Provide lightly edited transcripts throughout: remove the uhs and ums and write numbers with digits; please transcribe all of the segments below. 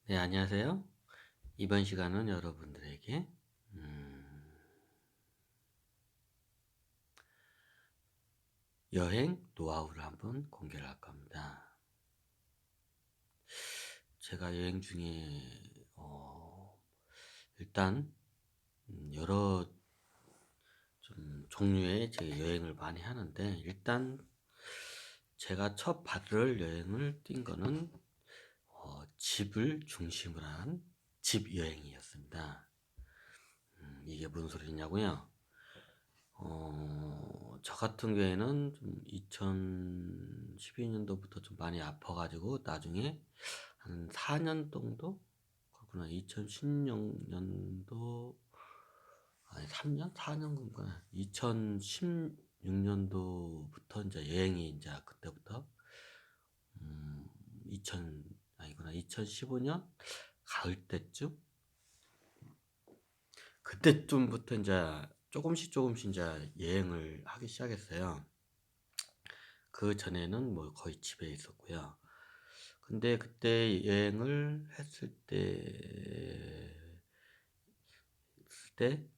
네, 안녕하세요. 이번 시간은 여러분들에게 음, 여행 노하우를 한번 공개를 할 겁니다. 제가 여행 중에 일단 여러 좀 종류의 제 여행을 많이 하는데, 일단 제가 첫 발을 여행을 뛴 거는 집을 중심으로 한 집 여행이었습니다. 이게 무슨 소리냐고요? 저 같은 경우에는 좀 2012년도부터 좀 많이 아파가지고 나중에 한 4년 정도? 그렇구나. 2016년도, 아니 3년? 4년 건가? 2016년도부터 이제 여행이 이제 그때부터, 2000, 아니구나. 2015년 가을 때쯤? 그때쯤부터 이제 조금씩 이제 여행을 하기 시작했어요. 그 전에는 뭐 거의 집에 있었고요. 근데 그때 여행을 했을 때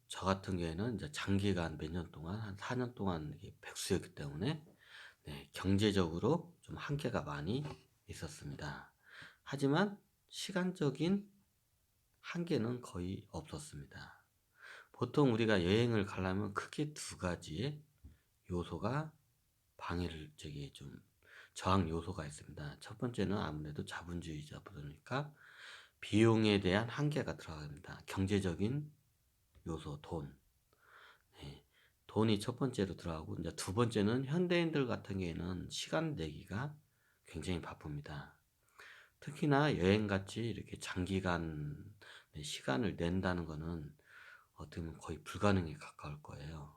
저 같은 경우에는 이제 장기간 몇 년 동안 한 4년 동안 이게 백수였기 때문에, 네, 경제적으로 좀 한계가 많이 있었습니다. 하지만 시간적인 한계는 거의 없었습니다. 보통 우리가 여행을 가려면 크게 두 가지의 요소가 방해를 좀 저항 요소가 있습니다. 첫 번째는 아무래도 자본주의자 보니까 비용에 대한 한계가 들어갑니다. 경제적인 요소, 돈. 네. 돈이 첫 번째로 들어가고, 이제 두 번째는 현대인들 같은 경우에는 시간 내기가 굉장히 바쁩니다. 특히나 여행같이 이렇게 장기간 시간을 낸다는 거는 어떻게 보면 거의 불가능에 가까울 거예요.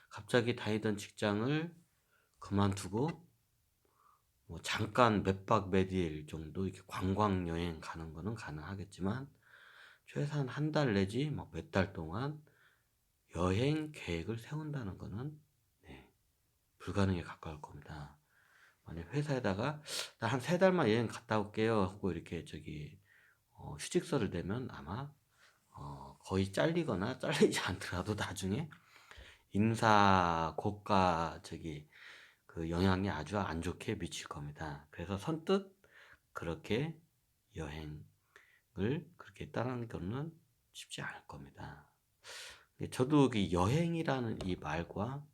갑자기 다니던 직장을 그만두고 뭐 잠깐 몇 박 몇 일 정도 이렇게 관광 여행 가는 거는 가능하겠지만, 최소한 한 달 내지 뭐 몇 달 동안 여행 계획을 세운다는 거는, 네, 불가능에 가까울 겁니다. 만약 회사에다가 나 한 세 달만 여행 갔다 올게요 하고 이렇게 휴직서를 내면 아마 거의 잘리거나 잘리지 않더라도 나중에 인사 고가 그 영향이 아주 안 좋게 미칠 겁니다. 그래서 선뜻 그렇게 여행을 그렇게 따르는 거는 쉽지 않을 겁니다. 저도 그 여행이라는 이 말과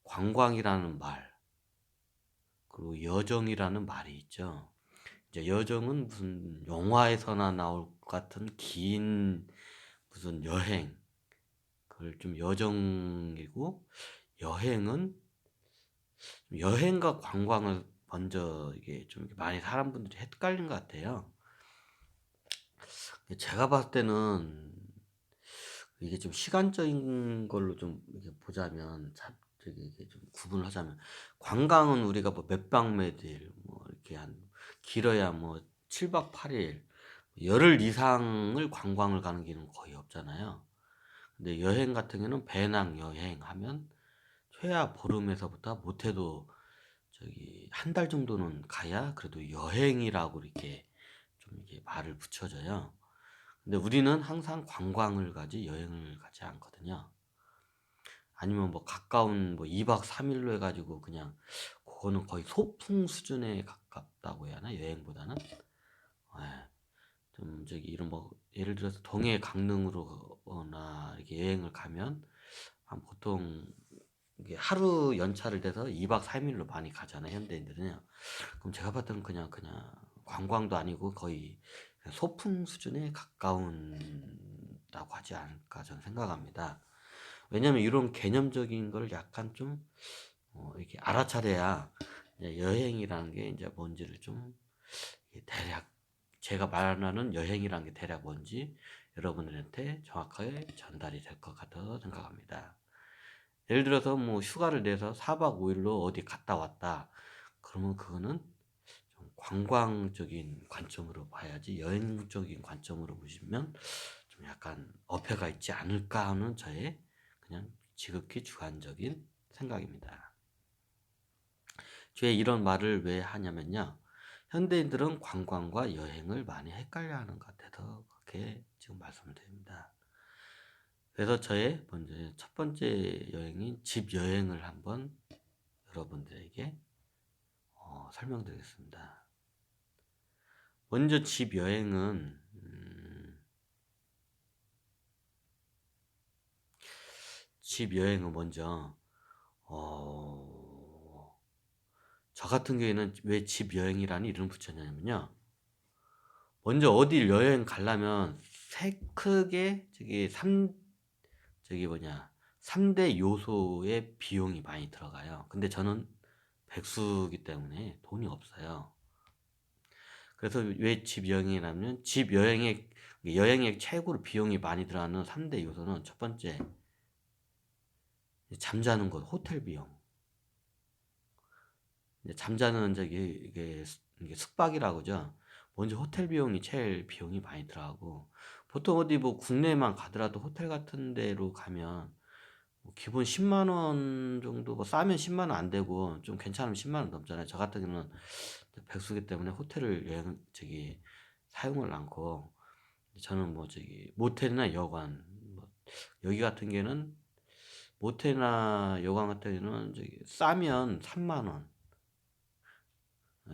관광이라는 말, 그리고 여정이라는 말이 있죠. 이제 여정은 무슨 영화에서나 나올 것 같은 긴 무슨 여행, 그걸 좀 여정이고, 여행은 여행과 관광을 먼저 이게 좀 많이 사람분들이 헷갈린 것 같아요. 제가 봤을 때는 이게 좀 시간적인 걸로 좀 이렇게 보자면, 이게 좀 구분을 하자면, 관광은 우리가 뭐 몇 박 몇일 뭐 이렇게 한 길어야 뭐 7박 8일 열흘 이상을 관광을 가는 길은 거의 없잖아요. 근데 여행 같은 경우는 배낭 여행 하면 최하 보름에서부터 못해도 한 달 정도는 가야 그래도 여행이라고 이렇게 좀 이렇게 말을 붙여줘요. 근데 우리는 항상 관광을 가지 여행을 가지 않거든요. 아니면 뭐 가까운 뭐 2박 3일로 해가지고 그냥, 그거는 거의 소풍 수준에 가깝다고 해야 하나, 여행보다는. 예, 좀 이런 뭐 예를 들어서 동해 강릉으로나 이렇게 여행을 가면 한 보통 이게 하루 연차를 내서 2박 3일로 많이 가잖아요, 현대인들은요. 그럼 제가 봤을 때는 그냥 관광도 아니고 거의 소풍 수준에 가까운다고 하지 않을까 저는 생각합니다. 왜냐면 이런 개념적인 걸 약간 좀 이렇게 알아차려야 이제 여행이라는 게 이제 뭔지를 좀 대략, 제가 말하는 여행이라는 게 대략 뭔지 여러분들한테 정확하게 전달이 될 것 같아서 생각합니다. 예를 들어서 뭐 휴가를 내서 4박 5일로 어디 갔다 왔다. 그러면 그거는 좀 관광적인 관점으로 봐야지, 여행적인 관점으로 보시면 좀 약간 어폐가 있지 않을까 하는 저의 그냥 지극히 주관적인 생각입니다. 제 이런 말을 왜 하냐면요, 현대인들은 관광과 여행을 많이 헷갈려하는 것 같아서 그렇게 지금 말씀을 드립니다. 그래서 저의 먼저 첫 번째 여행인 집 여행을 한번 여러분들에게 설명드리겠습니다. 먼저 집 여행은 먼저 저 같은 경우에는 왜 집 여행이라는 이름을 붙였냐면요. 먼저 어딜 여행 가려면 크게 저기 뭐냐 3대 요소의 비용이 많이 들어가요. 근데 저는 백수기 때문에 돈이 없어요. 그래서 왜 집 여행이라면 집 여행의 최고로 비용이 많이 들어가는 3대 요소는 첫 번째 잠자는 곳 호텔 비용. 잠자는 이게 숙박이라고 그러죠. 먼저 호텔 비용이 제일 비용이 많이 들어가고 보통 어디 뭐 국내만 가더라도 호텔 같은 데로 가면 뭐 기본 10만 원 정도 뭐 싸면 10만 원 안 되고 좀 괜찮으면 10만 원 넘잖아요. 저 같은 경우는 백수기 때문에 호텔을 사용을 않고 저는 뭐 모텔이나 여관 뭐 여기 같은 경우는 모텔이나 여관 같은 경우는 싸면 3만 원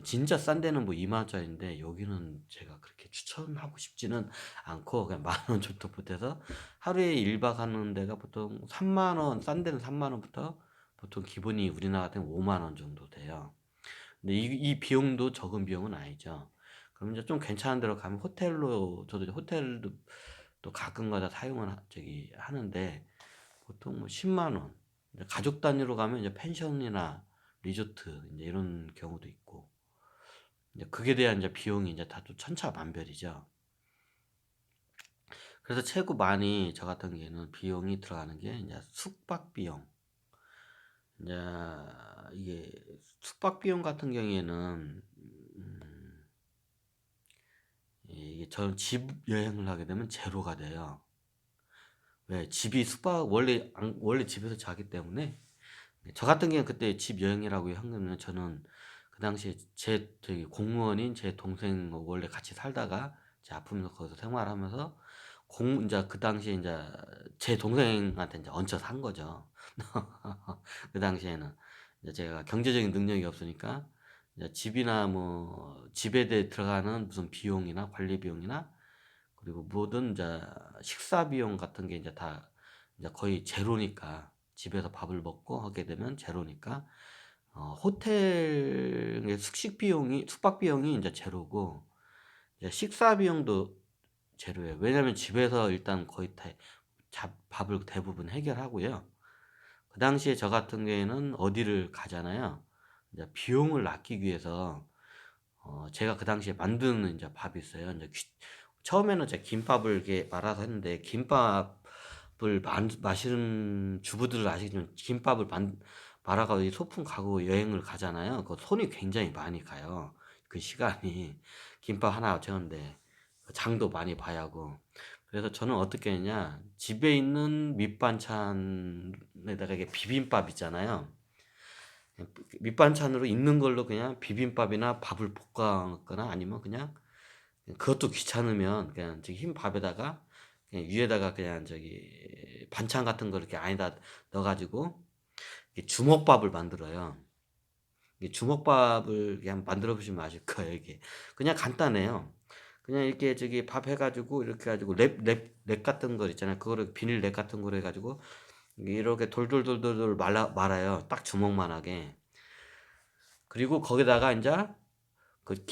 진짜 싼 데는 뭐 2만 원짜리인데 여기는 제가 그렇게 추천하고 싶지는 않고 그냥 만 원 정도 보태서 하루에 1박 하는 데가 보통 3만 원, 싼 데는 3만 원부터 보통 기본이 우리나라 같은 5만 원 정도 돼요. 근데 이 비용도 적은 비용은 아니죠. 그럼 이제 좀 괜찮은 데로 가면 저도 이제 호텔도 또 가끔가다 사용을 하는데 보통 뭐 10만 원. 가족 단위로 가면 이제 펜션이나 리조트 이제 이런 경우도 있고. 이제 그에 대한 이제 비용이 이제 다 또 천차만별이죠. 그래서 최고 많이 저 같은 경우에는 비용이 들어가는 게 이제 숙박 비용. 이제 이게 숙박 비용 같은 경우에는 이게 저는 집 여행을 하게 되면 제로가 돼요. 왜? 원래 집에서 자기 때문에 저 같은 경우는 그때 집 여행이라고 한 거는 저는 그 당시에 공무원인 제 동생 원래 같이 살다가 이제 아프면서 거기서 생활하면서 이제 그 당시에 이제 제 동생한테 이제 얹혀 산 거죠. 그 당시에는 이제 제가 경제적인 능력이 없으니까 이제 집이나 뭐 집에 대해 들어가는 무슨 비용이나 관리 비용이나 그리고 모든 이제 식사 비용 같은 게 이제 다 이제 거의 제로니까 집에서 밥을 먹고 하게 되면 제로니까 호텔의 숙박 비용이 이제 제로고 이제 식사 비용도 제로예요. 왜냐면 집에서 일단 거의 밥을 대부분 해결하고요. 그 당시에 저 같은 경우에는 어디를 가잖아요. 이제 비용을 아끼기 위해서 제가 그 당시에 만드는 이제 밥이 있어요. 처음에는 제가 김밥을 이렇게 말아서 했는데 김밥을 마시는 주부들을 아시겠지만 말아가지고 이 소품 가고 여행을 가잖아요. 그 손이 굉장히 많이 가요. 그 시간이 김밥 하나 채우는데 장도 많이 봐야 하고. 그래서 저는 어떻게 했냐 집에 있는 밑반찬에다가 이게 비빔밥 있잖아요. 밑반찬으로 있는 걸로 그냥 비빔밥이나 밥을 볶아 먹거나 아니면 그냥 그것도 귀찮으면 그냥 흰 밥에다가 그냥 위에다가 그냥 반찬 같은 거 이렇게 안에다 넣어가지고 주먹밥을 만들어요. 이 주먹밥을 그냥 만들어 보시면 아실 거예요. 이게 그냥 간단해요. 그냥 이렇게 밥 해가지고 이렇게 해가지고 랩 같은 거 있잖아요. 그거를 비닐 랩 같은 거로 해가지고 이렇게 돌돌돌돌 말아요. 딱 주먹만하게. 그리고 거기다가 이제 그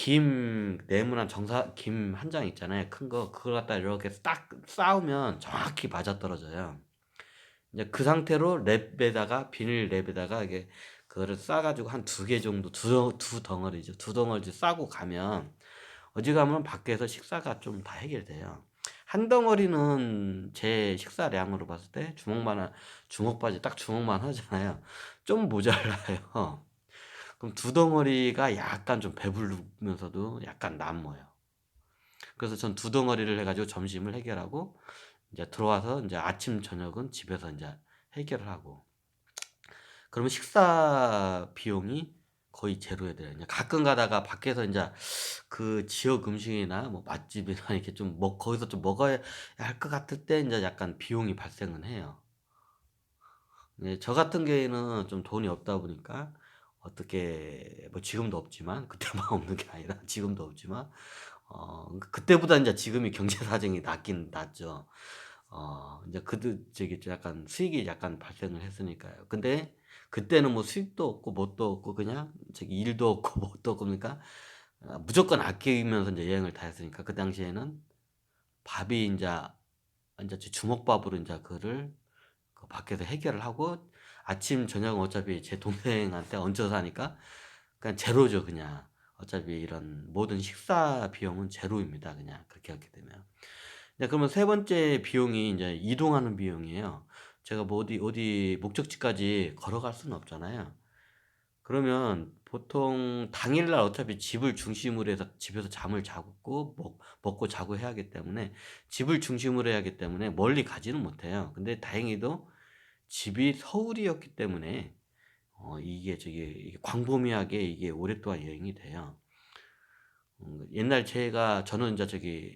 네모난 김 한 장 있잖아요. 큰 거. 그걸 갖다 이렇게 딱 쌓으면 정확히 맞아떨어져요. 이제 그 상태로 비닐 랩에다가 이게 그거를 싸가지고 한 두 개 정도, 두 덩어리죠. 두 덩어리 싸고 가면 어지간하면 밖에서 식사가 좀 다 해결돼요. 한 덩어리는 제 식사량으로 봤을 때 주먹바지 딱 주먹만 하잖아요. 좀 모자라요. 그럼 두 덩어리가 약간 좀 배부르면서도 약간 남아요. 그래서 전 두 덩어리를 해가지고 점심을 해결하고 이제 들어와서 이제 아침 저녁은 집에서 이제 해결을 하고 그러면 식사 비용이 거의 제로에 돼요. 그냥 가끔 가다가 밖에서 인자 그 지역 음식이나 뭐 맛집이나 이렇게 좀 거기서 좀 먹어야 할 것 같을 때 인제 약간 비용이 발생은 해요. 네, 저 같은 경우에는 좀 돈이 없다 보니까 어떻게 뭐 지금도 없지만 그때만 없는 게 아니라 지금도 없지만 그때보다 인제 지금이 경제 사정이 낫긴 낫죠. 인제 저기 좀 약간 수익이 약간 발생을 했으니까요. 근데 그때는 뭐 수익도 없고 뭣도 없고 그냥 저기 일도 없고 뭣도 없고 그러니까 무조건 아끼면서 인제 여행을 다녔으니까 그 당시에는 밥이 인제 주먹밥으로 인제 그거를 그 밖에서 해결을 하고 아침 저녁은 어차피 제 동생한테 얹혀서 하니까 그냥 제로죠 그냥. 어차피 이런 모든 식사 비용은 제로입니다 그냥 그렇게 하게 되면. 네, 그러면 세 번째 비용이 인제 이동하는 비용이에요. 제가 뭐 어디 목적지까지 걸어갈 수는 없잖아요. 그러면 보통 당일날 어차피 집을 중심으로 해서 집에서 잠을 자고 먹고 자고 해야 하기 때문에 집을 중심으로 해야 하기 때문에 멀리 가지는 못해요. 근데 다행히도 집이 서울이었기 때문에 이게 광범위하게 이게 오랫동안 여행이 돼요. 옛날 저는 인제 저기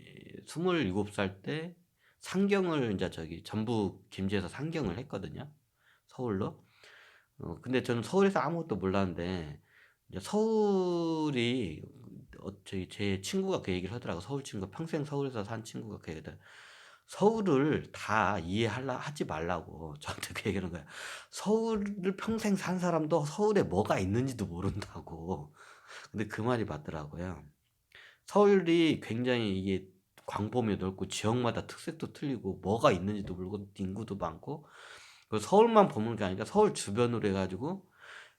27살 때 상경을 인제 저기 전북 김제에서 상경을 했거든요, 서울로. 근데 저는 서울에서 아무것도 몰랐는데 이제 서울이 저기 제 친구가 그 얘기를 하더라고요. 서울 친구가 평생 서울에서 산 친구가 그 얘기를 서울을 다 하지 말라고 저한테 그 얘기하는 거예요. 서울을 평생 산 사람도 서울에 뭐가 있는지도 모른다고. 근데 그 말이 맞더라고요. 서울이 굉장히 이게 광범위에 넓고 지역마다 특색도 틀리고 뭐가 있는지도 모르고 인구도 많고 그 서울만 보는 게 아니라 서울 주변으로 해 가지고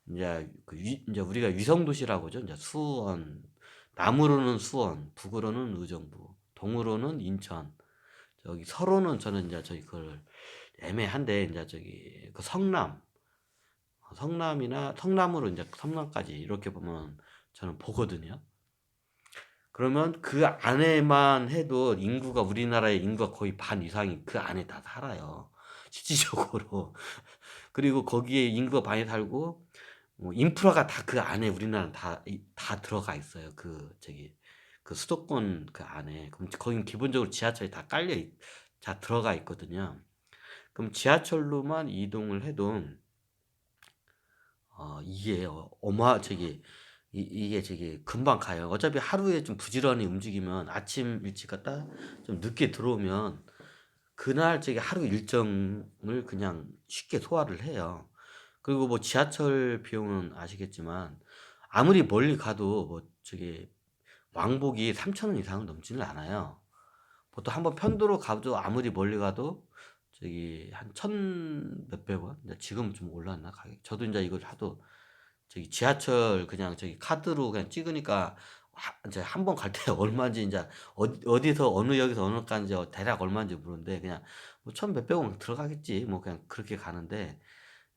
인제 그 인제 우리가 위성 도시라고 하죠. 인제 수원, 남으로는 수원, 북으로는 의정부, 동으로는 인천, 저기 서로는 저는 인제 저기 그걸 애매한데 인제 저기 그 성남이나 성남으로 인제 성남까지 이렇게 보면 저는 보거든요. 그러면 그 안에만 해도 인구가 우리나라의 인구가 거의 반 이상이 그 안에 다 살아요, 실질적으로. 그리고 거기에 인구가 많이 살고 인프라가 다 그 안에 우리나라는 다 들어가 있어요. 그 수도권 그 안에. 그럼 거긴 기본적으로 지하철이 다 들어가 있거든요. 그럼 지하철로만 이동을 해도 이게 이게 저기 금방 가요. 어차피 하루에 좀 부지런히 움직이면 아침 일찍 갔다 좀 늦게 들어오면 그날 저기 하루 일정을 그냥 쉽게 소화를 해요. 그리고 뭐 지하철 비용은 아시겠지만 아무리 멀리 가도 뭐 저기 왕복이 3,000원 이상은 넘지는 않아요. 보통 한번 편도로 가도 아무리 멀리 가도 저기 한 천 몇백 원? 근데 지금은 좀 올랐나 가격이? 저도 인제 이걸 하도 저기 지하철 그냥 저기 카드로 그냥 찍으니까 인제 한 번 갈 때 얼마인지 인제 어디서 어느 역에서 어느 역까지 대략 얼마인지 모르는데 그냥 뭐 천 몇백 원 들어가겠지 뭐 그냥 그렇게 가는데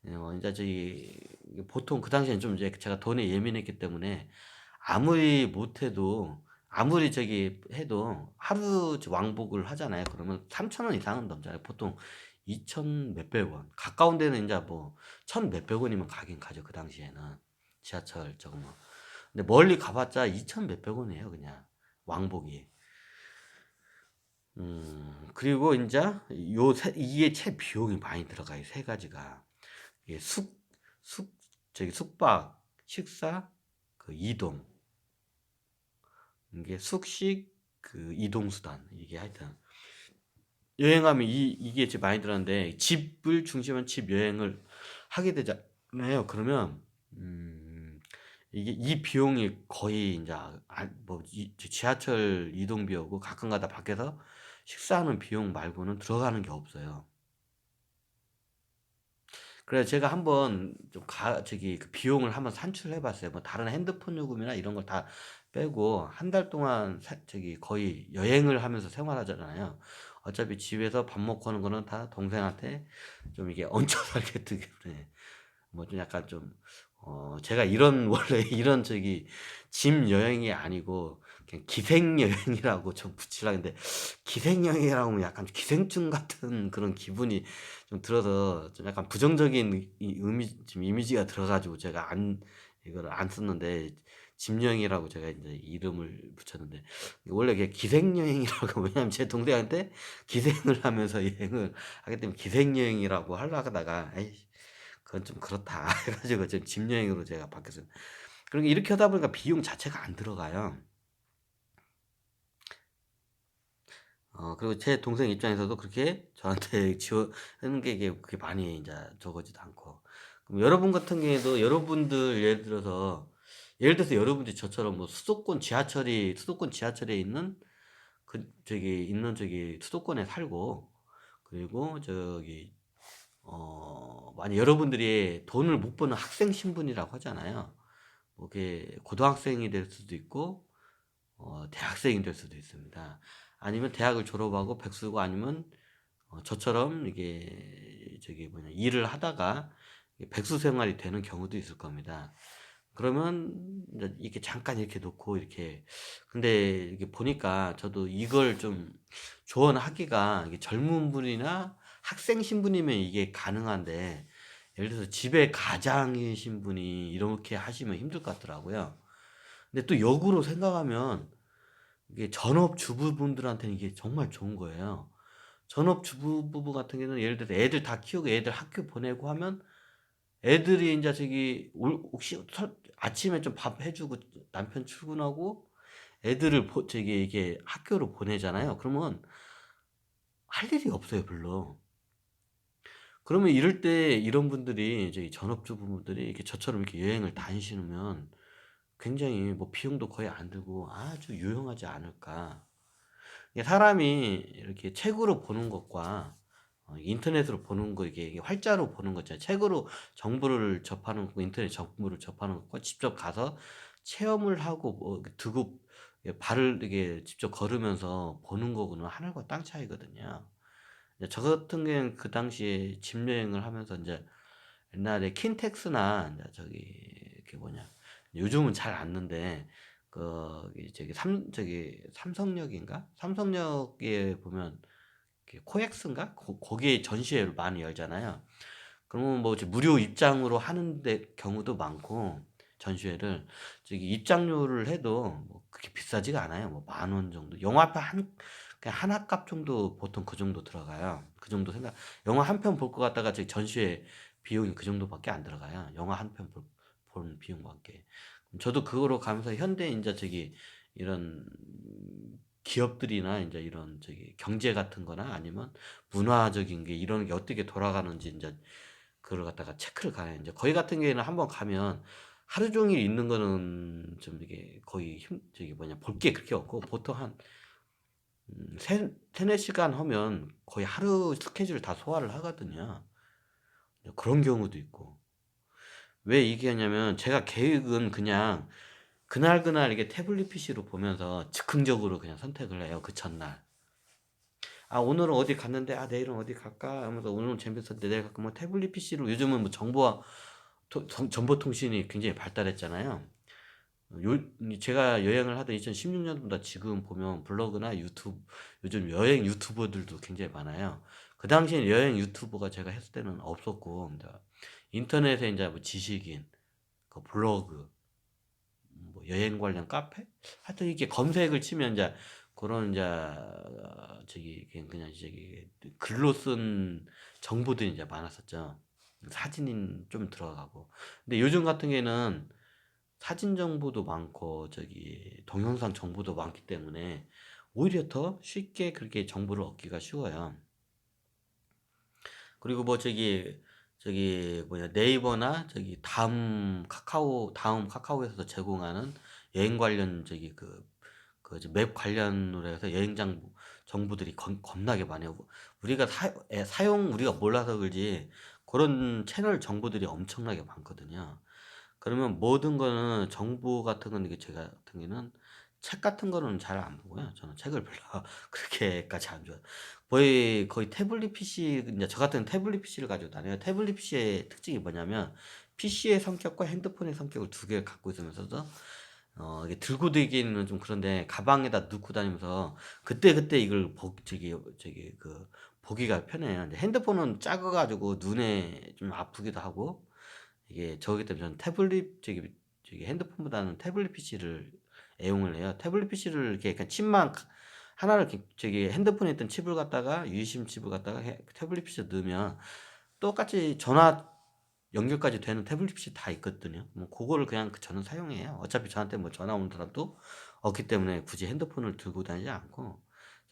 인제 저기 보통 그 당시에는 좀 이제 제가 돈에 예민했기 때문에 아무리 못해도 아무리 저기 해도 하루 왕복을 하잖아요. 그러면 3,000원 이상은 넘잖아요. 보통 2천 몇백 원. 가까운 데는 인제 뭐 천 몇백 원이면 가긴 가죠, 그 당시에는. 지하철 저거 뭐. 근데 멀리 가 봤자 2천 몇백 원이에요, 그냥 왕복이. 그리고 인자 이게 비용이 많이 들어가요, 세 가지가. 이게 숙 저기 숙박, 식사, 그 이동. 이게 숙식, 그 이동 수단 이게 하여튼 여행하면 이게 제일 많이 들었는데 집을 중심으로 집 여행을 하게 되잖아요. 그러면 음 이게 이 비용이 거의 인제 뭐 지하철 이동비하고 가끔 가다 밖에서 식사하는 비용 말고는 들어가는 게 없어요. 그래서 제가 한번 좀 저기 그 비용을 한번 산출해 봤어요. 뭐 다른 핸드폰 요금이나 이런 걸 다 빼고 한 달 동안 저기 거의 여행을 하면서 생활하잖아요. 어차피 집에서 밥 먹고 하는 거는 다 동생한테 좀 이게 얹혀 살기 때문에 뭐 좀 약간 좀 제가 이런 원래 이런 저기 짐 여행이 아니고 그냥 기생 여행이라고 좀 붙이려고 했는데 기생 여행이라고 하면 약간 기생충 같은 그런 기분이 좀 들어서 좀 약간 부정적인 이 지금 이미지가 들어 가지고 제가 안 이거를 안 썼는데 집여행이라고 제가 이제 이름을 붙였는데 원래 이게 기생여행이라고 왜냐면 제 동생한테 기생을 하면서 여행을 하기 때문에 기생여행이라고 하려고 하다가 에이 그건 좀 그렇다 해 가지고 지금 집여행으로 제가 바뀌었어요. 그러니까 이렇게 하다 보니까 비용 자체가 안 들어가요. 그리고 제 동생 입장에서도 그렇게 저한테 지원하는 게 이게 그렇게 많이 인제 적어지도 않고. 그럼 여러분 같은 경우에도 여러분들 예를 들어서 여러분들이 저처럼 뭐 수도권 지하철에 있는 수도권에 살고 그리고 만약 여러분들이 돈을 못 버는 학생 신분이라고 하잖아요. 뭐 그게 고등학생이 될 수도 있고 대학생이 될 수도 있습니다. 아니면 대학을 졸업하고 백수고 아니면 저처럼 이게 일을 하다가 백수 생활이 되는 경우도 있을 겁니다. 그러면 이제 이렇게 잠깐 이렇게 놓고 이렇게 근데 이게 보니까 저도 이걸 좀 조언하기가 이게 젊은 분이나 학생 신분이면 이게 가능한데 예를 들어서 집에 가장이신 분이 이렇게 하시면 힘들 것 같더라고요. 근데 또 역으로 생각하면 이게 전업주부분들한테는 이게 정말 좋은 거예요. 전업주부 같은 경우는 예를 들어서 애들 다 키우고 애들 학교 보내고 하면 애들이 인제 혹시 아침에 좀 밥 해 주고 남편 출근하고 애들을 이게 학교로 보내잖아요. 그러면 할 일이 없어요 별로. 그러면 이럴 때 이런 분들이 전업주부분들이 이렇게 저처럼 이렇게 여행을 다니시면 굉장히 뭐 비용도 거의 안 들고 아주 유용하지 않을까. 이게 사람이 이렇게 책으로 보는 것과 인터넷으로 보는 거 이게 활자로 보는 거 있잖아요. 책으로 정보를 접하는 거고 인터넷 정보를 접하는 것과 직접 가서 체험을 하고 뭐 이렇게 두고 발을 이게 직접 걸으면서 보는 거고는 하늘과 땅 차이거든요. 이제 저 같은 경우에는 그 당시에 집 여행을 하면서 인제 옛날에 킨텍스나 인제 요즘은 잘 안는데 삼성역인가? 삼성역에 보면 코엑스인가? 거기에 전시회를 많이 열잖아요. 그러면 뭐 무료 입장으로 하는 경우도 많고 전시회를 입장료를 해도 뭐 그렇게 비싸지가 않아요. 뭐 만 원 정도. 영화표 그냥 하나 값 정도 보통 그 정도 들어가요. 그 정도 생각. 영화 한 편 볼 것 같다가 전시회 비용이 그 정도밖에 안 들어가요. 영화 한 편 보는 비용밖에. 저도 그거로 가면서 현대 인제 이런 기업들이나 인제 이런 경제 같은 거나 아니면 문화적인 게 이런 게 어떻게 돌아가는지 인제 그걸 갖다가 체크를 가요. 인제 거기 같은 경우에는 한번 가면 하루 종일 있는 거는 좀 이게 거의 볼 게 그렇게 없고 보통 한 세 3-4 시간 하면 거의 하루 스케줄을 다 소화를 하거든요. 그런 경우도 있고. 왜 얘기하냐면 제가 계획은 그냥 그날그날 이게 태블릿 PC로 보면서 즉흥적으로 그냥 선택을 해요, 그 전날. '아 오늘은 어디 갔는데 아 내일은 어디 갈까?' 하면서 '오늘은 재밌었는데 내일 갈까?' 뭐 태블릿 PC로 요즘은 뭐 정보통신이 굉장히 발달했잖아요. 요 제가 여행을 하던 2016 년보다 지금 보면 블로그나 요즘 여행 유튜버들도 굉장히 많아요. 그 당시에는 여행 유튜버가 제가 했을 때는 없었고 인터넷에 인제 뭐 지식인, 그 블로그 뭐 여행 관련 카페? 하여튼 이렇게 검색을 치면 인제 고런 인제 그냥 글로 쓴 정보들이 인제 많았었죠. 사진인 좀 들어가고. 근데 요즘 같은 경우에는 사진 정보도 많고 동영상 정보도 많기 때문에 오히려 더 쉽게 그렇게 정보를 얻기가 쉬워요. 그리고 뭐 네이버나 다음 카카오에서 제공하는 여행 관련 맵 관련으로 해서 여행 정보들이 겁나게 많아요. 우리가 몰라서 그러지 그런 채널 정보들이 엄청나게 많거든요. 그러면 모든 거는 정보 같은 거는 이게 제가 같은 경우에는 책 같은 거는 잘 안 보고요. 저는 책을 별로 그렇게까지 안 좋아해요. 거의 태블릿 PC 인제 저 같은 태블릿 PC를 가지고 다녀요. 태블릿 PC의 특징이 뭐냐면 PC의 성격과 핸드폰의 성격을 두 개를 갖고 있으면서도 이게 들고 다니기는 좀 그런데 가방에다 넣고 다니면서 그때그때 이걸 보기가 편해요. 근데 핸드폰은 작아 가지고 눈에 좀 아프기도 하고 이게 저기 때문에 저는 태블릿 저기 핸드폰보다는 태블릿 PC를 애용을 해요. 태블릿 PC를 이렇게 그냥 칩만 하나를 이렇게 저기 핸드폰에 있던 칩을 갖다가 유심 칩을 갖다가 태블릿 PC에 넣으면 똑같이 전화 연결까지 되는 태블릿 PC 다 있거든요. 뭐 그거를 그냥 저는 사용해요. 어차피 저한테 뭐 전화 오는 사람도 없기 때문에 굳이 핸드폰을 들고 다니지 않고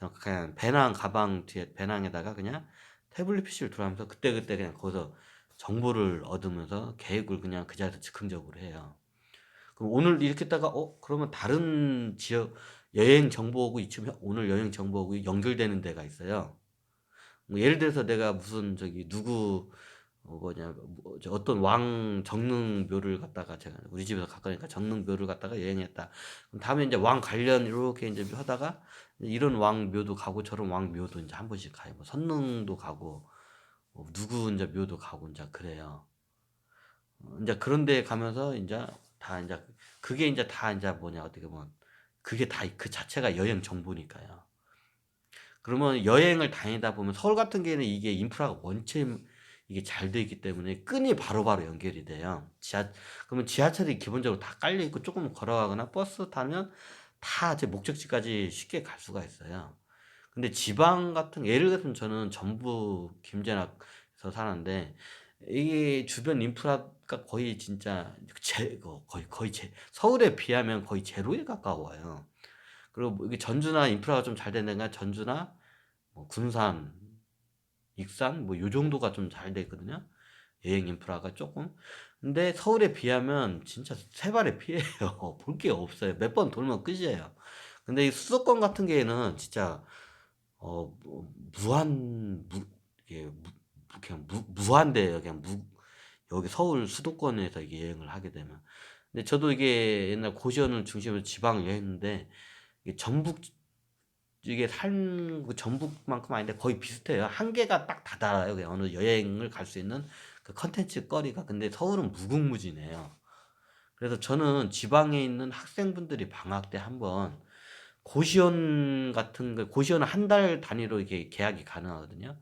저는 그냥 배낭 가방 뒤에 배낭에다가 그냥 태블릿 PC를 들어가면서 그때그때 그냥 거기서 정보를 얻으면서 계획을 그냥 그 자리에서 즉흥적으로 해요. 그럼 오늘 이렇게 했다가 그러면 다른 지역 여행 정보하고 이쯤 오늘 여행 정보하고 연결되는 데가 있어요. 뭐 예를 들어서 내가 무슨 저기 누구 뭐냐 어떤 왕 정릉묘를 갔다가 제가 우리 집에서 가까우니까 정릉묘를 갔다가 여행했다. 그럼 다음에 이제 왕 관련 이렇게 이제 하다가 이런 왕묘도 가고 저런 왕묘도 이제 한 번씩 가요. 뭐 선릉도 가고 뭐 누구 이제 묘도 가고 이제 그래요. 이제 그런 데 가면서 이제 다 이제 그게 이제 다 이제 뭐냐 어떻게 보면 그게 다 그 자체가 여행 정보니까요. 그러면 여행을 다니다 보면 서울 같은 경우에는 이게 인프라가 원체 이게 잘 돼 있기 때문에 끈이 바로바로 연결이 돼요. 그러면 지하철이 기본적으로 다 깔려 있고 조금 걸어가거나 버스 타면 다 제 목적지까지 쉽게 갈 수가 있어요. 근데 지방 같은 예를 들어서 저는 전북 김제락에서 사는데 이게 주변 인프라가 거의 진짜 거의 서울에 비하면 거의 제로에 가까워요. 그리고 뭐 이게 전주나 인프라가 좀 잘 되는 데가 전주나 뭐 군산, 익산 뭐 요 정도가 좀 잘 돼 있거든요. 여행 인프라가 조금. 근데 서울에 비하면 진짜 세 발의 피해예요. 볼 게 없어요. 몇 번 돌면 끝이에요. 근데 이 수도권 같은 경우에는 진짜 뭐 무한 무 이게 그냥 무한대예요. 그냥 여기 서울 수도권에서 이게 여행을 하게 되면. 근데 저도 이게 옛날 고시원을 중심으로 지방을 여행했는데 이게 전북 이게 그 전북만큼 아닌데 거의 비슷해요. 한계가 딱 다다라요. 그냥 어느 여행을 갈 수 있는 그 컨텐츠 거리가. 근데 서울은 무궁무진해요. 그래서 저는 지방에 있는 학생분들이 방학 때 한번 고시원 같은 거, 고시원은 한 달 단위로 이게 계약이 가능하거든요.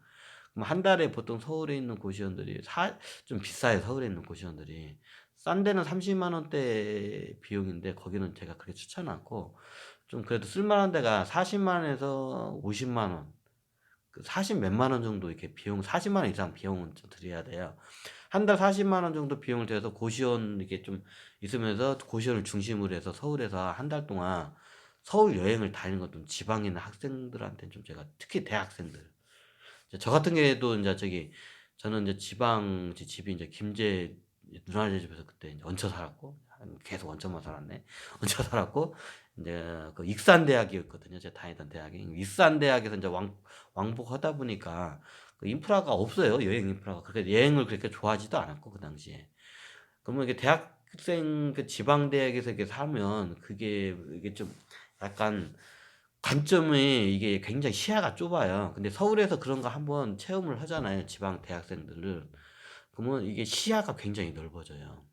그럼 한 달에 보통 서울에 있는 고시원들이 좀 비싸요. 서울에 있는 고시원들이. 싼 데는 30만 원대 비용인데 거기는 제가 그렇게 추천 않고 좀 그래도 쓸만한 데가 40만 원에서 50만 원, 40 몇만 원 정도 이렇게 비용, 40만 원 이상 비용은 좀 들여야 돼요. 한 달 40만 원 정도 비용을 들여서 고시원 이렇게 좀 있으면서 고시원을 중심으로 해서 서울에서 한 달 동안 서울 여행을 다니는 것도 지방에 있는 학생들한테는 좀 제가 특히 대학생들 저 같은 경우에도 이제 저는 이제 집이 이제 김제 누나네 집에서 그때 이제 얹혀 살았고 계속 얹혀만 살았네. 얹혀 살았고 이제 그 익산대학이었거든요. 제가 다니던 대학이 익산대학에서 이제 왕복하다 보니까 그 인프라가 없어요. 여행 인프라가 그렇게 여행을 그렇게 좋아하지도 않았고 그 당시에. 그러면 이게 대학생 그 지방 대학에서 이렇게 살면 그게 이게 좀 약간 관점이 이게 굉장히 시야가 좁아요. 근데 서울에서 그런 거 한번 체험을 하잖아요. 지방 대학생들을. 그러면 이게 시야가 굉장히 넓어져요.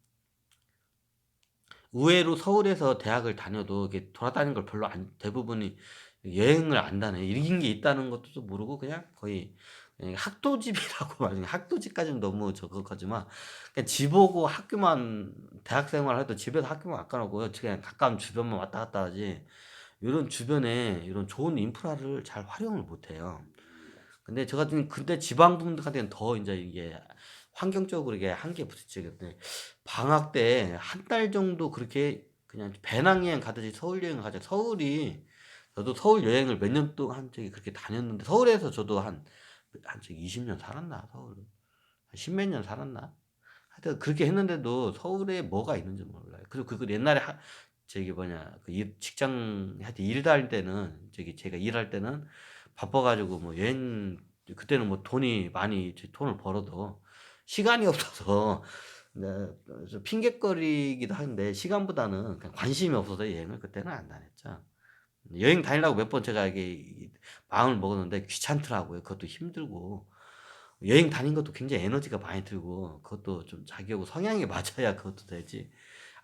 의외로 서울에서 대학을 다녀도 이게 돌아다니는 걸 별로 대부분이 여행을 안 다녀요. 이런 게 있다는 것도 모르고 그냥 거의 학도집이라고 말해요. 학도집까지는 너무 저거까지만 그냥 집 오고 학교만 대학 생활해도 집에서 학교만 안 가고 그냥 가까운 주변만 왔다 갔다 하지. 이런 주변에 이런 좋은 인프라를 잘 활용을 못 해요. 근데 저 같은 근데 지방 분들한테는 더 이제 이게 환경적으로 이게 한계에 부딪히는데 방학 때 한 달 정도 그렇게 그냥 배낭여행 가듯이 서울 여행을 가자. 저도 서울 여행을 몇 년 동안 한 적이 그렇게 다녔는데 서울에서 저도 한 20년 살았나 서울 한 십몇 년 살았나 하여튼 그렇게 했는데도 서울에 뭐가 있는지 몰라요. 그리고 그 옛날에 저기 뭐냐 그 직장 하여튼 일 다닐 때는 제가 일할 때는 바빠가지고 뭐 여행 그때는 뭐 돈이 많이 돈을 벌어도 시간이 없어서 네, 좀 핑계거리기도 한데 시간보다는 그냥 관심이 없어서 여행을 그때는 안 다녔죠. 여행 다니려고 몇 번 제가 이게 마음을 먹었는데 귀찮더라고요. 그것도 힘들고 여행 다닌 것도 굉장히 에너지가 많이 들고 그것도 좀 자기하고 성향이 맞아야 그것도 되지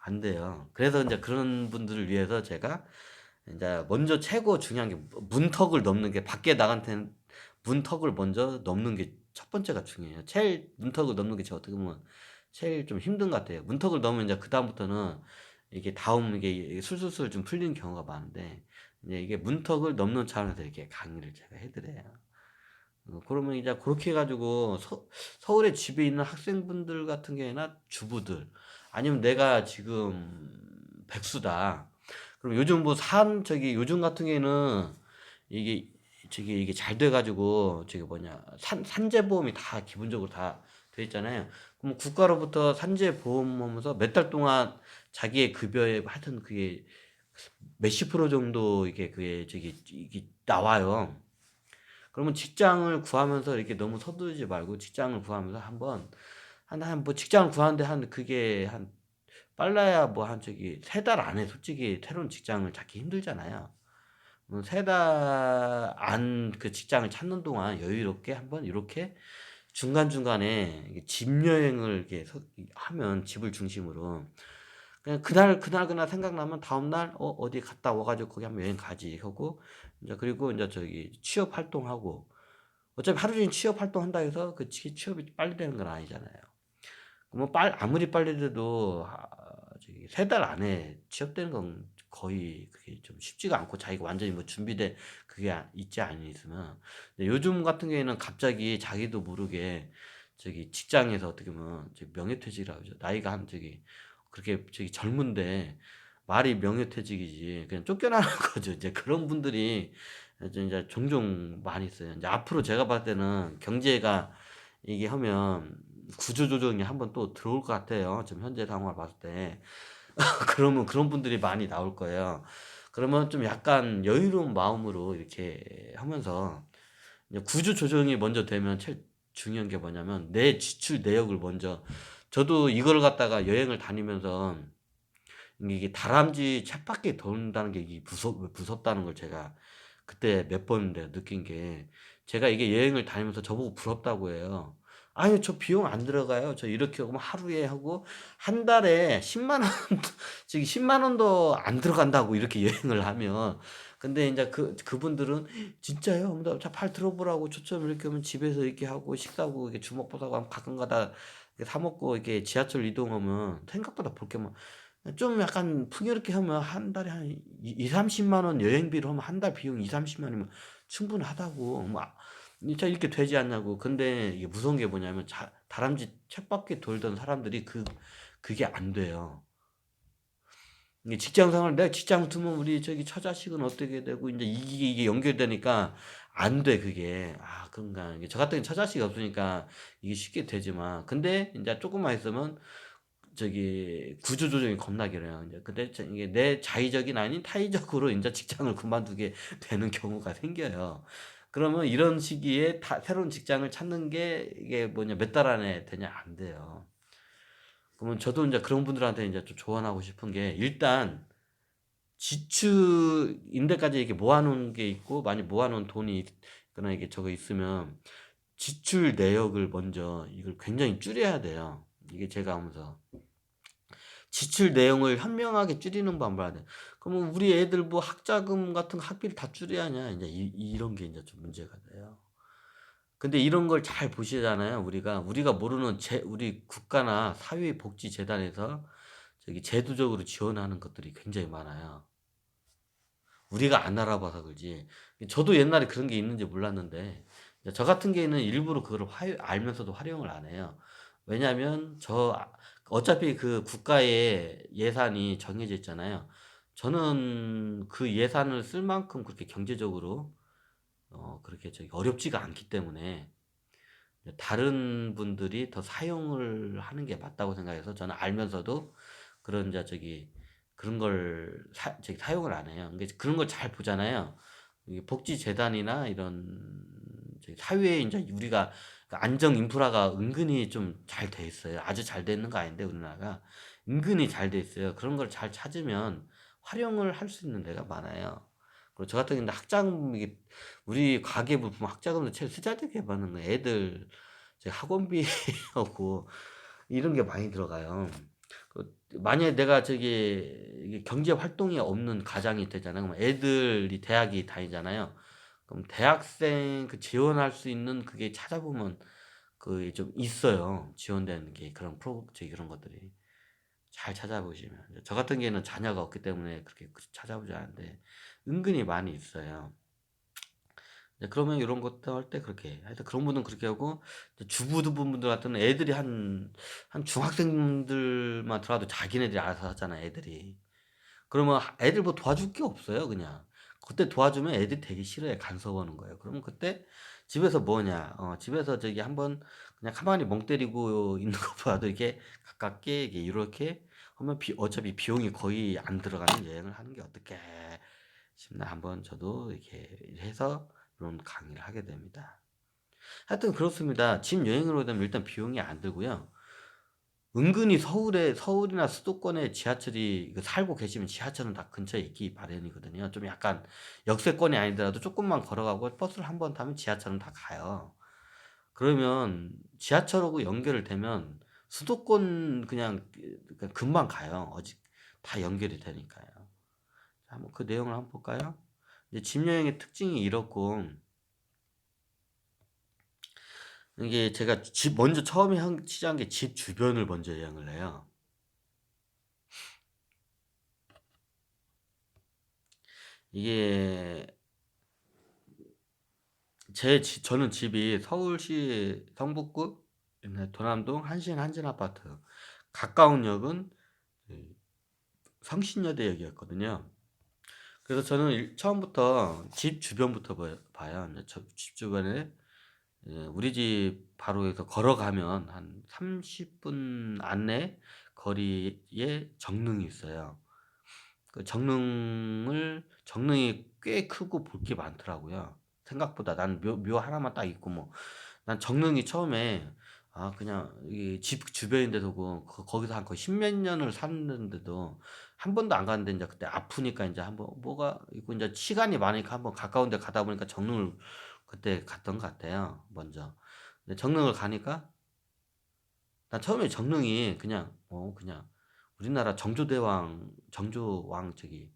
안 돼요. 그래서 이제 그런 분들을 위해서 제가 이제 먼저 최고 중요한 게 문턱을 넘는 게 밖에 나간 때는 문턱을 먼저 넘는 게 첫 번째가 중요해요. 제일 문턱을 넘는 게 제가 어떻게 보면 제일 좀 힘든 것 같아요. 문턱을 넘으면 이제 그다음부터는 이게 다음 이게 술술술 좀 풀리는 경우가 많은데 이제 이게 문턱을 넘는 차원에서 이렇게 강의를 제가 해 드려요. 그러면 이제 그렇게 해 가지고 서울에 집에 있는 학생분들 같은 경우에나 주부들 아니면 내가 지금 백수다. 그럼 요즘 뭐 요즘 같은 경우에는 이게 이게 잘 돼 가지고 저기 뭐냐 산재보험이 다 기본적으로 다 돼 있잖아요. 그럼 국가로부터 산재보험하면서 몇 달 동안 자기의 급여에 하여튼 그게 몇십 프로 정도 이게 그게 이게 나와요. 그러면 직장을 구하면서 이렇게 너무 서두르지 말고 직장을 구하면서 한번 한 뭐 직장을 구하는데 한 그게 한 빨라야 뭐 한 세 달 안에 솔직히 새로운 직장을 찾기 힘들잖아요. 3달 안 그 직장을 찾는 동안 여유롭게 한번 이렇게 중간중간에 이게 집 여행을 이렇게 하면 집을 중심으로 그냥 그날 생각나면 다음날 어디 갔다 와 가지고 거기 한번 여행 가지 하고 인제 그리고 인제 취업 활동하고 어차피 하루 종일 취업 활동한다 해서 그 취업이 빨리 되는 건 아니잖아요. 뭐 아무리 빨리 돼도 3달 안에 취업되는 건 거의 그게 좀 쉽지가 않고 자기가 완전히 뭐 준비돼 그게 있지 않은 이상은. 근데 요즘 같은 경우에는 갑자기 자기도 모르게 직장에서 어떻게 보면 명예퇴직이라고 하죠. 나이가 한 그렇게 젊은데 말이 명예퇴직이지 그냥 쫓겨나는 거죠. 이제 그런 분들이 이제 종종 많이 있어요. 이제 앞으로 제가 봤을 때는 경제가 이게 하면 구조조정이 한번 또 들어올 것 같아요. 지금 현재 상황을 봤을 때. 그러면 그런 분들이 많이 나올 거예요. 그러면 좀 약간 여유로운 마음으로 이렇게 하면서 이제 구조조정이 먼저 되면 제일 중요한 게 뭐냐면 내 지출 내역을 먼저 저도 이걸 갖다가 여행을 다니면서 이게 다람쥐 쳇바퀴 돈다는 게 이게 무섭다는 걸 제가 그때 몇 번 내가 느낀 게 제가 이게 여행을 다니면서 저보고 부럽다고 해요. "아유 저 비용 안 들어가요. 저 이렇게 하면 하루에 하고 한 달에 10만 원 저기 10만 원도 안 들어간다고 이렇게 여행을 하면." 근데 인제 그분들은 "진짜요?" 하면 자 잘 들어보라고 저처럼 이렇게 하면 집에서 이렇게 하고 식사하고 이렇게 주먹보사고 하면 가끔 가다 이렇게 사 먹고 이렇게 지하철 이동하면 생각보다 볼 게 좀 약간 풍요롭게 하면 한 달에 한2 2-30만 원 여행비로 하면 한 달 비용 2-30만 원이면 충분하다고. 진짜 이렇게 되지 않냐고. 근데 이게 무서운 게 뭐냐면 다람쥐 쳇바퀴 돌던 사람들이 그게 안 돼요. 이게 직장 생활 내가 직장 두면 우리 처자식은 어떻게 되고 인제 이게 연결되니까 안 돼 그게. 그런가. 이게 저 같은 경우는 처자식이 없으니까 이게 쉽게 되지만 근데 인제 쪼끔만 있으면 구조조정이 겁나게 어려요. 인제 근데 이게 내 자의적인 아닌 타의적으로 인제 직장을 그만두게 되는 경우가 생겨요. 그러면 이런 시기에 새로운 직장을 찾는 게 이게 뭐냐 몇 달 안에 되냐 안 돼요. 그러면 저도 인제 그런 분들한테 인제 좀 조언하고 싶은 게 일단 지출 임대까지 이렇게 모아 놓은 게 있고 많이 모아 놓은 돈이 있거나 이게 있으면 지출 내역을 먼저 이걸 굉장히 줄여야 돼요. 이게 제가 하면서 지출 내용을 현명하게 줄이는 방법을 알아야 돼. 그러면 우리 애들 뭐 학자금 같은 거 학비를 다 줄여야 하냐 인제 이런 게 인제 좀 문제가 돼요. 근데 이런 걸 잘 보시잖아요. 우리가 모르는 우리 국가나 사회복지재단에서 제도적으로 지원하는 것들이 굉장히 많아요. 우리가 안 알아봐서 그러지. 저도 옛날에 그런 게 있는지 몰랐는데 이제 저 같은 경우에는 일부러 그거를 알면서도 활용을 안 해요. 왜냐하면 어차피 그 국가의 예산이 정해져 있잖아요. 저는 그 예산을 쓸 만큼 그렇게 경제적으로 그렇게 어렵지가 않기 때문에 다른 분들이 더 사용을 하는 게 맞다고 생각해서 저는 알면서도 그런 이제 그런 걸 사용을 안 해요. 그러니까 그런 걸 잘 보잖아요. 이 복지재단이나 이런 사회에 인제 우리가 그 안정 인프라가 은근히 좀 잘 돼 있어요. 아주 잘 돼 있는 거 아닌데 우리나라가 은근히 잘 돼 있어요. 그런 걸 잘 찾으면 활용을 할 수 있는 데가 많아요. 그리고 저 같은 경우는 학자금 이게 우리 가계부 보면 학자금도 제일 쓰잘데기에 받는 거예요. 애들 학원비하고 이런 게 많이 들어가요. 만약에 내가 이게 경제 활동이 없는 가장이 되잖아요. 그럼 애들이 대학이 다니잖아요. 그럼 대학생 지원할 수 있는 그게 찾아보면 그게 좀 있어요. 지원되는 게 그런 그런 것들이. 잘 찾아보시면 저 같은 경우에는 자녀가 없기 때문에 그렇게 찾아보지 않는데 은근히 많이 있어요. 그러면 이런 것도 할 때 그렇게 해. 하여튼 그런 분은 그렇게 하고 주부분들 같은 애들이 한 중학생들만 들어와도 자기네들이 알아서 하잖아 애들이. 그러면 애들 뭐 도와줄 게 없어요 그냥. 그때 도와주면 애들이 되게 싫어해 간섭하는 거예요. 그러면 그때 집에서 뭐냐 집에서 저기 한번 그냥 가만히 멍 때리고 있는 것보다도 이렇게 가깝게 이렇게 하면 어차피 비용이 거의 안 들어가는 여행을 하는 게 어떨까 싶나 한번 저도 이렇게 해서 이런 강의를 하게 됩니다. 하여튼 그렇습니다. 집 여행으로 되면 일단 비용이 안 들고요. 은근히 서울이나 수도권에 지하철이 살고 계시면 지하철은 다 근처에 있기 마련이거든요. 좀 약간 역세권이 아니더라도 조금만 걸어가고 버스를 한 번 타면 지하철은 다 가요. 그러면 지하철하고 연결을 되면 수도권 그냥 금방 가요. 다 연결이 되니까요. 자, 한번 그 내용을 한번 볼까요? 이제 집 여행의 특징이 이렇고 이게 제가 먼저 처음에 시작한 게 집 주변을 먼저 여행을 해요. 이게 저는 집이 서울시 성북구 도남동 한신 아파트 가까운 역은 그 성신여대역이었거든요. 그래서 저는 처음부터 집 주변부터 봐요. 이제 집 주변에 우리 집 바로에서 걸어가면 한 30분 안내 거리에 정릉이 있어요. 그 정릉이 꽤 크고 볼 게 많더라고요. 생각보다 난 묘 하나만 딱 있고 뭐 난 정릉이 처음에 그냥 이 집 주변인데도 거기서 한 거의 십몇 년을 살았는데도 한 번도 안 갔는데 이제 그때 아프니까 이제 한번 뭐가 있고 이제 시간이 많으니까 한번 가까운 데 가다 보니까 정릉을 그때 갔던 것 같아요. 먼저. 근데 정릉을 가니까 난 처음에 정릉이 그냥 우리나라 정조왕 저기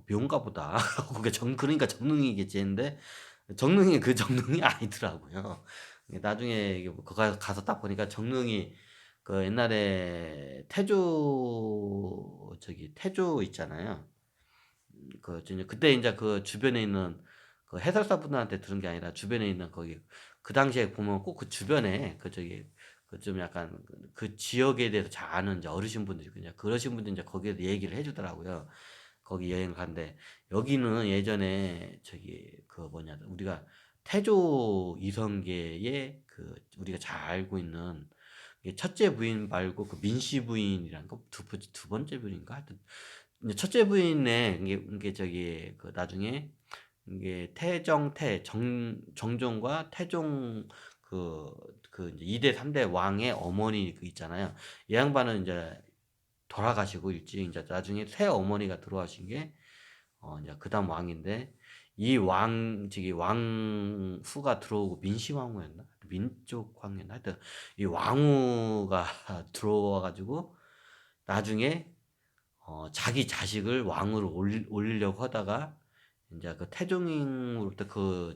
묘인가 보다. 그게 그러니까 정릉이겠지 했는데 정릉이 그 정릉이 아니더라고요. 나중에 이게 뭐 가서 딱 보니까 정릉이 그 옛날에 태조 있잖아요. 그때 이제 그 주변에 있는 그 해설사분들한테 들은 게 아니라 주변에 있는 거기 그 당시에 보면 꼭 그 주변에 그 좀 약간 그 지역에 대해서 잘 아는 이제 어르신분들이 그냥 그러신 분들이 이제 거기에 대해 얘기를 해주더라고요. 거기 여행을 갔는데 여기는 예전에 그 뭐냐 우리가 태조 이성계의 그 우리가 잘 알고 있는 첫째 부인 말고 그 민씨 부인이란 두 번째 부인인가 하여튼 이제 첫째 부인의 이게 그 나중에 이게 정종과 태종 이제 2대 3대 왕의 어머니 있잖아요. 이 양반은 이제 돌아가시고 일찍 이제 나중에 새 어머니가 들어가신 게 이제 그다음 왕인데 이 왕후가 들어오고 민씨왕후였나? 민족 왕이었나? 하여튼 이 왕후가 들어와 가지고 나중에 자기 자식을 왕으로 올리려고 하다가 이제 그 태종으로부터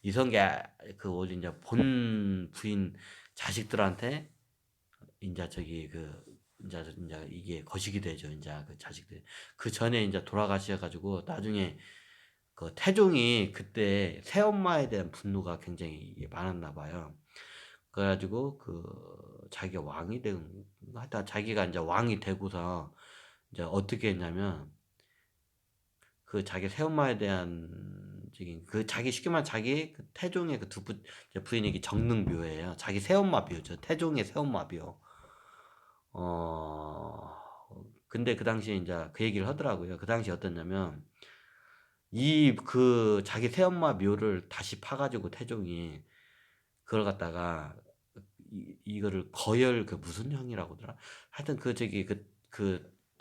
이성계 그 어디 이제 본 부인 자식들한테 인자 인자 이게 거식이 되죠. 인자 그 자식들 그 전에 인자 돌아가셔 가지고 나중에 그 태종이 그때 새엄마에 대한 분노가 굉장히 많았나 봐요. 그래 가지고 자기가 왕이 된 하여튼 자기가 인제 왕이 되고서 이제 어떻게 했냐면 그 자기 새엄마에 대한 자기 쉽게 말하면 자기 그 태종의 그 부인이 정릉묘예요. 자기 새엄마 묘죠. 태종의 새엄마 묘. 어 근데 그 당시에 인자 그 얘기를 하더라고요. 그 당시에 어땠냐면 자기 새엄마 묘를 다시 파 가지고 태종이 그걸 갖다가 이거를 거열 무슨 형이라고 하더라? 하여튼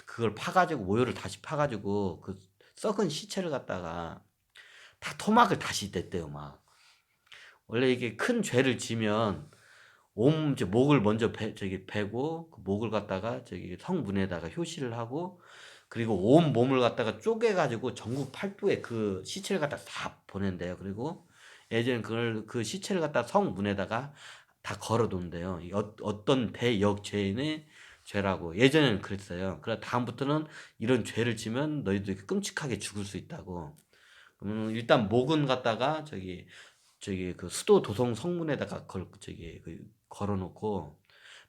그걸 파 가지고 모요를 다시 파 가지고 그 썩은 시체를 갖다가 다 토막을 다시 냈대요, 막. 원래 이게 큰 죄를 지면 이제 목을 먼저 베고 그 목을 갖다가 성문에다가 효시를 하고 그리고 온 몸을 갖다가 쪼개 가지고 전국 팔도에 그 시체를 갖다 다 보낸대요. 그리고 예전에 그 시체를 갖다 성문에다가 다 걸어 놓는대요. 어떤 대역죄인의 죄라고. 예전에는 그랬어요. 그래 다음부터는 이런 죄를 지면 너희도 이렇게 끔찍하게 죽을 수 있다고. 일단 목은 갖다가 저기 그 수도 도성 성문에다가 걸어 놓고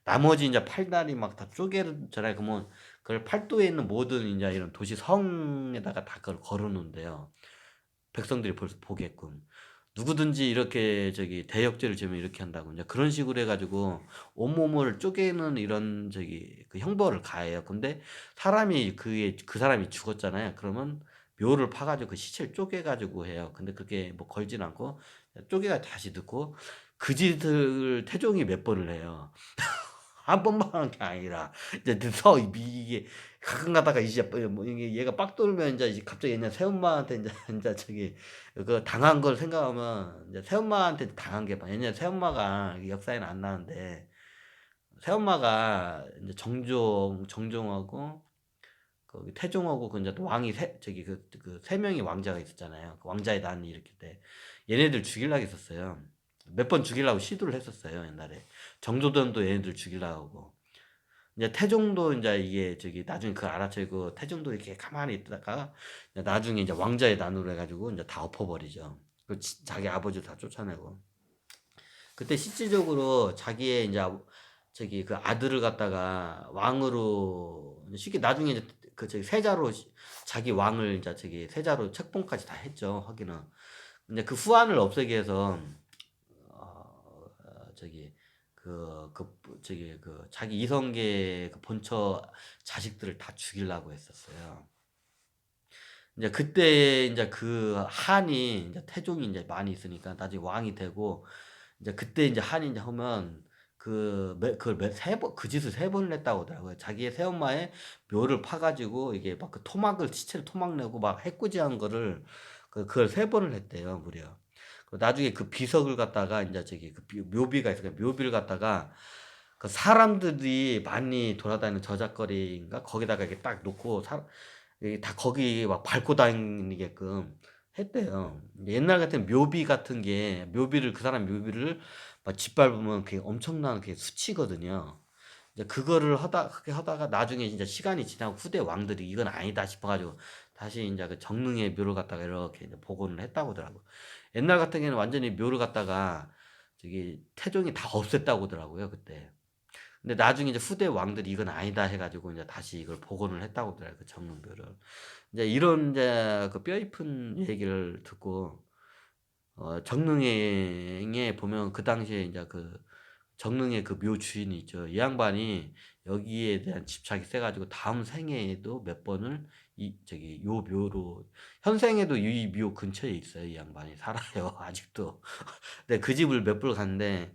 나머지 이제 팔다리 막 다 쪼개잖아요. 그러면 그걸 팔도에 있는 모든 이제 이런 도시 성에다가 다 그걸 걸어 놓는데요. 백성들이 보게끔. 누구든지 이렇게 대역죄를 지으면 이렇게 한다고 이제 그런 식으로 해가지고 온몸을 쪼개는 이런 그 형벌을 가해요. 근데 사람이 그 사람이 죽었잖아요. 그러면 묘를 파가지고 그 시체를 쪼개가지고 해요. 근데 그게 뭐 걸진 않고 쪼개가 다시 넣고 그 짓을 태종이 몇 번을 해요. 한 번만 한 게 아니라 이제 서 이게 가끔 가다가 이제 뭐 이게 얘가 빡 돌면 이제 갑자기 그냥 새엄마한테 이제 이제 그 당한 걸 생각하면 이제 새엄마한테 당한 게 왜냐면 새엄마가 역사에는 안 나는데 새엄마가 이제 정종하고 거기 태종하고 그 이제 또 왕이 세 명이 왕자가 있었잖아요. 그 왕자의 난이 일으킬 때 얘네들 죽이려고 했었어요. 몇 번 죽이려고 시도를 했었어요 옛날에. 정조전도 얘네들 죽이려고 하고. 이제 태종도 이제 이게 나중에 그걸 알아채고 태종도 이렇게 가만히 있다가 나중에 이제 왕자의 난으로 해가지고 이제 다 엎어버리죠. 자기 아버지 다 쫓아내고. 그때 실질적으로 자기의 이제 그 아들을 갖다가 왕으로 쉽게 나중에 이제 세자로 자기 왕을 이제 세자로 책봉까지 다 했죠. 하기는. 이제 그 후한을 없애기 위해서 저기 자기 이성계 그 본처 자식들을 다 죽이려고 했었어요. 이제 그때 이제 그 한이 이제 태종이 이제 많이 있으니까 나중에 왕이 되고 이제 그때 이제 한이 이제 하면 그 짓을 세 번을 했다고 하더라고요. 자기의 새엄마의 묘를 파가지고 이게 막 그 시체를 토막 내고 막 해코지한 거를 그걸 세 번을 했대요, 무려. 나중에 그 비석을 갖다가 이제 묘비가 있어요. 묘비를 갖다가 그 사람들이 많이 돌아다니는 저작거리인가 거기다가 이렇게 딱 놓고 이게 다 거기 막 밟고 다니게끔 했대요. 옛날 같은 묘비 같은 게 묘비를 그 사람 묘비를 막 짓밟으면 그게 엄청난 그게 수치거든요. 이제 그거를 그렇게 하다가 나중에 진짜 시간이 지나고 후대 왕들이 이건 아니다 싶어가지고 다시 이제 그 정릉의 묘를 갖다가 이렇게 이제 복원을 했다고 하더라고. 옛날 같은 경우는 완전히 묘를 갖다가 태종이 다 없앴다고 하더라고요 그때. 근데 나중에 이제 후대 왕들이 이건 아니다 해가지고 이제 다시 이걸 복원을 했다고 하더라고요 그 정릉묘를. 이제 이런 이제 그 뼈깊은 얘기를 듣고 정릉에 보면 그 당시에 이제 그 정릉의 그 묘 주인이 있죠. 이 양반이 여기에 대한 집착이 세가지고 다음 생애에도 몇 번을 요 묘로 현생에도 이 묘 근처에 있어요. 이 양반이 살아요 아직도. 근데 그 집을 몇 번 갔는데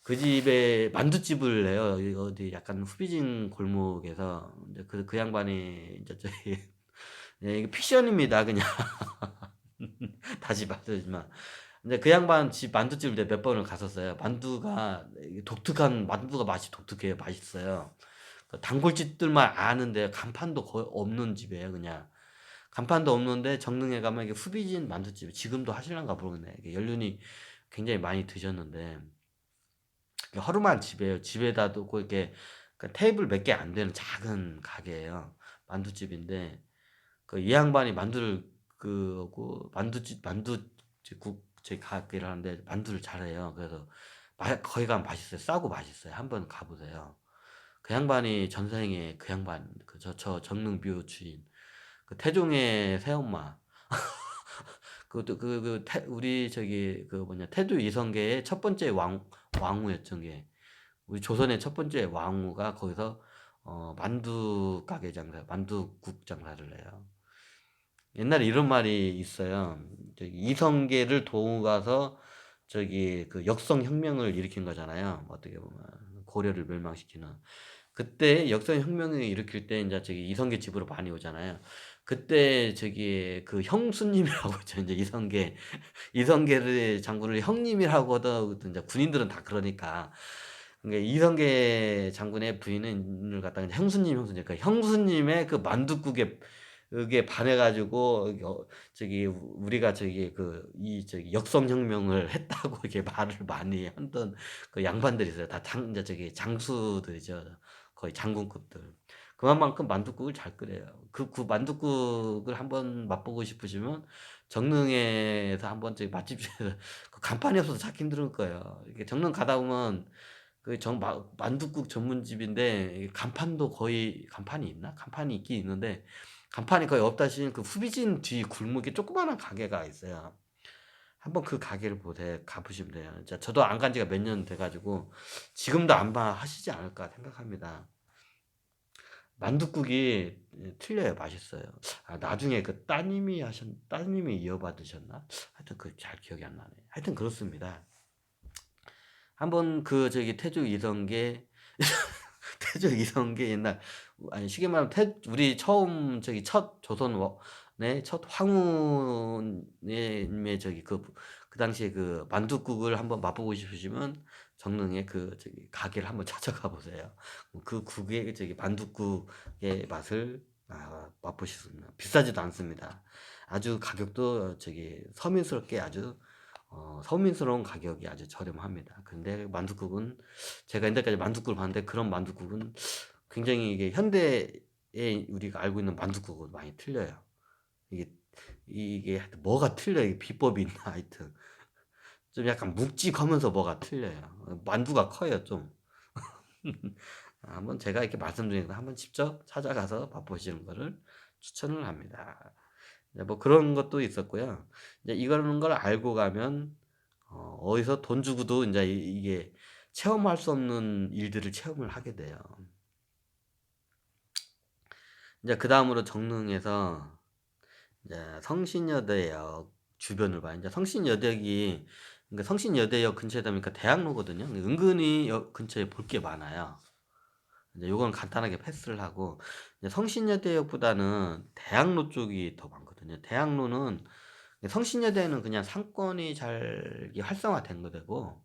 그 집에 만둣집을 해요. 어디 약간 후비진 골목에서 이제 그 양반이 이제 예, 이게 픽션입니다 그냥. 다시 말하지만 근데 그 양반 집 만두집을 내가 몇 번을 갔었어요. 만두가 독특한 만두가 맛이 독특해요. 맛있어요. 그 단골집들만 아는데 간판도 거의 없는 집이에요. 그냥 간판도 없는데 정릉에 가면 이게 후비진 만두집 지금도 하실란가 모르겠네. 이게 연륜이 굉장히 많이 드셨는데 허름한 집이에요. 집에다 두고 이렇게 테이블 몇 개 안 되는 작은 가게예요. 만두집인데 그 이 양반이 만두를 만두국 저기 가게를 하는데 만두를 잘해요. 그래서 거기 가면 맛있어요. 싸고 맛있어요. 한번 가보세요. 그 양반이 전생에 그 양반 저 정릉묘 주인 그 태종의 새엄마 그것도 우리 그 뭐냐 태조 이성계의 첫 번째 왕후였죠. 게 우리 조선의 첫 번째 왕후가 거기서 만두 가게 만두국 장사를 해요. 옛날에 이런 말이 있어요. 이성계를 도우 가서 그 역성혁명을 일으킨 거잖아요. 어떻게 보면 고려를 멸망시키는. 그때 역성혁명을 일으킬 때 이제 이성계 집으로 많이 오잖아요. 그때 그 형수님이라고 있죠. 이제 이성계를 장군을 형님이라고 하던 이제 군인들은 다 그러니까. 그러니까 이성계 장군의 부인을 갖다가 이제 형수님. 그러니까 형수님의 그 만둣국에 그게 반해가지고 우리가 역성혁명을 했다고 이렇게 말을 많이 했던 그 양반들이 있어요. 다 이제 장수들이죠. 거의 장군급들. 그만큼 만둣국을 잘 끓여요. 그 만둣국을 한번 맛보고 싶으시면 정릉에서 한번 저기 맛집 중에서 그 간판이 없어서 찾기 힘들 거예요. 이게 정릉 가다 보면 그 만둣국 전문집인데 이게 간판도 거의 간판이 있나? 간판이 있긴 있는데 간판이 거의 없다시피 그 후비진 뒤 골목에 조그마한 가게가 있어요. 한번 그 가게를 가보시면 돼요. 진짜 저도 안 간 지가 몇 년 돼가지고 지금도 안 봐 하시지 않을까 생각합니다. 만둣국이 틀려요. 맛있어요. 아, 나중에 그 따님이 이어받으셨나? 하여튼 그 잘 기억이 안 나네. 하여튼 그렇습니다. 한번 그 저기 태조 이성계 태조 이성계 옛날 아니 쉽게 말하면 우리 처음 저기 첫 조선의 첫 황후님의 저기 그 당시에 그 만둣국을 한번 맛보고 싶으시면 정릉에 그 저기 가게를 한번 찾아가 보세요. 그 국의 저기 만둣국의 맛을 맛보실 수 있습니다. 비싸지도 않습니다. 아주 가격도 저기 서민스럽게 아주 서민스러운 가격이 아주 저렴합니다. 근데 만둣국은 제가 옛날까지 만둣국을 봤는데 그런 만둣국은 굉장히 이게 현대에 우리가 알고 있는 만둣국은 많이 틀려요. 이게 하여튼 뭐가 틀려요. 이게 비법이 있나 하여튼 좀 약간 묵직하면서 뭐가 틀려요. 만두가 커요 좀. 한번 제가 이렇게 말씀드리니까 한번 직접 찾아가서 맛보시는 거를 추천을 합니다. 뭐 그런 것도 있었고요. 이제 이거는 걸 알고 가면 어디서 돈 주고도 이제 이게 체험할 수 없는 일들을 체험을 하게 돼요. 이제 그 다음으로 정릉에서 이제 성신여대역 주변을 봐요. 이제 성신여대역이 그러니까 성신여대역 근처에다 보니까 대학로거든요. 은근히 역 근처에 볼 게 많아요. 이제 요건 간단하게 패스를 하고 이제 성신여대역보다는 대학로 쪽이 더 많거든요. 대학로는 성신여대는 그냥 상권이 잘 이게 활성화된 거되고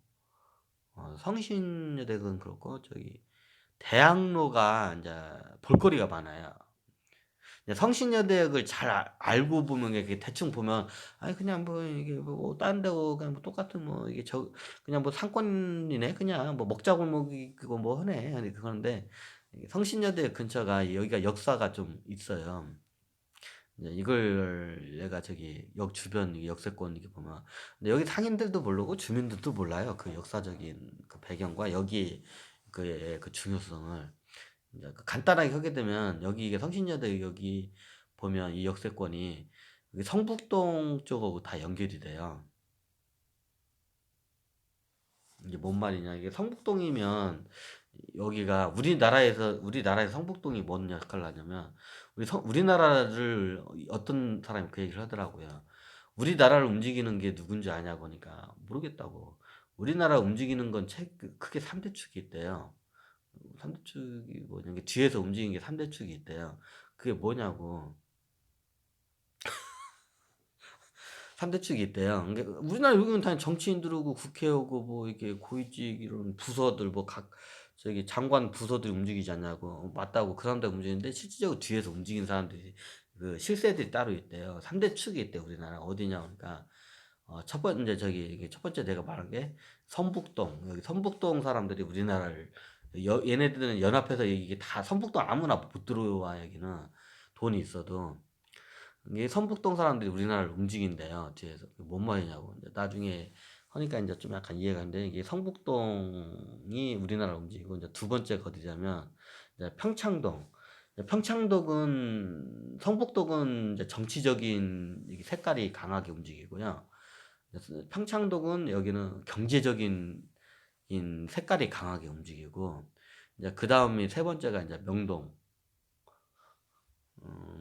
성신여대는 그렇고 저기 대학로가 이제 볼거리가 많아요. 성신여대역을 잘 알고 보면 이게 대충 보면 아니 그냥 뭐 이게 뭐 다른 데고 그냥 뭐 똑같은 뭐 이게 저 그냥 뭐 상권이네 그냥 뭐 먹자골목이 그거 뭐 하네 아니 그런데 성신여대 근처가 여기가 역사가 좀 있어요. 이걸 내가 저기 역 주변 역세권 이렇게 보면 근데 여기 상인들도 모르고 주민들도 몰라요. 그 역사적인 그 배경과 여기 그 중요성을 이제 간단하게 하게 되면 여기 이게 성신여대 여기 보면 이 역세권이 여기 성북동 쪽하고 다 연결이 돼요. 이게 뭔 말이냐? 이게 성북동이면 여기가 우리나라에서 성북동이 뭔 역할을 하냐면 우리나라를 어떤 사람이 그 얘기를 하더라고요. 우리나라를 움직이는 게 누군지 아냐고 보니까 모르겠다고. 우리나라 움직이는 건 크게 3대 축이 있대요. 3대 축이 뭐냐? 뒤에서 움직이는 게 3대 축이 있대요. 그게 뭐냐고. 3대 축이 있대요. 그러니까 우리나라 여기는 다 정치인들하고 국회하고 뭐 이렇게 고위직 이런 부서들 뭐 각 저기 장관 부서들이 움직이지 않냐고 맞다고 그 사람들 움직이는데 실질적으로 뒤에서 움직이는 사람들이 그 실세들이 따로 있대요. 3대 축이 있대 우리나라 어디냐 그러니까 첫 번째 저기 이게 첫 번째 내가 말한 게 성북동 여기 성북동 사람들이 우리나라를 얘네들은 연합해서 이게 다 성북동 아무나 못 들어와 여기는 돈이 있어도 이게 성북동 사람들이 우리나라를 움직인대요. 뒤에서. 뭔 말이냐고. 이제 나중에 하니까 이제 좀 약간 이해가 되는데 이게 성북동이 우리나라를 움직이고 이제 두 번째가 어디냐면 이제 평창동. 평창동은 성북동은 이제 정치적인 이게 색깔이 강하게 움직이고요. 그래서 평창동은 여기는 경제적인 색깔이 강하게 움직이고 이제 그 다음이 세 번째가 이제 명동.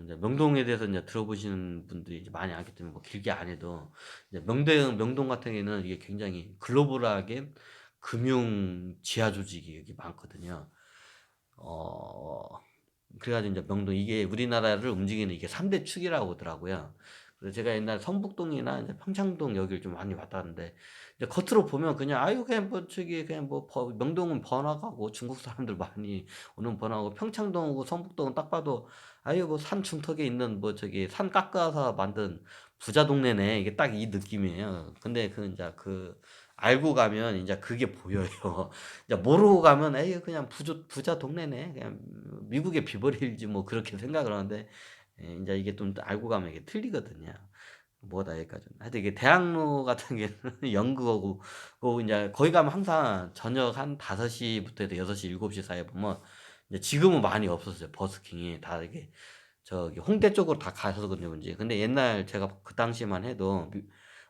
이제 명동에 대해서 이제 들어보시는 분들이 이제 많이 알기 때문에 뭐 길게 안 해도 이제 명동 같은 경우에는 이게 굉장히 글로벌하게 금융 지하 조직이 여기 많거든요. 어, 그래가지고 이제 명동 이게 우리나라를 움직이는 이게 3대 축이라고 하더라고요. 그래서 제가 옛날 성북동이나 이제 평창동 여기를 좀 많이 왔다 갔는데 이제 겉으로 보면 그냥 아유 그냥 뭐 저기 그냥 뭐 명동은 번화가고 중국 사람들 많이 오는 번화가고 평창동하고 성북동은 딱 봐도 아유 뭐 산 중턱에 있는 뭐 저기 산 깎아서 만든 부자 동네네 이게 딱 이 느낌이에요. 근데 그 이제 그 알고 가면 인제 그게 보여요. 이제 모르고 가면 '에이 그냥 부자 동네네. 그냥 미국의 비버리힐즈 뭐.' 그렇게 생각을 하는데 예 인제 이게 좀 알고 가면 이게 틀리거든요. 뭐다 여기까지는. 하여튼 이게 대학로 같은 경우에는 연구하고 인제 거기 가면 항상 저녁 한 5시 부터 해서 6시 7시 사이에 보면 이제 지금은 많이 없어졌어요 버스킹이. 다 이게 저기 홍대 쪽으로 다 가셔서 그런지. 근데 옛날 제가 그 당시만 해도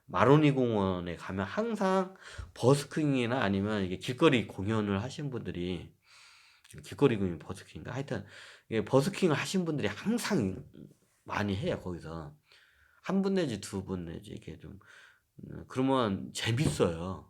마로니 공원에 가면 항상 버스킹이나 아니면 이게 길거리 공연을 하신 분들이 길거리 공연 버스킹인가 하여튼 이게 버스킹을 하신 분들이 항상 많이 해요 거기서. 한 분 내지 두 분 내지 이렇게 좀 그러면 재밌어요.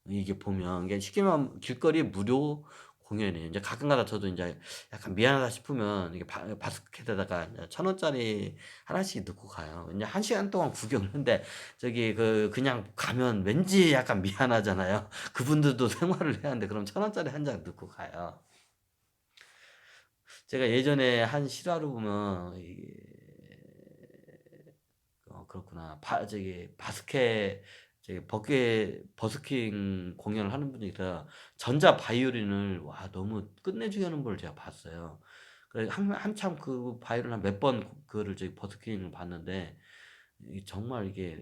이게 보면 이게 쉽게 말하면 길거리 무료 공연이에요. 인제 가끔가다 저도 인제 약간 미안하다 싶으면 이게 바스켓에다가 이제 1,000원짜리 하나씩 넣고 가요. 인제 1 시간 동안 구경을 했는데 저기 그냥 가면 왠지 약간 미안하잖아요. 그분들도 생활을 해야 하는데 그럼 1,000원짜리 한 장 넣고 가요. 제가 예전에 한 실화로 보면 이게 그렇구나. 저기 바스켓 저기 버스킹 공연을 하는 분이 있어요. 전자 바이올린을 와 너무 끝내주게 하는 걸 제가 봤어요. 그래 한참 그 바이올린 한 몇 번 그거를 저기 버스킹을 봤는데 이게 정말 이게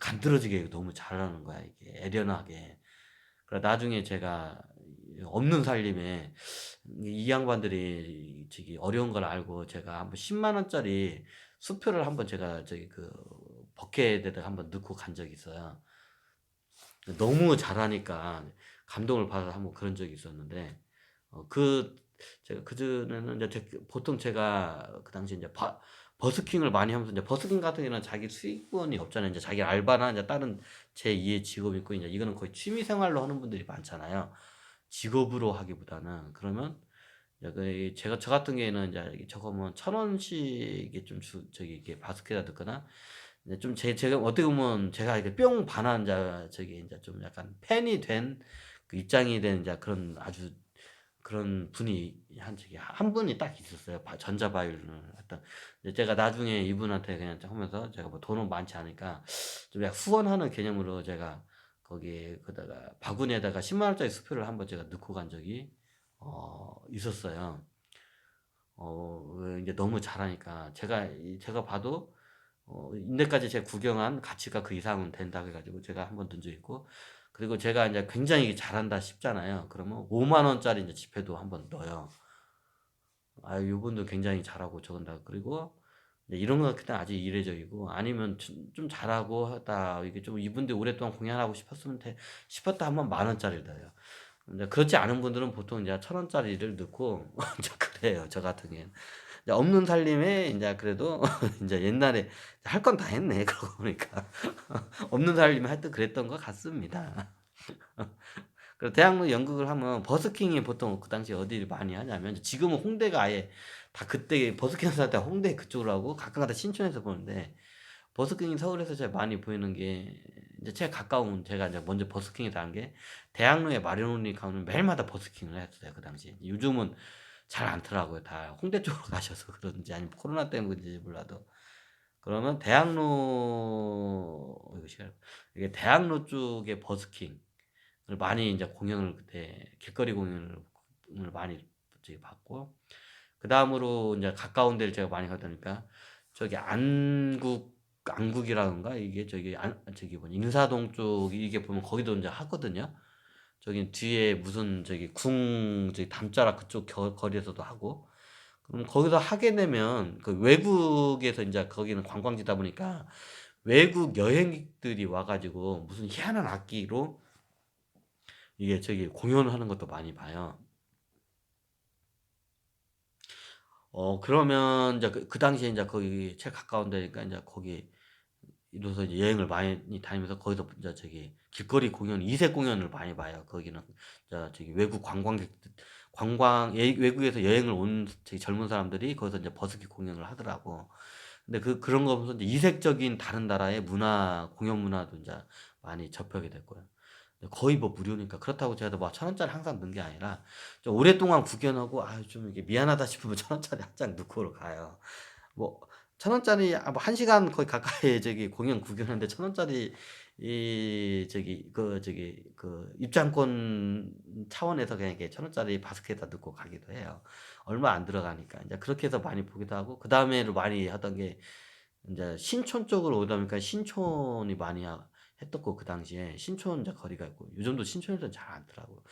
간드러지게 너무 잘하는 거야 이게 애련하게. 그래 나중에 제가 없는 살림에 이 양반들이 저기 어려운 걸 알고 제가 한번 10만 원짜리 수표를 한번 제가 저기 버켓에다가 한번 넣고 간 적이 있어요. 너무 잘하니까 감동을 받아서 한번 그런 적이 있었는데 제가 그전에는 이제 보통 제가 그 당시에 인제 버스킹을 많이 하면서 인제 버스킹 같은 경우는 자기 수익원이 없잖아요. 인제 자기 알바나 인제 다른 제2의 직업이 있고 인제 이거는 거의 취미 생활로 하는 분들이 많잖아요. 직업으로 하기보다는. 그러면 이제 제가 저 같은 경우에는 인제 이게 적으면 1,000원씩 이게 좀 저기 이렇게 바스켓에다 넣거나 네 좀 제가 어떻게 보면 제가 이렇게 뿅 반한 저기 인제 좀 약간 팬이 된 그 입장이 된 인제 그런 아주 그런 분이 한 분이 딱 있었어요. 전자 바이올린을 했던. 이제 제가 나중에 이분한테 그냥 좀 하면서 제가 뭐 돈은 많지 않으니까 좀 약간 후원하는 개념으로 제가 거기에 다가 바구니에다가 10만 원짜리 수표를 한번 제가 넣고 간 적이 있었어요. 인제 너무 잘하니까 제가 봐도 인데까지 제가 구경한 가치가 그 이상은 된다 그래 가지고 제가 한번 든 적이 있고 그리고 제가 인제 굉장히 잘한다 싶잖아요. 그러면 5만 원짜리 인제 지폐도 한번 넣어요. 아 요분도 굉장히 잘하고 저런다. 그리고 이제 이런 거 그때 아주 이례적이고 아니면 좀 잘하고 하다 이게 좀 이분들이 오랫동안 공연하고 싶었으면 싶었다 하면 만 원짜리를 넣어요. 근데 그렇지 않은 분들은 보통 이제 1,000원짜리를 넣고 이제 그래요 저 같은 경우에는. 이제 없는 살림에 인제 그래도 인제 옛날에 할 건 다 했네 그러고 보니까. 없는 살림에 하여튼 그랬던 것 같습니다. 그리고 대학로 연극을 하면 버스킹이 보통 그 당시에 어디를 많이 하냐면 지금은 홍대가 아예 다 그때 버스킹을 할 때 홍대 그쪽으로 하고 가끔가다 신촌에서 보는데 버스킹이 서울에서 제일 많이 보이는 게 인제 제일 가까운 제가 인제 먼저 버스킹에서 한 게 대학로에 마리노니 가면 매일마다 버스킹을 했어요 그 당시에. 요즘은 잘 않더라고요. 다 홍대 쪽으로 가셔서 그런지 아니면 코로나 때문인지 몰라도. 그러면 이거 이게 대학로 쪽에 버스킹을 많이 인제 공연을 그때 길거리 공연을 많이 저기 봤고 그다음으로 인제 가까운 데를 제가 많이 가다 보니까 저기 안국이라든가 이게 저기 뭐냐 인사동 쪽 이게 보면 거기도 인제 하거든요. 저기 뒤에 무슨 저기 저기 담자락 그쪽 거리에서도 하고 그럼 거기서 하게 되면 그 외국에서 인제 거기는 관광지다 보니까 외국 여행객들이 와 가지고 무슨 희한한 악기로 이게 저기 공연을 하는 것도 많이 봐요. 그러면 인제 그 당시에 인제 거기 제일 가까운 데니까 인제 거기 이로서 이제 여행을 많이 다니면서 거기서 인제 저기 길거리 공연 이색 공연을 많이 봐요. 거기는 저기 외국 관광객들 외국에서 여행을 온 저기 젊은 사람들이 거기서 인제 버스킹 공연을 하더라고. 근데 그런 거 보면서 인제 이색적인 다른 나라의 공연 문화도 인제 많이 접하게 됐고요. 거의 뭐 무료니까 그렇다고 제가 뭐 1,000원짜리 항상 넣은 게 아니라 좀 오랫동안 구경하고 좀 이게 미안하다 싶으면 1,000원짜리 한 장 넣고 가요. 뭐 1,000원짜리 뭐 1 시간 거의 가까이 저기 공연 구경하는데 1,000원짜리 이 그 입장권 차원에서 그냥 이렇게 1,000원짜리 바스켓에다 넣고 가기도 해요. 얼마 안 들어가니까. 인제 그렇게 해서 많이 보기도 하고, 그다음에로 많이 하던 게 인제 신촌 쪽으로 오다 보니까 신촌이 많이 했었고, 그 당시에 신촌 인제 거리가 있고, 요즘도 신촌에서는 잘 안 더라고요.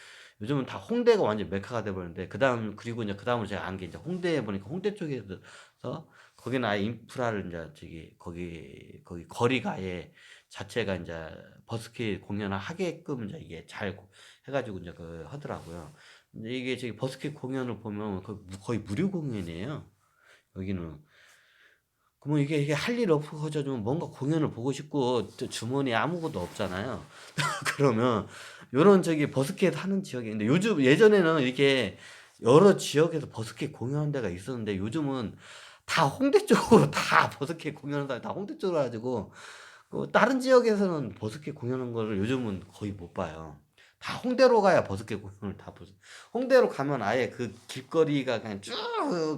요즘은 다 홍대가 완전 메카가 돼 버렸는데, 그리고 인제 그다음으로 제가 안 게 인제 홍대에 보니까 홍대 쪽에서 거기는 아예 인프라를 인제 저기 거기 거리가 아예 자체가 인제 버스킹 공연을 하게끔 인제 이게 잘 해 가지고 인제 하더라고요. 근데 이게 저기 버스킹 공연을 보면 거의 무료 공연이에요, 여기는. 그러면 이게 할 일 없어져 좀 뭔가 공연을 보고 싶고 주머니에 아무것도 없잖아요. 그러면 요런 저기 버스킹 하는 지역이 있는데, 요즘 예전에는 이렇게 여러 지역에서 버스킹 공연하는 데가 있었는데, 요즘은 다 홍대 쪽으로 다 버스킹 공연하는 사람이 다 홍대 쪽으로 와 가지고 다른 지역에서는 버스킹 공연하는 거를 요즘은 거의 못 봐요. 다 홍대로 가야 버스킹 공연을 다 보죠. 홍대로 가면 아예 그 길거리가 그냥 쭉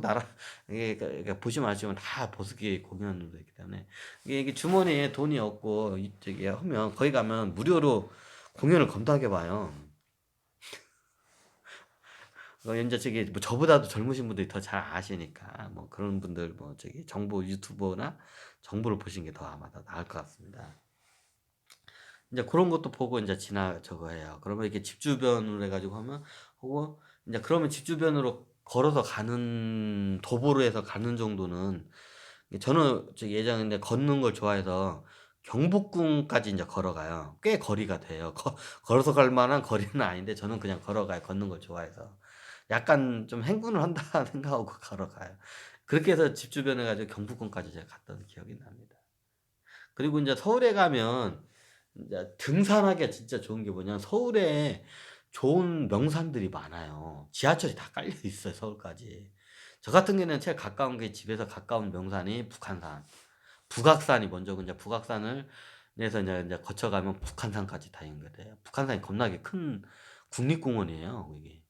날아, 이게 보시면 아시지만 다 버스킹 공연으로 돼 있기 때문에, 이게 주머니에 돈이 없고 이 저기 하면 거기 가면 무료로 공연을 겁나게 봐요. 인제 저기 뭐 저보다도 젊으신 분들이 더 잘 아시니까, 뭐 그런 분들 뭐 저기 정보 유튜버나 정보를 보시는 게 더 아마 더 나을 것 같습니다. 인제 고런 것도 보고 인제 저거 해요. 그러면 이렇게 집 주변으로 해 가지고 하면 하고, 인제 그러면 집 주변으로 걸어서 가는, 도보로 해서 가는 정도는, 저는 예전에 인제 걷는 걸 좋아해서 경복궁까지 인제 걸어가요. 꽤 거리가 돼요. 걸어서 갈 만한 거리는 아닌데 저는 그냥 걸어가요, 걷는 걸 좋아해서. 약간 좀 '행군을 한다.' 생각하고 걸어가요. 그렇게 해서 집 주변에 가지고 경복궁까지 제가 갔던 기억이 납니다. 그리고 인제 서울에 가면 인제 등산하기가 진짜 좋은 게 뭐냐면, 서울에 좋은 명산들이 많아요. 지하철이 다 깔려 있어요, 서울까지. 저 같은 경우에는 제일 가까운 게, 집에서 가까운 명산이 북한산. 북악산이 먼저고, 인제 북악산을 내서 인제 거쳐가면 북한산까지 다 연결돼요. 북한산이 겁나게 큰 국립공원이에요, 이게.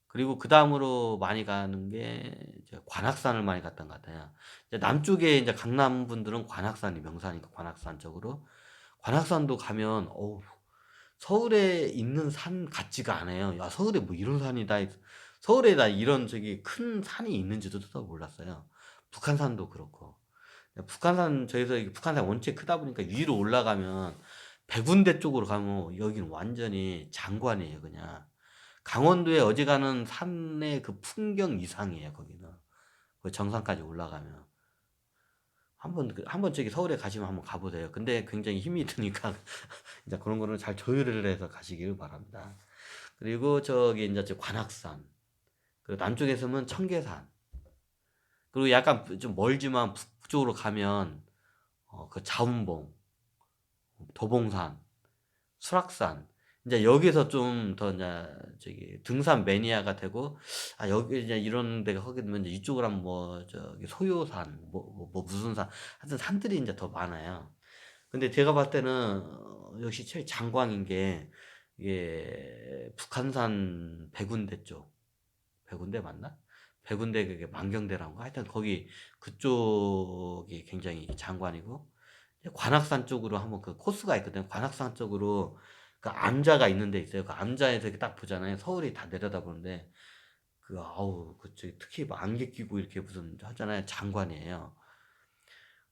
그리고 그다음으로 많이 가는 게 이제 관악산을 많이 갔던 것 같아요. 이제 남쪽에 인제 강남 분들은 관악산이 명산이니까 관악산 쪽으로. 관악산도 가면 서울에 있는 산 같지가 않아요. '야, 서울에 뭐 이런 산이 다 서울에 다 이런 저기 큰 산이 있는지도 또 몰랐어요. 북한산도 그렇고. 북한산 저희서 이게 북한산 원체 크다 보니까 위로 올라가면 백운대 쪽으로 가면 여기는 완전히 장관이에요, 그냥. 강원도에 어지간한 산의 그 풍경 이상이에요, 거기는. 그 정상까지 올라가면. 한번 저기 서울에 가시면 한번 가 보세요. 근데 굉장히 힘이 드니까 인제 그런 거는 잘 조율을 해서 가시기를 바랍니다. 그리고 저기 인제 관악산, 그리고 남쪽에서는 청계산, 그리고 약간 좀 멀지만 북쪽으로 가면 그 자운봉, 도봉산, 설악산, 인제 여기서 좀 더 인제 저기 등산 매니아가 되고, '아, 여기 이제 이런 데가 하게 되면 이제 이쪽으로 하면 뭐 저기 소요산, 무슨 산, 하여튼 산들이 인제 더 많아요.' 근데 제가 봤을 때는 역시 제일 장관인 게, 이게 북한산 백운대 쪽, 백운대 맞나? 백운대, 그게 만경대라인가? 하여튼 거기 그쪽이 굉장히 장관이고, 이제 관악산 쪽으로 한번 그 코스가 있거든요. 관악산 쪽으로 그 암자가 있는 데 있어요. 그 암자에서 이렇게 딱 보잖아요. 서울이 다 내려다보는데, 아우, 저기 특히 뭐 안개 끼고 이렇게 무슨 하잖아요. 장관이에요.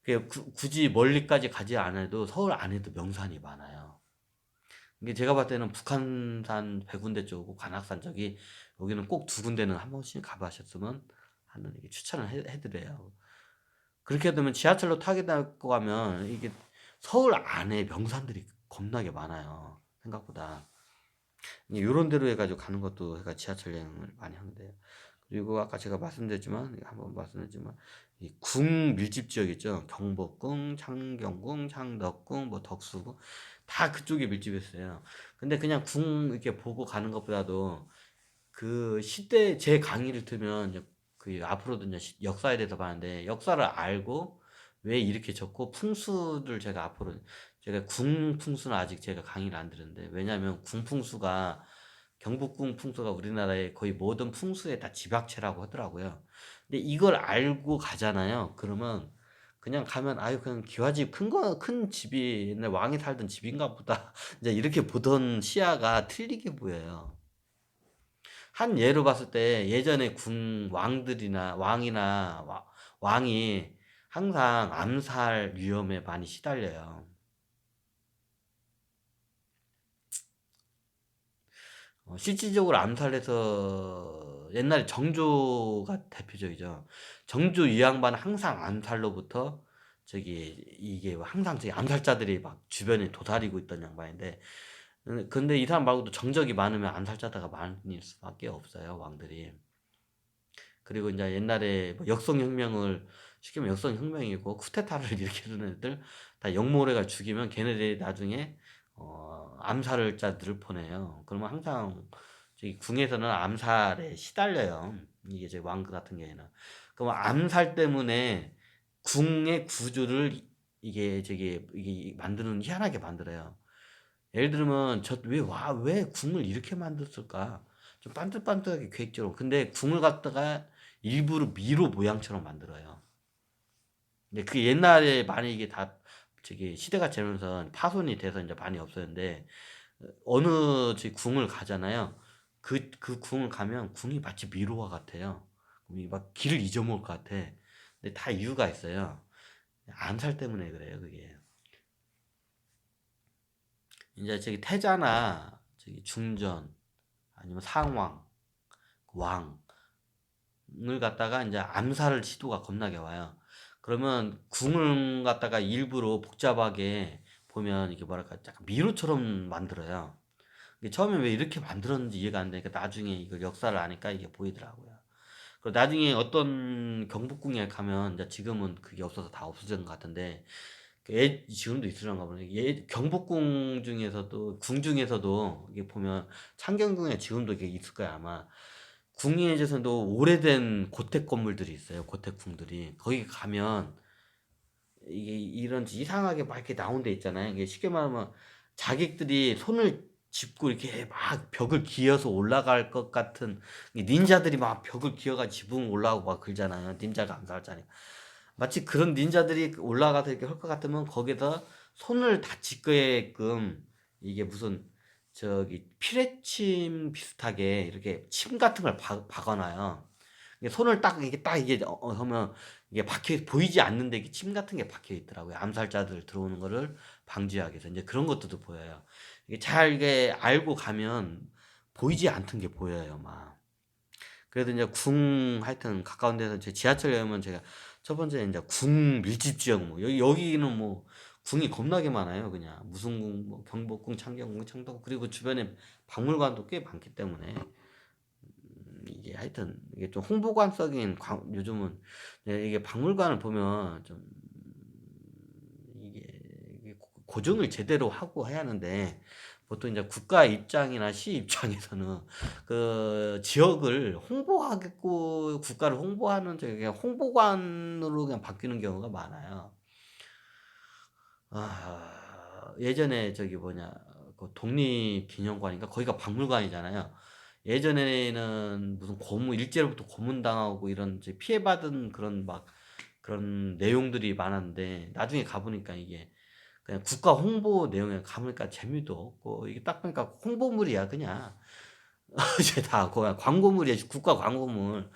그게 굳이 멀리까지 가지 않아도 서울 안에도 명산이 많아요. 이게 제가 봤을 때는 북한산 백운대 쪽하고 관악산 쪽이, 여기는 꼭 두 군데는 한 번씩 가 보셨으면 하는, 이게 추천을 해 드려요. 그렇게 되면 지하철로 타게 되고 가면 이게 서울 안에 명산들이 겁나게 많아요, 생각보다. 요런 데로 해 가지고 가는 것도 제가 지하철 여행을 많이 하는데요. 그리고 아까 제가 말씀드렸지만, 한번 말씀드렸지만, 이 궁 밀집 지역 있죠. 경복궁, 창경궁, 창덕궁, 뭐 덕수궁, 다 그쪽에 밀집해 있어요. 근데 그냥 궁 이렇게 보고 가는 것보다도, 그 시대 제 강의를 들으면 이제 그 앞으로도 인제 역사에 대해서 봤는데, 역사를 알고 왜 이렇게 졌고 풍수를 제가 앞으로, 제가 궁 풍수는 아직 제가 강의를 안 들었는데, 왜냐하면 궁 풍수가, 경복궁 풍수가 우리나라의 거의 모든 풍수의 다 집약체라고 하더라고요. 근데 이걸 알고 가잖아요. 그러면 그냥 가면 '아유 그냥 기와집 큰 집이 옛날 왕이 살던 집인가 보다.' 이제 이렇게 보던 시야가 틀리게 보여요. 한 예로 봤을 때 예전에 궁 왕들이나 왕이나 왕이 항상 암살 위험에 많이 시달려요. 실질적으로 암살해서 옛날에 정조가 대표적이죠. 정조 이 양반은 항상 암살로부터 저기 이게 항상 저기 암살자들이 막 주변에 도사리고 있던 양반인데 근데 이 사람 말고도 정적이 많으면 암살자가 많을 수밖에 없어요, 왕들이. 그리고 인제 옛날에 뭐 역성혁명을 쉽게 말하면 역성혁명이고 쿠데타를 일으키는 애들 다 역모래가 죽이면 걔네들이 나중에 암살을 자들을 보내요. 그러면 항상 저기 궁에서는 암살에 시달려요. 이게 저기 왕 같은 경우에는. 그럼 암살 때문에 궁의 구조를 이게 저기 이게 만드는 희한하게 만들어요. 예를 들면 왜 궁을 이렇게 만들었을까? 좀 반듯반듯하게 계획적으로. 근데 궁을 갖다가 일부러 미로 모양처럼 만들어요. 근데 그 옛날에 많이 이게 다 저기 시대가 지나면서 파손이 돼서 이제 많이 없어졌는데 어느 저 궁을 가잖아요. 그 궁을 가면 궁이 마치 미로와 같아요. 그럼 막 길을 잊어먹을 것 같아. 근데 다 이유가 있어요. 암살 때문에 그래요, 그게. 이제 저기 태자나 저기 중전 아니면 상왕, 왕을 갖다가 이제 암살을 시도가 겁나게 와요. 그러면 궁을 갖다가 일부러 복잡하게 보면 이게 뭐랄까 약간 미로처럼 만들어요. 근데 처음에 왜 이렇게 만들었는지 이해가 안 되니까 나중에 이걸 역사를 아니까 이게 보이더라고요. 그리고 나중에 어떤 경복궁에 가면 이제 지금은 그게 없어서 다 없어진 것 같은데 지금도 있으려나 보네. 경복궁 중에서도 궁 중에서도 이게 보면 창경궁에 지금도 이게 있을 거야 아마. 궁예에서도 오래된 고택 건물들이 있어요. 고택궁들이 거기 가면 이게 이런 이상하게 막 이렇게 나온 데 있잖아요. 이게 쉽게 말하면 자객들이 손을 짚고 이렇게 막 벽을 기어서 올라갈 것 같은 닌자들이 막 벽을 기어가 지붕 올라오고 막 그러잖아요. 닌자가 암살자니까. 마치 그런 닌자들이 올라가서 이렇게 할 것 같으면 거기서 손을 다치게끔 이게 무슨 저기 피레침 비슷하게 이렇게 침 같은 걸 박아놔요. 이게 손을 이게 하면 이게 박혀 보이지 않는데 이게 침 같은 게 박혀 있더라고요. 암살자들 들어오는 거를 방지하기 위해서 이제 그런 것들도 보여요. 이게 잘 이게 알고 가면 보이지 않던 게 보여요, 막. 그래도 이제 하여튼 가까운 데서 제 지하철 여행은 제가 첫 번째 이제 궁 밀집 지역 뭐 여기는 뭐 궁이 겁나게 많아요. 그냥 무슨 궁, 뭐 경복궁, 창경궁, 창덕궁 그리고 주변에 박물관도 꽤 많기 때문에 이게 하여튼 이게 좀 홍보관적인 요즘은 이게 박물관을 보면 좀 이게 고증을 제대로 하고 해야 하는데 보통 이제 국가 입장이나 시 입장에서는 그 지역을 홍보하겠고 국가를 홍보하는 저기 그냥 홍보관으로 그냥 바뀌는 경우가 많아요. 예전에 저기 뭐냐 그 독립기념관인가 거기가 박물관이잖아요. 예전에는 무슨 일제로부터 고문당하고 이런 이제 피해받은 그런 막 그런 내용들이 많았는데 나중에 가보니까 이게 그냥 국가 홍보 내용에 가보니까 재미도 없고 이게 딱 보니까 홍보물이야 그냥. 이제 다 그냥 광고물이야 국가 광고물.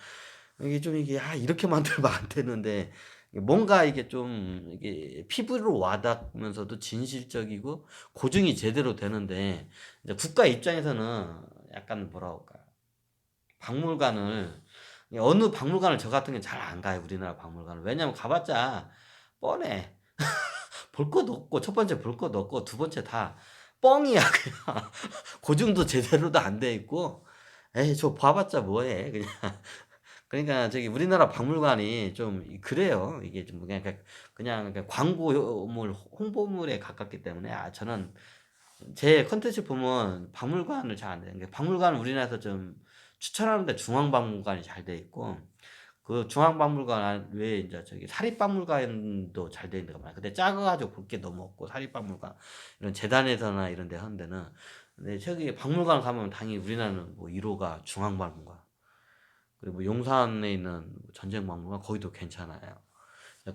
이게 좀 이게 이렇게 만들면 안 되는데 뭔가 이게 좀 이게 피부로 와닿으면서도 진실적이고 고증이 제대로 되는데 이제 국가 입장에서는 약간 뭐라 할까 박물관을 어느 박물관을 저 같은 경우는 잘 안 가요 우리나라 박물관을. 왜냐면 가봤자 뻔해. 볼 것도 없고 첫 번째 볼 것도 없고 두 번째 다 뻥이야 그냥. 고증도 제대로도 안 돼 있고 에이 저 봐봤자 뭐해 그냥. 그러니까 저기 우리나라 박물관이 좀 그래요. 이게 좀 그냥 광고물 홍보물에 가깝기 때문에 저는 제 컨텐츠 보면 박물관을 잘 안 돼요. 그러니까 박물관은 우리나라에서 좀 추천하는데 중앙박물관이 잘 돼 있고 그 중앙박물관 외에 이제 저기 사립박물관도 잘 돼 있는 데가 많아요. 근데 작아가지고 볼 게 너무 없고 사립박물관 이런 재단에서나 이런 데 하는 데는 근데 저기 박물관 가면 당연히 우리나라는 뭐 1호가 중앙박물관 그리고 뭐 용산에 있는 전쟁박물관 거기도 괜찮아요.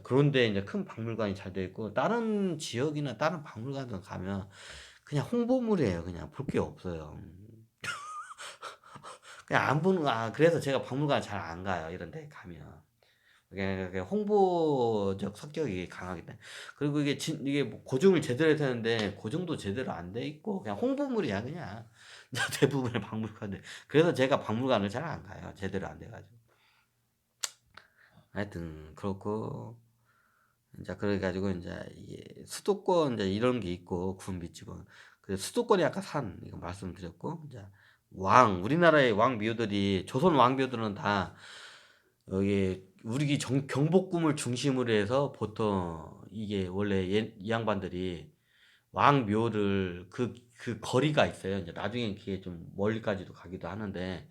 그런데 이제 큰 박물관이 잘 돼 있고 다른 지역이나 다른 박물관들 가면 그냥 홍보물이에요. 그냥 볼 게 없어요. 그냥 안 보는 그래서 제가 박물관 잘 안 가요. 이런 데 가면. 그게 홍보적 성격이 강하기 때문에. 그리고 이게 뭐 고증을 제대로 해야 되는데 고증도 제대로 안 돼 있고 그냥 홍보물이야 그냥. 대부분의 박물관들. 그래서 제가 박물관을 잘 안 가요. 제대로 안 돼 가지고. 하여튼 그렇고 인제 그래 가지고 인제 이게 수도권 인제 이런 게 있고 군비집은. 그 수도권이 아까 산 이거 말씀드렸고 인제 우리나라의 왕묘들이 조선 왕묘들은 다 여기 우리 경복궁을 중심으로 해서 보통 이게 원래 이 양반들이 왕묘를 그 거리가 있어요. 인제 나중엔 그게 좀 멀리까지도 가기도 하는데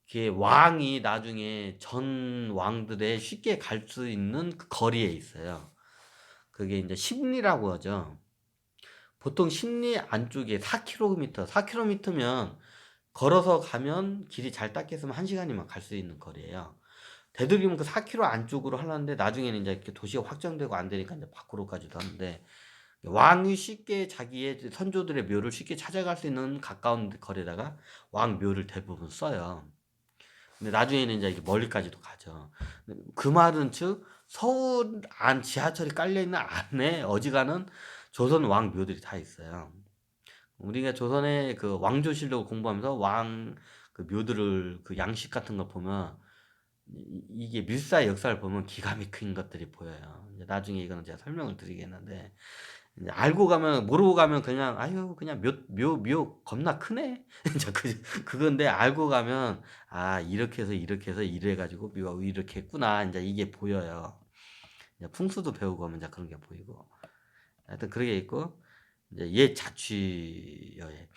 그게 왕이 나중에 전 왕들의 쉽게 갈 수 있는 그 거리에 있어요. 그게 인제 십리라고 하죠. 보통 십리 안쪽에 4km, 4km면 걸어서 가면 길이 잘 닦였으면 1 시간이면 갈 수 있는 거리예요. 되도록이면 그 4km 안쪽으로 하려는데 나중에는 인제 이렇게 도시가 확장되고 안 되니까 인제 밖으로까지도 하는데 왕이 쉽게 자기의 선조들의 묘를 쉽게 찾아갈 수 있는 가까운 거리에다가 왕묘를 대부분 써요. 근데 나중에는 인제 이게 멀리까지도 가죠. 그 말은 즉 서울 안 지하철이 깔려 있는 안에 어지간한 조선 왕묘들이 다 있어요. 우리가 조선의 그 왕조실록을 공부하면서 그 묘들을 그 양식 같은 걸 보면 이게 밀사의 역사를 보면 기가 막힌 것들이 보여요. 이제 나중에 이거는 제가 설명을 드리겠는데 이제 알고 가면 모르고 가면 그냥 '아유 그냥 묘 겁나 크네.' 인제 그건데 알고 가면 '아 이렇게 해서 이렇게 해서 이래 가지고 묘가 이렇게 했구나.' 인제 이게 보여요. 이제 풍수도 배우고 하면 인제 그런 게 보이고. 하여튼 그런 게 있고 이제 옛 자취여행.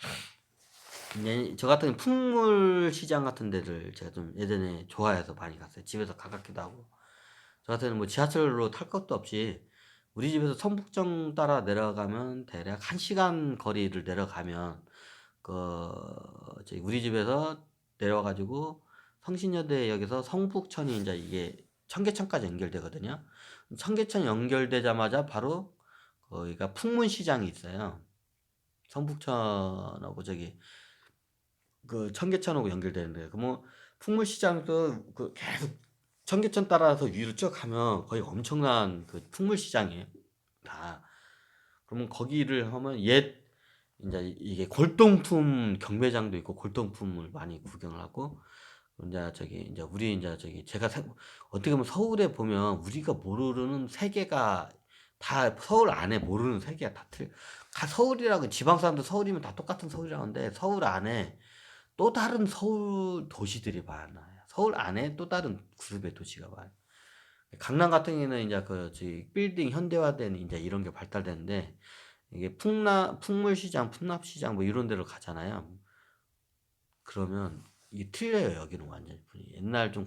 네 저 같은 경우는 풍물시장 같은 데를 제가 좀 예전에 좋아해서 많이 갔어요. 집에서 가깝기도 하고. 저 같은 경우는 뭐 지하철로 탈 것도 없이 우리 집에서 성북정 따라 내려가면 대략 1 시간 거리를 내려가면 그 저기 우리 집에서 내려와 가지고 성신여대역에서 성북천이 인제 이게 청계천까지 연결되거든요. 청계천 연결되자마자 바로 거기가 풍문시장이 있어요. 성북천하고 저기 그 청계천하고 연결되는데 그 뭐 풍물시장도 그 계속 청계천 따라서 위로 쭉 가면 거의 엄청난 그 풍물시장이에요 다. 그러면 거기를 하면 옛 인제 이게 골동품 경매장도 있고 골동품을 많이 구경을 하고 인제 저기 인제 우리 인제 저기 제가 어떻게 보면 서울에 보면 우리가 모르는 세계가 다 서울 안에 모르는 세계가 다 서울이라고 지방 사람들 서울이면 다 똑같은 서울이라고 하는데 서울 안에 또 다른 서울 도시들이 많아요. 서울 안에 또 다른 그룹의 도시가 많아요. 강남 같은 경우에는 인제 그 저기 빌딩 현대화된 인제 이런 게 발달됐는데 이게 풍물시장, 풍납시장 뭐 이런 데로 가잖아요. 그러면 이게 틀려요 여기는 완전히 분위기. 옛날 좀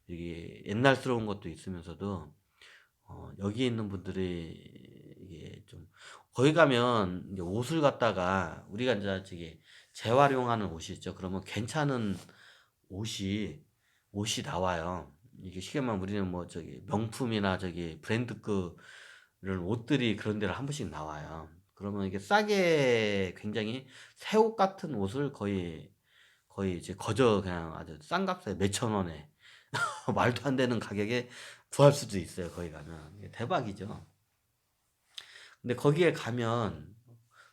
이게 옛날스러운 것도 있으면서도 여기 있는 분들이 이게 좀 거기 가면 이제 옷을 갖다가 우리가 인제 저기 재활용하는 옷이 있죠. 그러면 괜찮은 옷이 나와요. 이게 쉽게 말하면 우리는 뭐 저기 명품이나 저기 브랜드급 이런 옷들이 그런 데를 한 번씩 나와요. 그러면 이게 싸게 굉장히 새 옷 같은 옷을 거의 이제 그냥 아주 싼 값에 몇천 원에 말도 안 되는 가격에 구할 수도 있어요 거기 가면. 이게 대박이죠. 근데 거기에 가면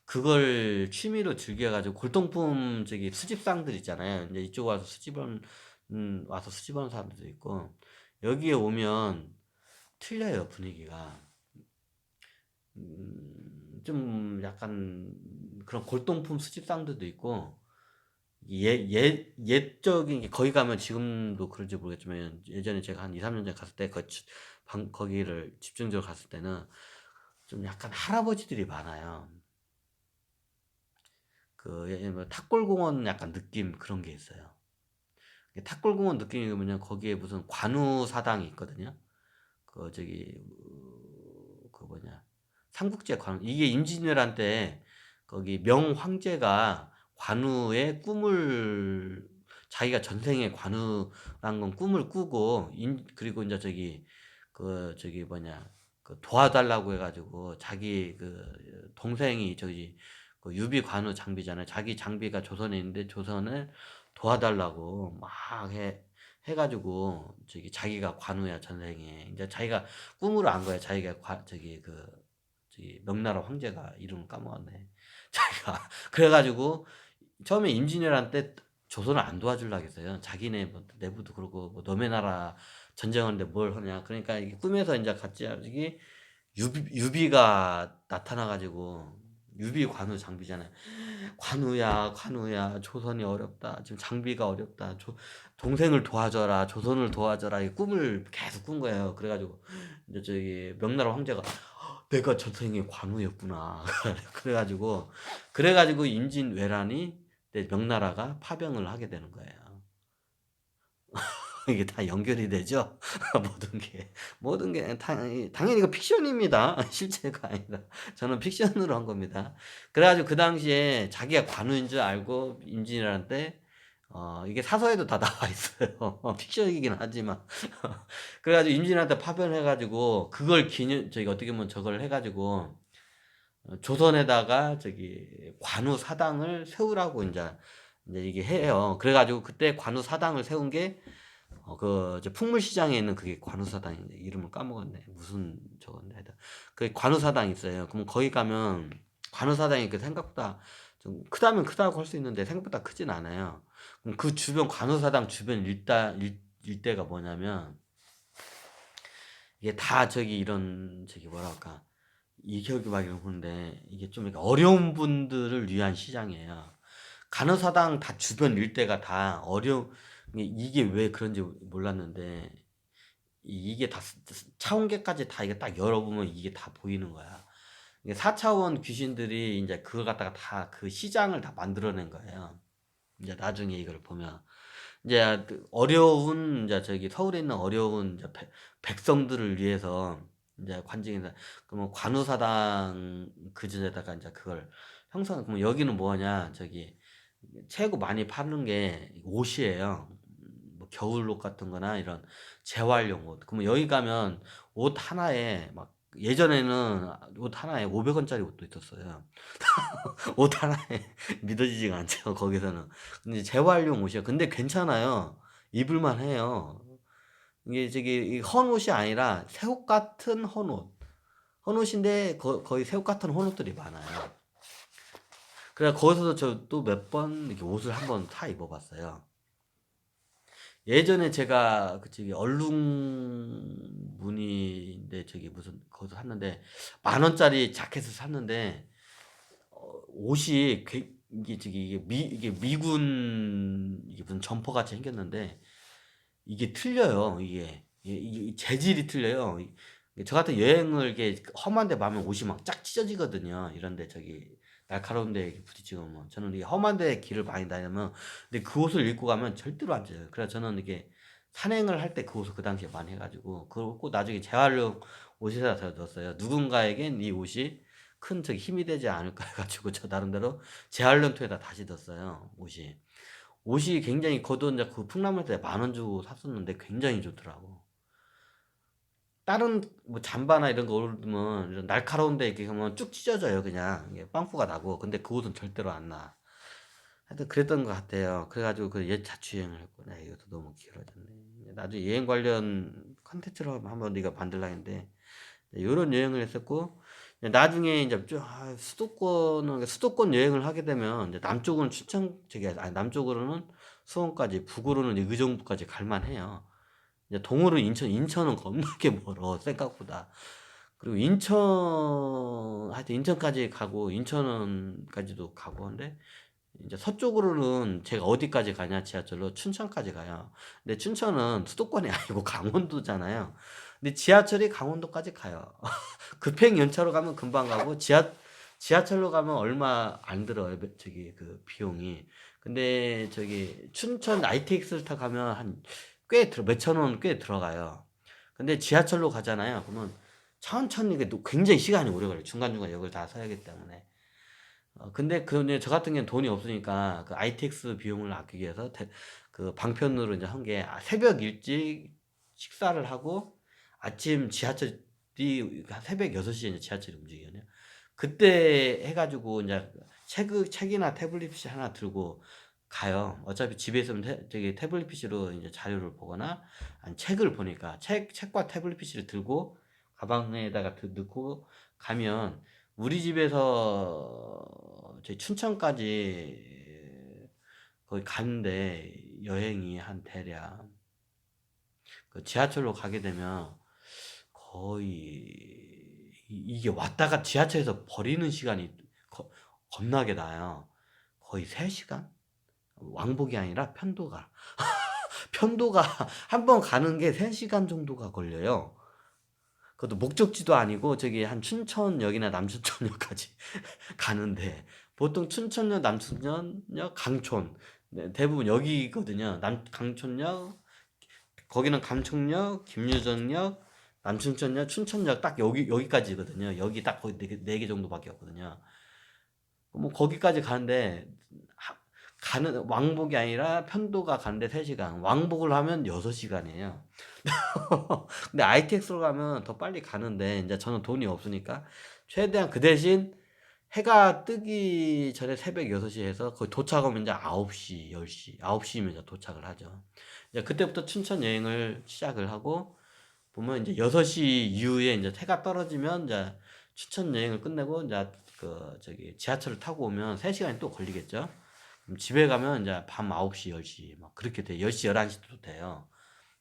그걸 취미로 즐겨 가지고 골동품 저기 수집상들 있잖아요. 인제 이쪽 와서 수집하는 사람들도 있고 여기에 오면 틀려요 분위기가. 좀 약간 그런 골동품 수집상들도 있고 옛적인 게 거기 가면 지금도 그런지 모르겠지만 예전에 제가 한 2-3년 전에 갔을 때 거기를 집중적으로 갔을 때는 좀 약간 할아버지들이 많아요. 그 예를 들면 탑골공원 약간 느낌 그런 게 있어요. 이 탑골공원 느낌이 뭐냐면 거기에 무슨 관우사당이 있거든요. 그 저기 그 뭐냐 삼국지 관우 이게 임진왜란 때 거기 명황제가 관우의 꿈을 자기가 전생에 관우란 건 꿈을 꾸고 그리고 인제 저기 뭐냐 도와달라고 해 가지고 자기 동생이 유비 관우 장비잖아요. 자기 장비가 조선에 있는데 조선을 도와달라고 막 해 가지고 자기가 관우야 전생에. 인제 자기가 꿈으로 안 거야. 자기가 명나라 황제가 이름을 까먹었네. 자기가 그래 가지고 처음에 임진왜란 때 조선을 안 도와주려고 했어요. 자기네 뭐 내부도 그러고 뭐 "너네 나라 전쟁하는데 뭘 하냐." 그러니까 이게 꿈에서 인제 갑자기 유비가 나타나 가지고 유비 관우 장비잖아요. "관우야, 관우야. 조선이 어렵다. 지금 장비가 어렵다. 동생을 도와줘라. 조선을 도와줘라." 이 꿈을 계속 꾼 거예요. 그래 가지고 인제 명나라 황제가 '내가 전생에 관우였구나.' 그래 가지고 임진왜란이 명나라가 파병을 하게 되는 거예요. 이게 다 연결이 되죠? 모든 게. 모든 게 당연히 이거 픽션입니다. 실제가 아니라. 저는 픽션으로 한 겁니다. 그래 가지고 그 당시에 자기가 관우인 줄 알고 임진왜란 때 이게 사서에도 다 나와 있어요. 픽션이긴 하지만. 그래 가지고 임진왜란 때 파병을 해 가지고 그걸 어떻게 보면 저걸 해 가지고 조선에다가 관우 사당을 세우라고 인제 이게 해요. 그래 가지고 그때 관우 사당을 세운 게 이제 풍물시장에 있는 그게 관우사당인데 이름을 까먹었네. 무슨 저건데 하여튼 그 관우사당이 있어요. 그럼 거기 가면 관우사당이 생각보다 좀 크다면 크다고 할 수 있는데 생각보다 크진 않아요. 그럼 그 주변 관우사당 주변 일대가 뭐냐면 이게 다 이런 뭐랄까 이격이 막 이런 건데 이게 좀 이렇게 어려운 분들을 위한 시장이에요. 간호사당 다 주변 일대가 다 이게 왜 그런지 몰랐는데 이게 다 차원계까지 다 이게 딱 열어보면 이게 다 보이는 거야. 이게 4차원 귀신들이 인제 그걸 갖다가 다 그 시장을 다 만들어낸 거예요. 이제 나중에 이걸 보면. 이제 어려운 서울에 있는 어려운 백성들을 위해서 인제 관직에서 그러면 관우사당 그전에다가 인제 그걸 그러면 여기는 뭐냐 최고 많이 파는 게 옷이에요. 뭐 겨울옷 같은 거나 이런 재활용 옷. 그러면 여기 가면 옷 하나에 막 예전에는 옷 하나에 500 원짜리 옷도 있었어요. 옷 하나에 믿어지지가 않죠 거기서는. 근데 재활용 옷이요. 근데 괜찮아요. 입을 만해요. 이게 이 헌옷이 아니라 새옷 같은 헌옷. 헌옷인데 거의 새옷 같은 헌옷들이 많아요. 그래 거기서도 저 또 몇 번 이렇게 옷을 한번 사 입어 봤어요. 예전에 제가 얼룩 무늬인데 무슨 거기서 샀는데 10,000원짜리 자켓을 샀는데 옷이 이게 미군 이게 무슨 점퍼같이 생겼는데 이게 틀려요 이게. 이게 재질이 틀려요. 저 같은 여행을 이렇게 험한 데 가면 옷이 막 쫙 찢어지거든요. 이런 데 날카로운 데 부딪히면. 저는 이 험한 데 길을 많이 다니면 근데 그 옷을 입고 가면 절대로 안 찢어져요. 그래서 저는 이게 산행을 할 때 그 옷을 그 당시에 많이 해 가지고 그걸 꼭 나중에 재활용 옷에다 넣었어요. 누군가에겐 이 옷이 큰 힘이 되지 않을까 해 가지고 저 나름대로 재활용토에다 다시 넣었어요 옷이. 옷이 굉장히 그것도 인제 그 풍랑만 때 10,000원 주고 샀었는데 굉장히 좋더라고. 다른 뭐 잠바나 이런 거 입으면 이런 날카로운 데 이렇게 하면 쭉 찢어져요 그냥. 이게 빵꾸가 나고. 근데 그 옷은 절대로 안 나. 하여튼 그랬던 것 같아요. 그래 가지고 옛 자취여행을 했구나. 이것도 너무 길어졌네. 나중에 여행 관련 콘텐츠로 한번 네가 만들라 했는데 요런 여행을 했었고 나중에 인제 수도권 여행을 하게 되면 이제 남쪽은 남쪽으로는 수원까지 북으로는 의정부까지 갈 만해요. 이제 동으로 인천은 겁나게 멀어 생각보다. 그리고 하여튼 인천까지 가고 인천까지도 가고 한데 인제 서쪽으로는 제가 어디까지 가냐 지하철로 춘천까지 가요. 근데 춘천은 수도권이 아니고 강원도잖아요. 근데 지하철이 강원도까지 가요. 급행 연차로 가면 금방 가고 지하철로 가면 얼마 안 들어요. 비용이. 근데 춘천 ITX를 타고 가면 몇천 원 꽤 들어가요. 근데 지하철로 가잖아요. 그러면 천천히 이게 또 굉장히 시간이 오래 걸려요. 중간중간 역을 다 서야 하기 때문에. 근데 저 같은 경우는 돈이 없으니까 그 ITX 비용을 아끼기 위해서 그 방편으로 이제 한 게 새벽 일찍 식사를 하고 아침 지하철이 새벽 6시에 이제 지하철이 움직이거든요. 그때 해가지고 이제 책이나 태블릿 PC 하나 들고 가요. 어차피 집에 있으면 저기 태블릿 PC로 이제 자료를 보거나 아니 책을 보니까 책과 태블릿 PC를 들고 가방에다가 넣고 가면 우리 집에서 저희 춘천까지 거기 가는데 여행이 한 대략 그 지하철로 가게 되면 거의 이게 왔다가 지하철에서 버리는 시간이 겁나게 나요. 거의 3시간? 왕복이 아니라 편도가. 편도가 한 번 가는 게 3시간 정도가 걸려요. 그것도 목적지도 아니고 저기 한 춘천역이나 남춘천역까지 가는데 보통 춘천역, 남춘천역, 강촌 네, 대부분 여기거든요. 강촌역, 거기는 감청역, 김유정역, 남춘천역, 춘천역 딱 여기까지거든요. 여기 딱 거의 4개 정도밖에 없거든요. 뭐 거기까지 가는데 가는 왕복이 아니라 편도가 가는데 3시간, 왕복을 하면 6시간이에요. 근데 ITX로 가면 더 빨리 가는데 이제 저는 돈이 없으니까 최대한 그 대신 해가 뜨기 전에 새벽 6시에 해서 거의 도착하면 이제 9시, 10시, 9시면 이제 도착을 하죠. 이제 그때부터 춘천 여행을 시작을 하고 보면 이제 6시 이후에 이제 해가 떨어지면 이제 춘천 여행을 끝내고 이제 그 저기 지하철을 타고 오면 3시간이 또 걸리겠죠. 그럼 집에 가면 이제 밤 9시, 10시 막 그렇게 돼. 10시, 11시도 돼요.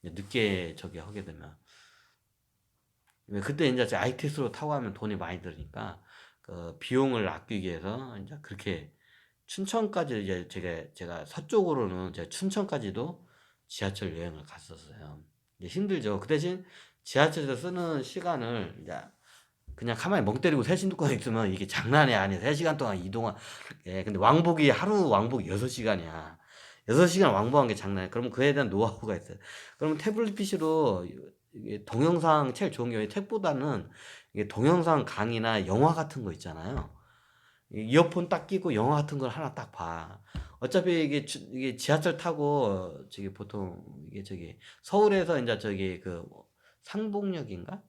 늦게 저기 하게 되면. 그때 이제 ITS로 타고 가면 돈이 많이 들으니까 그 비용을 아끼기 위해서 이제 그렇게 춘천까지 이제 제가 서쪽으로는 제가 춘천까지도 지하철 여행을 갔었어요. 이제 힘들죠. 그 대신 지하철에서 쓰는 시간을 이제 그냥 가만히 멍 때리고 3시 놓고 있으면 이게 장난이 아니에요. 3시간 동안 이동한, 예, 근데 하루 왕복이 6시간이야. 6시간 왕복한 게 장난이야. 그러면 그에 대한 노하우가 있어요. 그러면 태블릿 PC로 이게 동영상 제일 좋은 게 책보다는 이게 동영상 강의나 영화 같은 거 있잖아요. 이어폰 딱 끼고 영화 같은 걸 하나 딱 봐. 어차피 이게 지하철 타고 저기 보통 이게 저기 서울에서 이제 저기 그 상봉역인가?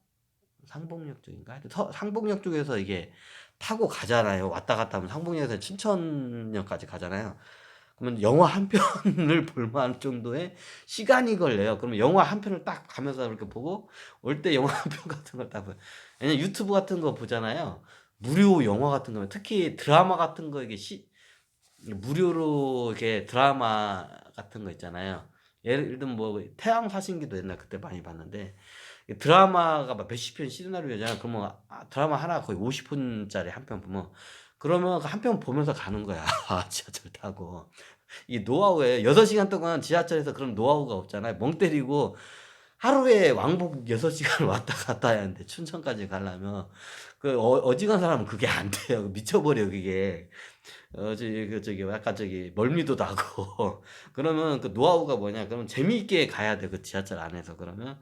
상봉역 쪽인가? 하여튼 상봉역 쪽에서 이게 타고 가잖아요. 왔다 갔다 하면 상봉역에서 춘천역까지 가잖아요. 그러면 영화 한 편을 볼 만한 정도의 시간이 걸려요. 그러면 영화 한 편을 딱 가면서 이렇게 보고 올 때 영화 한 편 같은 걸 딱 봐요. 왜냐면 유튜브 같은 거 보잖아요. 무료 영화 같은 거, 특히 드라마 같은 거 이게 무료로 이렇게 드라마 같은 거 있잖아요. 예를 들면 뭐 태양 사신기도 옛날 그때 많이 봤는데 드라마가 막 몇십 편 시나리오잖아. 그러면 드라마 하나 거의 50분짜리 한 편 보면 그러면 한 편 보면서 가는 거야. 지하철 타고. 이게 노하우에 6시간 동안 지하철에서 그런 노하우가 없잖아요. 멍 때리고 하루에 왕복 6시간 왔다 갔다 해야 하는데 춘천까지 가려면 그 어지간 사람은 그게 안 돼요. 미쳐버려 그게. 저기 약간 저기 멀미도 나고 그러면 그 노하우가 뭐냐? 그러면 재미있게 가야 돼 그 지하철 안에서 그러면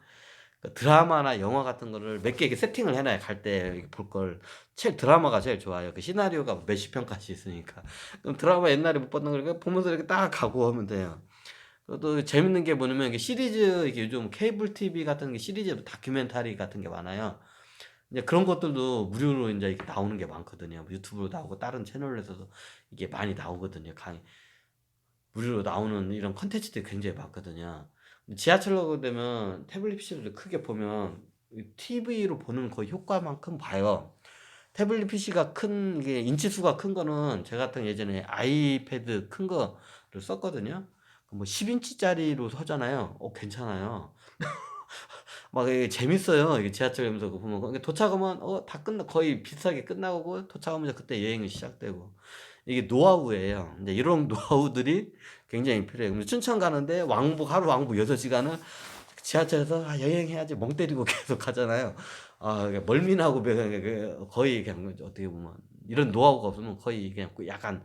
그 드라마나 영화 같은 거를 몇 개 이렇게 세팅을 해놔요. 갈 때 볼 걸. 드라마가 제일 좋아요. 그 시나리오가 몇십 편까지 있으니까. 그럼 드라마 옛날에 못 봤던 걸 보면서 이렇게 딱 가고 하면 돼요. 또 재밌는 게 뭐냐면 이게 시리즈 이게 요즘 케이블 TV 같은 게 시리즈 다큐멘터리 같은 게 많아요. 이제 그런 것들도 무료로 이제 이렇게 나오는 게 많거든요. 유튜브로 나오고 다른 채널에서도 이게 많이 나오거든요. 무료로 나오는 이런 컨텐츠들이 굉장히 많거든요. 지하철로 가게 되면 태블릿 PC를 크게 보면 TV로 보는 거의 효과만큼 봐요. 태블릿 PC가 이게 인치수가 큰 거는 제가 같은 예전에 아이패드 큰 거를 썼거든요. 뭐 10인치짜리로 하잖아요. 괜찮아요. 막 이게 재밌어요. 이게 지하철 가면서 그거 보면 도착하면 다 거의 비슷하게 끝나고 도착하면 그때 여행이 시작되고 이게 노하우예요. 근데 이런 노하우들이 굉장히 필요해요. 그럼 춘천 가는데 하루 왕복 6시간을 지하철에서 여행해야지 멍 때리고 계속 가잖아요. 멀미 나고 거의 그냥 어떻게 보면 이런 노하우가 없으면 거의 그냥 약간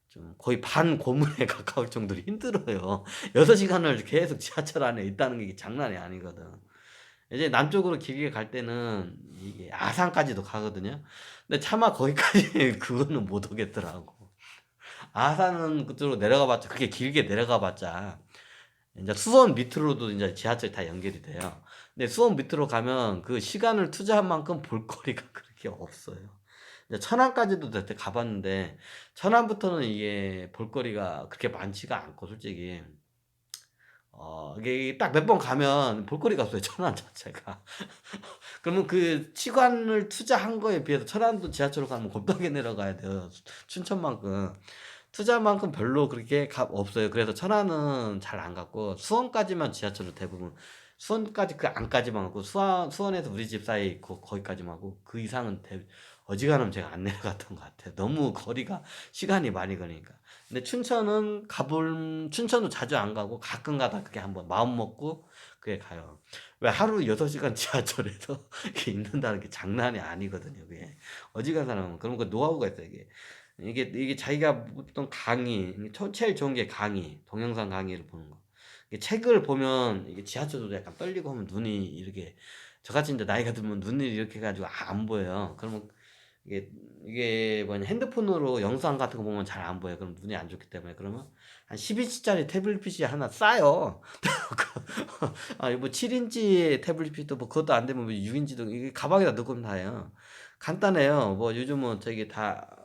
좀 거의 반고문에 가까울 정도로 힘들어요. 6시간을 계속 지하철 안에 있다는 게 장난이 아니거든. 이제 남쪽으로 길게 갈 때는 이게 아산까지도 가거든요. 근데 차마 거기까지 그거는 못 오겠더라고. 아산은 그쪽으로 내려가 봤자 그렇게 길게 내려가 봤자 이제 수원 밑으로도 이제 지하철이 다 연결이 돼요. 근데 수원 밑으로 가면 그 시간을 투자한 만큼 볼거리가 그렇게 없어요. 이제 천안까지도 그때 가봤는데 천안부터는 이게 볼거리가 그렇게 많지가 않고 솔직히 이게 딱 몇 번 가면 볼거리가 없어요, 천안 자체가. 그러면 그 시간을 투자한 거에 비해서 천안도 지하철로 가면 겁나게 내려가야 돼요. 춘천만큼. 투자만큼 별로 그렇게 값 없어요. 그래서 천안은 잘 안 갔고 수원까지만 지하철로 대부분 수원까지 그 안까지만 가고 수원에서 우리 집 사이 거기까지만 하고 그 이상은 어지간하면 제가 안 내려갔던 것 같아요. 너무 거리가 시간이 많이 걸리니까. 근데 춘천도 자주 안 가고 가끔 가다 그게 한번 마음 먹고 그게 가요. 왜 하루 6시간 지하철에서 이렇게 있는다는 게 장난이 아니거든요. 그게 어지간한 사람은 그런 거 노하우가 있어요. 이게 자기가 어떤 강의, 제일 좋은 게 강의, 동영상 강의를 보는 거. 이게 책을 보면 이게 지하철도 약간 떨리고 하면 눈이 이렇게 저같이 이제 나이가 들면 눈이 이렇게 가지고 안 보여요. 그러면 이게 뭐냐 핸드폰으로 영상 같은 거 보면 잘 안 보여. 그럼 눈이 안 좋기 때문에 그러면 한 12인치짜리 태블릿 PC 하나 싸요. 아니 뭐 7인치 태블릿 PC도 뭐 그것도 안 되면 뭐 6인치도 이게 가방에다 넣으면 다요. 간단해요. 뭐 요즘은 저기 다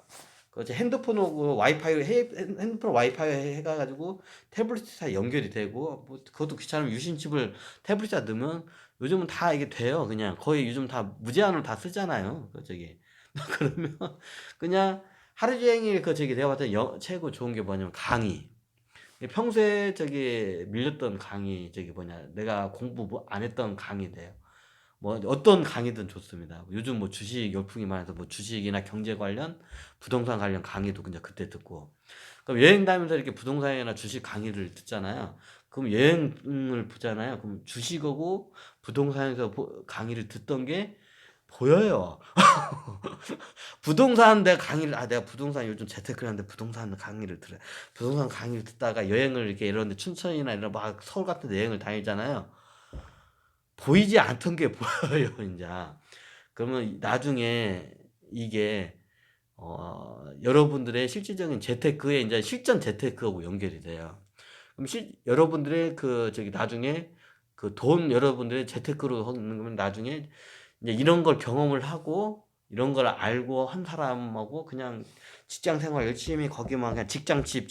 핸드폰하고 와이파이 핸드폰 와이파이 해가지고 태블릿 다 연결이 되고 뭐 그것도 귀찮으면 유심칩을 태블릿에 넣으면 요즘은 다 이게 돼요. 그냥 거의 요즘 다 무제한으로 다 쓰잖아요. 그러면 그냥 하루 종일 내가 봤을 때 최고 좋은 게 뭐냐면 강의. 평소에 밀렸던 강의 내가 공부 안 했던 강의돼요. 뭐 어떤 강의든 좋습니다. 요즘 뭐 주식 열풍이 많아서 뭐 주식이나 경제 관련 부동산 관련 강의도 그냥 그때 듣고 그럼 여행 다니면서 이렇게 부동산이나 주식 강의를 듣잖아요. 그럼 여행을 보잖아요. 그럼 주식하고 부동산에서 강의를 듣던 게 보여요. 부동산 내가 부동산 요즘 재테크를 하는데 부동산 강의를 들어요. 부동산 강의를 듣다가 여행을 이렇게 이런데 춘천이나 이런 막 서울 같은 데 여행을 다니잖아요. 보이지 않던 게 보여요, 이제. 그러면 나중에 이게 여러분들의 실질적인 재테크에 이제 실전 재테크하고 연결이 돼요. 그럼 여러분들의 나중에 여러분들의 재테크로 하는 거면 나중에 이제 이런 걸 경험을 하고 이런 걸 알고 한 사람하고 그냥 직장 생활 열심히 거기만 그냥 직장집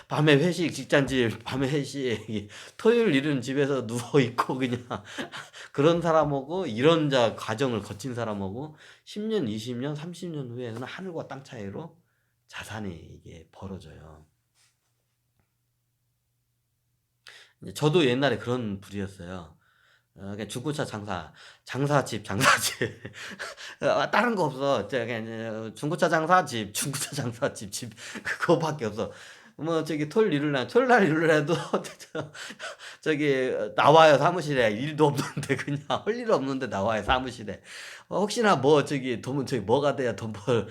밤에 회식 직장집 밤에 회식 토요일 일은 집에서 누워 있고 그냥 그런 사람하고 이런 과정을 거친 사람하고 10년, 20년, 30년 후에는 하늘과 땅 차이로 자산이 이게 벌어져요. 저도 옛날에 그런 부류였어요. 그냥 중고차 장사집. 다른 거 없어. 그냥 중고차 장사집, 중고차 장사집, 그거밖에 없어. 뭐 토요일 날 일요일에도 나와요 사무실에 일도 없는데 그냥 할 일 없는데 나와요 사무실에. 혹시나 뭐 뭐가 돼야 돈벌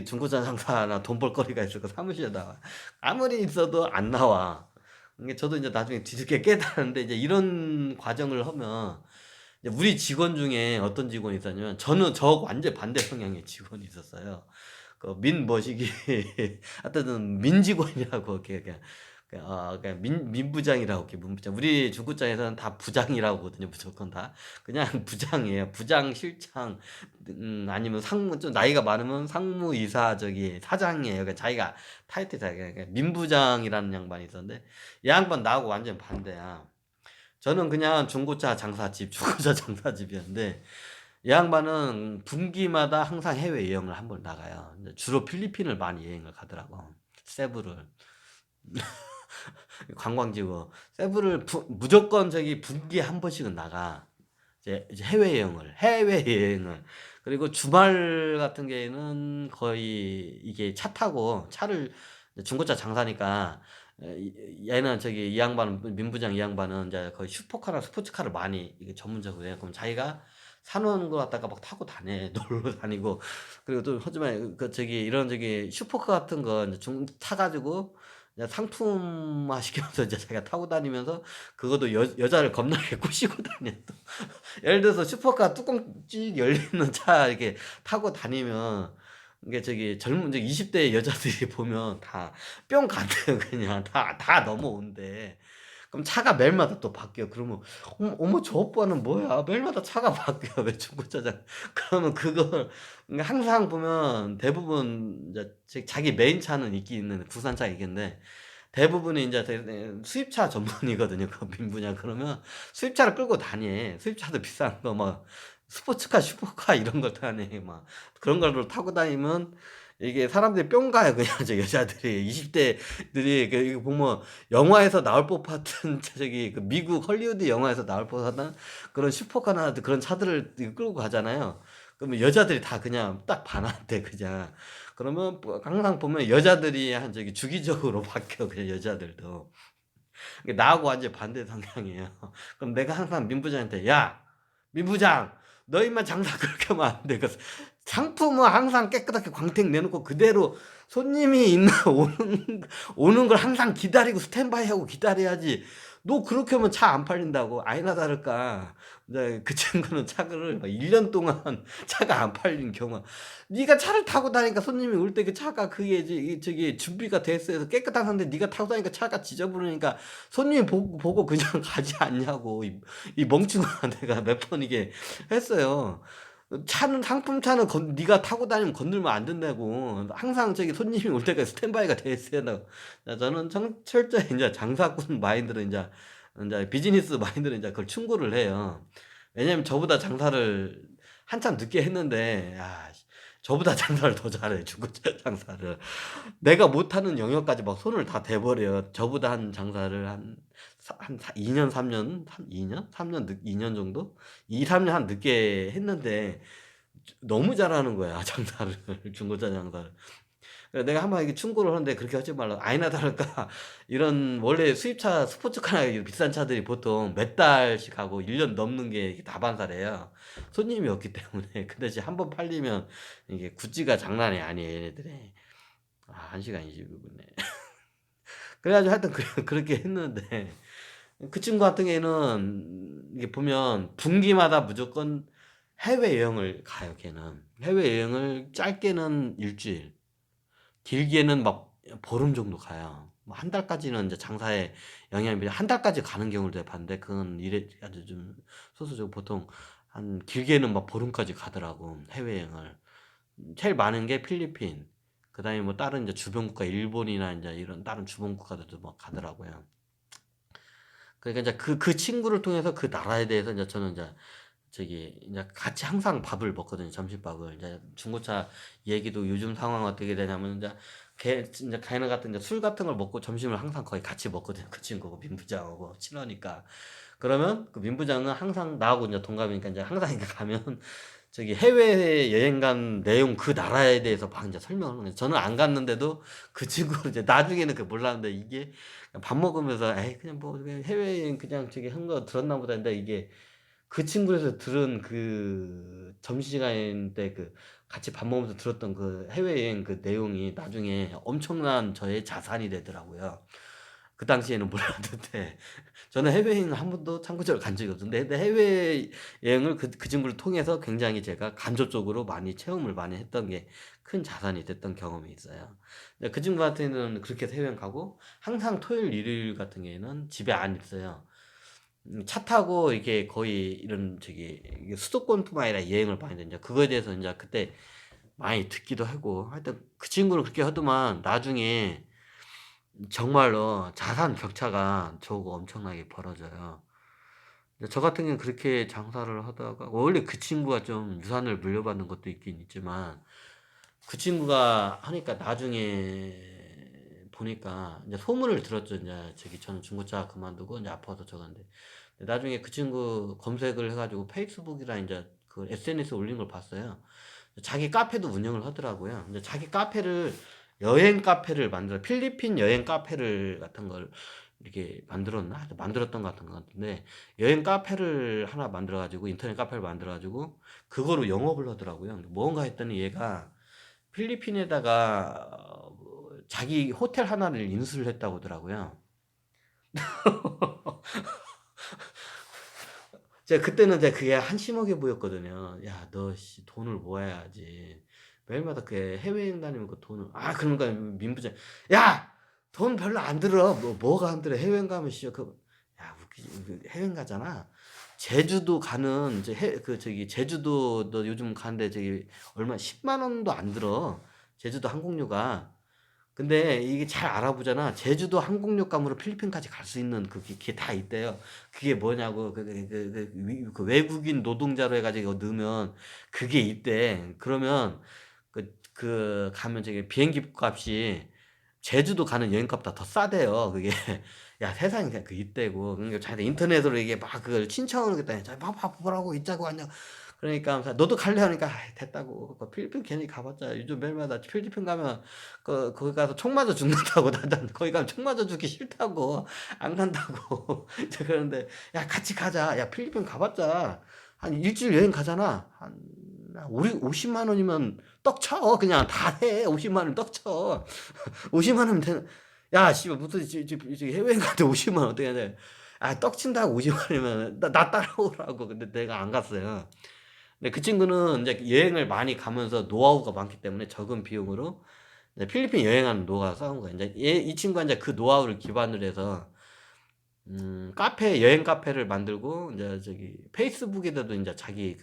중고차 장사나 돈 벌거리가 있을까 사무실에 나와. 아무리 있어도 안 나와. 이게 저도 이제 나중에 뒤늦게 깨달았는데 이제 이런 과정을 하면 이제 우리 직원 중에 어떤 직원이 있었냐면 저 완전 반대 성향의 직원이 있었어요. 민머시기 하여튼 민직원이라고 이렇게 그냥 민부장이라고 이렇게 문부장. 우리 중구장에서는 다 부장이라고 하거든요. 무조건 다 그냥 부장이에요. 부장, 실장, 아니면 상무 좀 나이가 많으면 상무이사 사장이에요. 그러니까 자기가 타이틀이 그러니까 민부장이라는 양반이 있었는데 이 양반 나하고 완전 반대야. 저는 그냥 중고차 장사집이었는데 이 양반은 분기마다 항상 해외 여행을 한 번 나가요. 주로 필리핀을 많이 여행을 가더라고. 세부를 관광지고 세부를 무조건 분기에 한 번씩은 나가. 이제 해외여행을 그리고 주말 같은 경우에는 거의 이게 차 타고 차를 중고차 장사니까 얘는 이 양반은 민부장 이 양반은 이제 거의 슈퍼카나 스포츠카를 많이 이게 전문적으로 해요. 그럼 자기가 사놓은 거 갖다가 막 타고 다녀 놀러 다니고 그리고 또 하지만 이런 슈퍼카 같은 거 이제 타가지고 이제 상품화 시켜서 이제 자기가 타고 다니면서 그것도 여자를 겁나게 꼬시고 다녀. 또. 예를 들어서 슈퍼카 뚜껑 찍 열리는 차 이렇게 타고 다니면 이게 저기 젊은 저기 20대 여자들이 보면 다 뿅 간대요 그냥. 다 넘어온대. 그럼 차가 매일마다 또 바뀌어. 그러면 어머 저 오빠는 뭐야 매일마다 차가 바뀌어 왜 중고차장 그러면 그걸 항상 보면 대부분 인제 자기 메인 차는 있긴 있는데 국산차가 있겠는데 대부분이 인제 수입차 전문이거든요 그 민부냐. 그러면 수입차를 끌고 다녀. 수입차도 비싼 거 막 스포츠카, 슈퍼카 이런 걸 타네 막. 그런 거를 타고 다니면 이게 사람들이 뿅 가요 그냥 저 여자들이. 20 대들이 그 이거 보면 영화에서 나올 법한 저기 그 미국 헐리우드 영화에서 나올 법한 그런 슈퍼카나 그런 차들을 이거 끌고 가잖아요. 그러면 여자들이 다 그냥 딱 반한대 그냥. 그러면 뭐 항상 보면 여자들이 한 저기 주기적으로 바뀌어 그냥 여자들도. 이게 나하고 완전 반대 성향이에요. 그럼 내가 항상 민 부장한테 "야 민 부장 너 임마 장사 그렇게 하면 안 돼. 그 상품은 항상 깨끗하게 광택 내놓고 그대로 손님이 있나 오는 걸 항상 기다리고 스탠바이하고 기다려야지. 너 그렇게 하면 차 안 팔린다고." 아니나 다를까 인제 그 친구는 차를 막 1년 동안 차가 안 팔린 경우가 "네가 차를 타고 다니니까 손님이 올 때 그 차가 그게 이제 이 저기 준비가 됐어 해서 깨끗한 상태인데 네가 타고 다니니까 차가 지저분하니까 손님이 보고 그냥 가지 않냐고." 이 멍청아 내가 몇 번 이게 했어요. 차는 상품차는 네가 타고 다니면 건들면 안 된다고. 항상 저기 손님이 올 때까지 스탠바이가 돼 있어야 된다고. 저는 철저히 인제 장사꾼 마인드로 인제 비즈니스 마인드로 인제 그걸 충고를 해요. 왜냐면 저보다 장사를 한참 늦게 했는데 야 저보다 장사를 더 잘해 중고차 장사를. 내가 못하는 영역까지 막 손을 다 대 버려요. 저보다 한 장사를 한 2 년 3 년 2 년? 3년 늦 2년 정도? 2-3년 한 늦게 했는데 너무 잘하는 거야 장사를 중고차 장사를. 그래서 내가 한번 이게 충고를 하는데 그렇게 하지 말라고. 아니나 다를까 이런 원래 수입차 스포츠카나 이 비싼 차들이 보통 몇 달씩 하고 1년 넘는 게 이게 다반사래요. 손님이 없기 때문에. 근데 이제 한 번 팔리면 이게 굿즈가 장난이 아니에요 얘네들이. 아 1 시간 22 분이네. 그래 가지고 하여튼 그렇게 했는데 그 친구 같은 경우에는 이게 보면 분기마다 무조건 해외여행을 가요 걔는. 해외여행을 짧게는 일 주일 길게는 막 보름 정도 가요. 뭐 한 달까지는 인제 장사에 영향이 한 달까지 가는 경우를 내가 봤는데 그건 이래 아주 좀 소수죠. 보통 한 길게는 막 보름까지 가더라고 해외여행을. 제일 많은 게 필리핀 그다음에 뭐 다른 인제 주변 국가 일본이나 인제 이런 다른 주변 국가들도 막 가더라고요. 그러니까 인제 그 친구를 통해서 그 나라에 대해서 인제 저는 인제 저기 인제 같이 항상 밥을 먹거든요 점심밥을. 인제 중고차 얘기도 요즘 상황 어떻게 되냐면 인제 인제 걔네 같은 인제 술 같은 걸 먹고 점심을 항상 거의 같이 먹거든요 그 친구하고 민 부장하고 친하니까. 그러면 그 민 부장은 항상 나하고 인제 동갑이니까 인제 항상 이렇게 가면 저기 해외여행 간 내용 그 나라에 대해서 막 인제 설명을 하는 거예요. 저는 안 갔는데도 그 친구는 이제 나중에는 그 몰랐는데 이게 밥 먹으면서 '에이 그냥 뭐 그냥 해외여행 그냥 저기 한 거 들었나 보다.' 했는데 이게 그 친구에서 들은 그 점심시간 때 그 같이 밥 먹으면서 들었던 그 해외여행 그 내용이 나중에 엄청난 저의 자산이 되더라고요. 그 당시에는 몰랐는데 저는 해외여행 한 번도 참고적으로 간 적이 없었는데 근데 해외여행을 그 친구를 통해서 굉장히 제가 간접적으로 많이 체험을 많이 했던 게 큰 자산이 됐던 경험이 있어요. 근데 그 친구 같은 경우는 그렇게 해서 해외여행 가고 항상 토요일, 일요일 같은 경우에는 집에 안 있어요. 차 타고 이렇게 거의 이런 저기 이게 수도권뿐만 아니라 여행을 많이 다니죠. 그거에 대해서 인제 그때 많이 듣기도 하고 하여튼 그 친구는 그렇게 하더만 나중에 정말로 자산 격차가 저하고 엄청나게 벌어져요. 근데 저 같은 경우는 그렇게 장사를 하다가 원래 그 친구가 좀 유산을 물려받는 것도 있긴 있지만 그 친구가 하니까 나중에 보니까 인제 소문을 들었죠. 인제 저기 저는 중고차 그만두고 인제 아파서 저건데 나중에 그 친구 검색을 해 가지고 페이스북이나 인제 그 SNS에 올린 걸 봤어요. 자기 카페도 운영을 하더라고요. 근데 자기 카페를 여행 카페를 만들어 필리핀 여행 카페를 같은 걸 이렇게 만들었나? 하여튼 만들었던 것 같은 것 같은데 여행 카페를 하나 만들어 가지고 인터넷 카페를 만들어 가지고 그거로 영업을 하더라고요. 뭔가 했더니 얘가 필리핀에다가 자기 호텔 하나를 인수를 했다고 하더라고요. 제가 그때는 그게 한심하게 보였거든요. '야 너 씨 돈을 모아야지. 매일마다 그 해외여행 다니면 그 돈을 그러니까 민부장 "야! 돈 별로 안 들어." 뭐가 안 들어. 해외여행 가면 씨야 웃기지. 해외여행 가잖아. 제주도 가는 이제 해 저기 제주도 너 요즘 가는데 저기 얼마 10만 원도 안 들어. 제주도 항공료가. 근데 이게 잘 알아보잖아. 제주도 항공료 값으로 필리핀까지 갈 수 있는 그게 다 있대요. 그게 뭐냐고 그 외국인 노동자로 해 가지고 넣으면 그게 있대. 그러면 가면 저기 비행기 값이 제주도 가는 여행값보다 더 싸대요. 그게 야 세상에 그냥 그 있대고. 그러니까 자기들 인터넷으로 이게 막 그걸 신청을 하겠다니. 막 보라고 있자고 하냐. 그러니까 너도 갈래 하니까 됐다고. 그 필리핀 괜히 가봤자 요즘 매일마다 필리핀 가면 거기 가서 총 맞아 죽는다고. 난 거기 가면 총 맞아 죽기 싫다고 안 간다고. 이제 그러는데 야 같이 가자. 야 필리핀 가봤자 한 일주일 여행 가잖아. 한 우리 50만 원이면 떡 쳐. 그냥 다 해. 50만 원 떡 쳐. 50만 원이면 되는. 야 씨발 무슨 해외여행 가는데 50만 원 어떻게 하냐. 떡 친다고 50만 원이면 나 따라오라고. 근데 내가 안 갔어요. 근데 그 친구는 이제 여행을 많이 가면서 노하우가 많기 때문에 적은 비용으로 이제 필리핀 여행하는 노하우가 쌓은 거예요. 이제 이 친구가 이제 그 노하우를 기반으로 해서 여행 카페를 만들고 이제 저기 페이스북에다도 이제 자기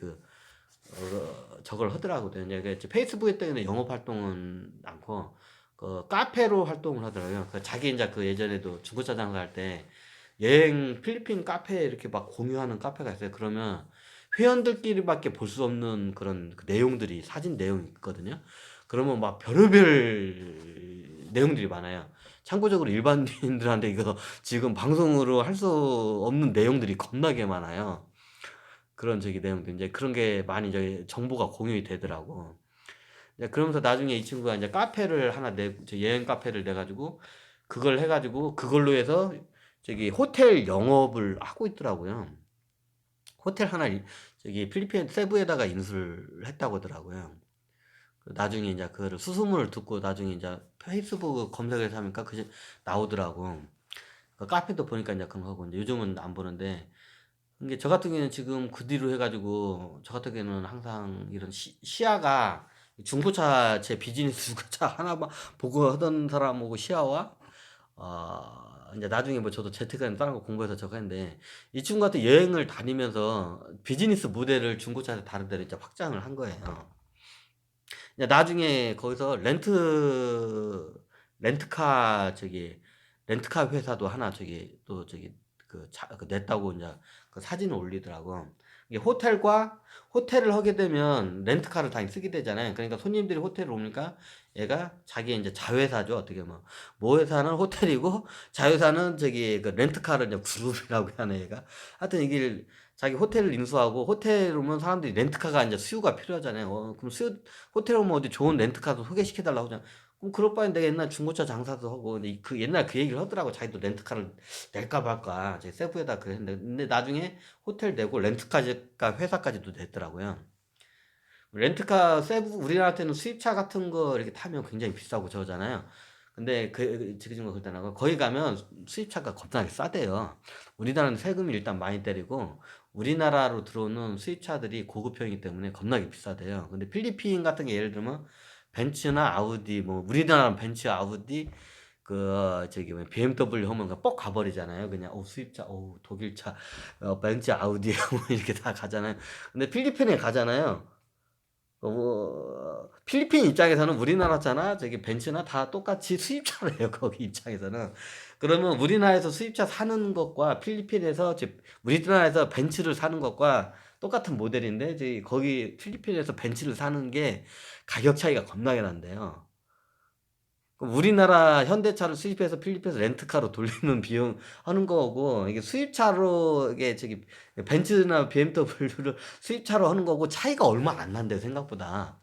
저걸 하더라고요. 이제 페이스북에 때문에 영업 활동은 않고 그 카페로 활동을 하더라고요. 자기 이제 예전에도 중고차 장사할 때 여행 필리핀 카페 이렇게 막 공유하는 카페가 있어요. 그러면 회원들끼리밖에 볼 수 없는 그런 내용들이 사진 내용이 있거든요. 그러면 막 별의별 내용들이 많아요. 참고적으로 일반인들한테 이거 지금 방송으로 할 수 없는 내용들이 겁나게 많아요. 그런 내용들 이제 그런 게 많이 이제 정보가 공유이 되더라고. 이제 그러면서 나중에 이 친구가 이제 카페를 하나 여행 카페를 내 가지고 그걸 해 가지고 그걸로 해서 호텔 영업을 하고 있더라고요. 호텔 하나 필리핀 세부에다가 인수를 했다고 하더라고요. 나중에 이제 그거를 수수문을 듣고 나중에 이제 페이스북 검색해서 하니까 나오더라고. 그 카페도 보니까 이제 그런 거 하고 이제 요즘은 안 보는데 이게 저 같은 경우에는 지금 그 뒤로 해가지고 저 같은 경우에는 항상 이런 시야가 중고차 제 비즈니스 중고차 하나만 보고 하던 사람하고 시야와 이제 나중에 뭐 저도 재테크는 다른 거 공부해서 저거 했는데 이 친구 같은 여행을 다니면서 비즈니스 모델을 중고차에서 다른 데로 이제 확장을 한 거예요. 이제 나중에 거기서 렌트카 렌트카 회사도 하나 또 냈다고 이제 그 사진을 올리더라고. 이게 호텔을 하게 되면 렌트카를 당연히 쓰게 되잖아요. 그러니까 손님들이 호텔을 오니까 얘가 자기 이제 자회사죠. 어떻게 뭐 회사는 호텔이고 자회사는 렌트카를 이제 그룹이라고 하네 얘가. 하여튼 이게 자기 호텔을 인수하고 호텔 오면 사람들이 렌트카가 이제 수요가 필요하잖아요. 그럼 호텔 오면 어디 좋은 렌트카도 소개시켜 달라고 하잖아. 그럼 그럴 바엔 내가 옛날 중고차 장사도 하고 근데 옛날 그 얘기를 하더라고. 자기도 렌트카를 낼까 말까. 제 세부에다 그랬는데 근데 나중에 호텔 내고 렌트카 회사까지도 냈더라고요. 렌트카 세부 우리나라 때는 수입차 같은 거 이렇게 타면 굉장히 비싸고 저러잖아요. 근데 그 친구가 그랬다고 거기 가면 수입차가 겁나게 싸대요. 우리나라는 세금이 일단 많이 때리고 우리나라로 들어오는 수입차들이 고급형이기 때문에 겁나게 비싸대요. 근데 필리핀 같은 게 예를 들면 벤츠나 아우디 뭐 우리나라는 벤츠, 아우디 뭐 BMW 하면 그냥 뻑 가버리잖아요. 그냥 수입차, 독일차, 벤츠, 아우디 뭐 이렇게 다 가잖아요. 근데 필리핀에 가잖아요. 필리핀 입장에서는 우리나라차나 벤츠나 다 똑같이 수입차래요. 거기 입장에서는. 그러면 우리나라에서 수입차 사는 것과 필리핀에서 우리나라에서 벤츠를 사는 것과 똑같은 모델인데 거기 필리핀에서 벤츠를 사는 게 가격 차이가 겁나게 난대요. 그럼 우리나라 현대차를 수입해서 필리핀에서 렌트카로 돌리는 비용 하는 거고 이게 수입차로 이게 벤츠나 BMW를 수입차로 하는 거고 차이가 얼마 안 난대요 생각보다.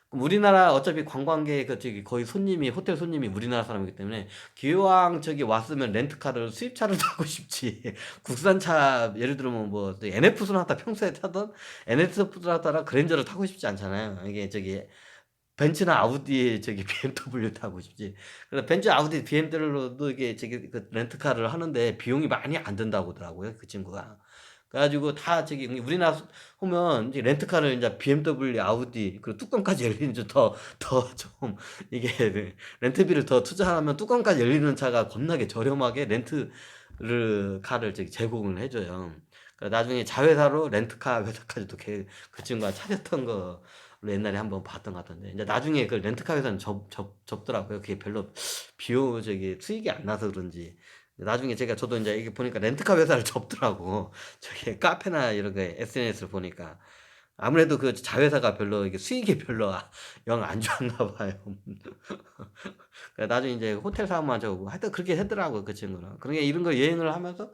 그럼 우리나라 어차피 관광객 거의 호텔 손님이 우리나라 사람이기 때문에 기왕 왔으면 렌트카를 수입차를 타고 싶지. 국산차 예를 들면 뭐 NF 소나타 평소에 타던 NF 소나타나 그랜저를 타고 싶지 않잖아요. 이게 벤츠나 아우디 BMW 타고 싶지. 그래서 벤츠, 아우디, BMW로도 이게 렌트카를 하는데 비용이 많이 안 든다고 하더라고요. 그 친구가. 그래가지고 다 저기 우리나라 보면 이제 렌트카를 이제 BMW, 아우디 그리고 뚜껑까지 열리는 더 좀 이게 렌트비를 더 투자하면 뚜껑까지 열리는 차가 겁나게 저렴하게 렌트를 카를 저기 제공을 해줘요. 그러니까 나중에 자회사로 렌트카 회사까지도 그 친구가 찾았던 거 옛날에 한번 봤던 것 같은데 이제 나중에 그 렌트카 회사는 접더라고요. 그게 별로 비용 저기 수익이 안 나서 그런지 나중에 저도 이제 이게 보니까 렌트카 회사를 접더라고. 저기 카페나 이런 거 SNS를 보니까 아무래도 그 자회사가 별로 이게 수익이 별로 영 안 좋았나 봐요. 나중에 이제 호텔 사업만 저고 하여튼 그렇게 하더라고 그 친구는. 그러니까 이런 거 여행을 하면서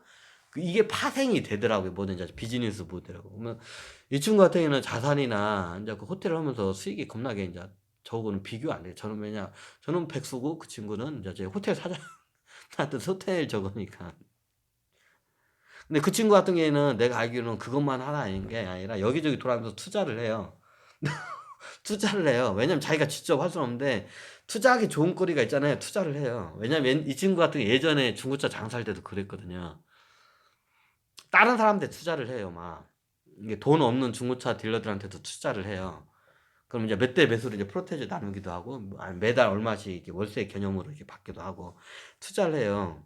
이게 파생이 되더라고요. 뭐든 이제 비즈니스 모델하고. 그러면 이 친구 같은 경우는 자산이나 이제 그 호텔을 하면서 수익이 겁나게 이제 저거는 비교 안 돼요. 저는 왜냐 저는 백수고 그 친구는 이제 제 호텔 사장 나한테 호텔 저거니까. 근데 그 친구 같은 경우에는 내가 알기로는 그것만 하나 아닌 게 아니라 여기저기 돌아다니면서 투자를 해요. 투자를 해요. 왜냐면 자기가 직접 할 수는 없는데 투자하기 좋은 거리가 있잖아요. 투자를 해요. 왜냐면 이 친구 같은 경우 예전에 중고차 장사할 때도 그랬거든요. 다른 사람한테 투자를 해요. 막 이게 돈 없는 중고차 딜러들한테도 투자를 해요. 그럼 이제 몇 대 몇으로 이제 프로테이지 나누기도 하고 매달 얼마씩 이렇게 월세 개념으로 이렇게 받기도 하고 투자를 해요.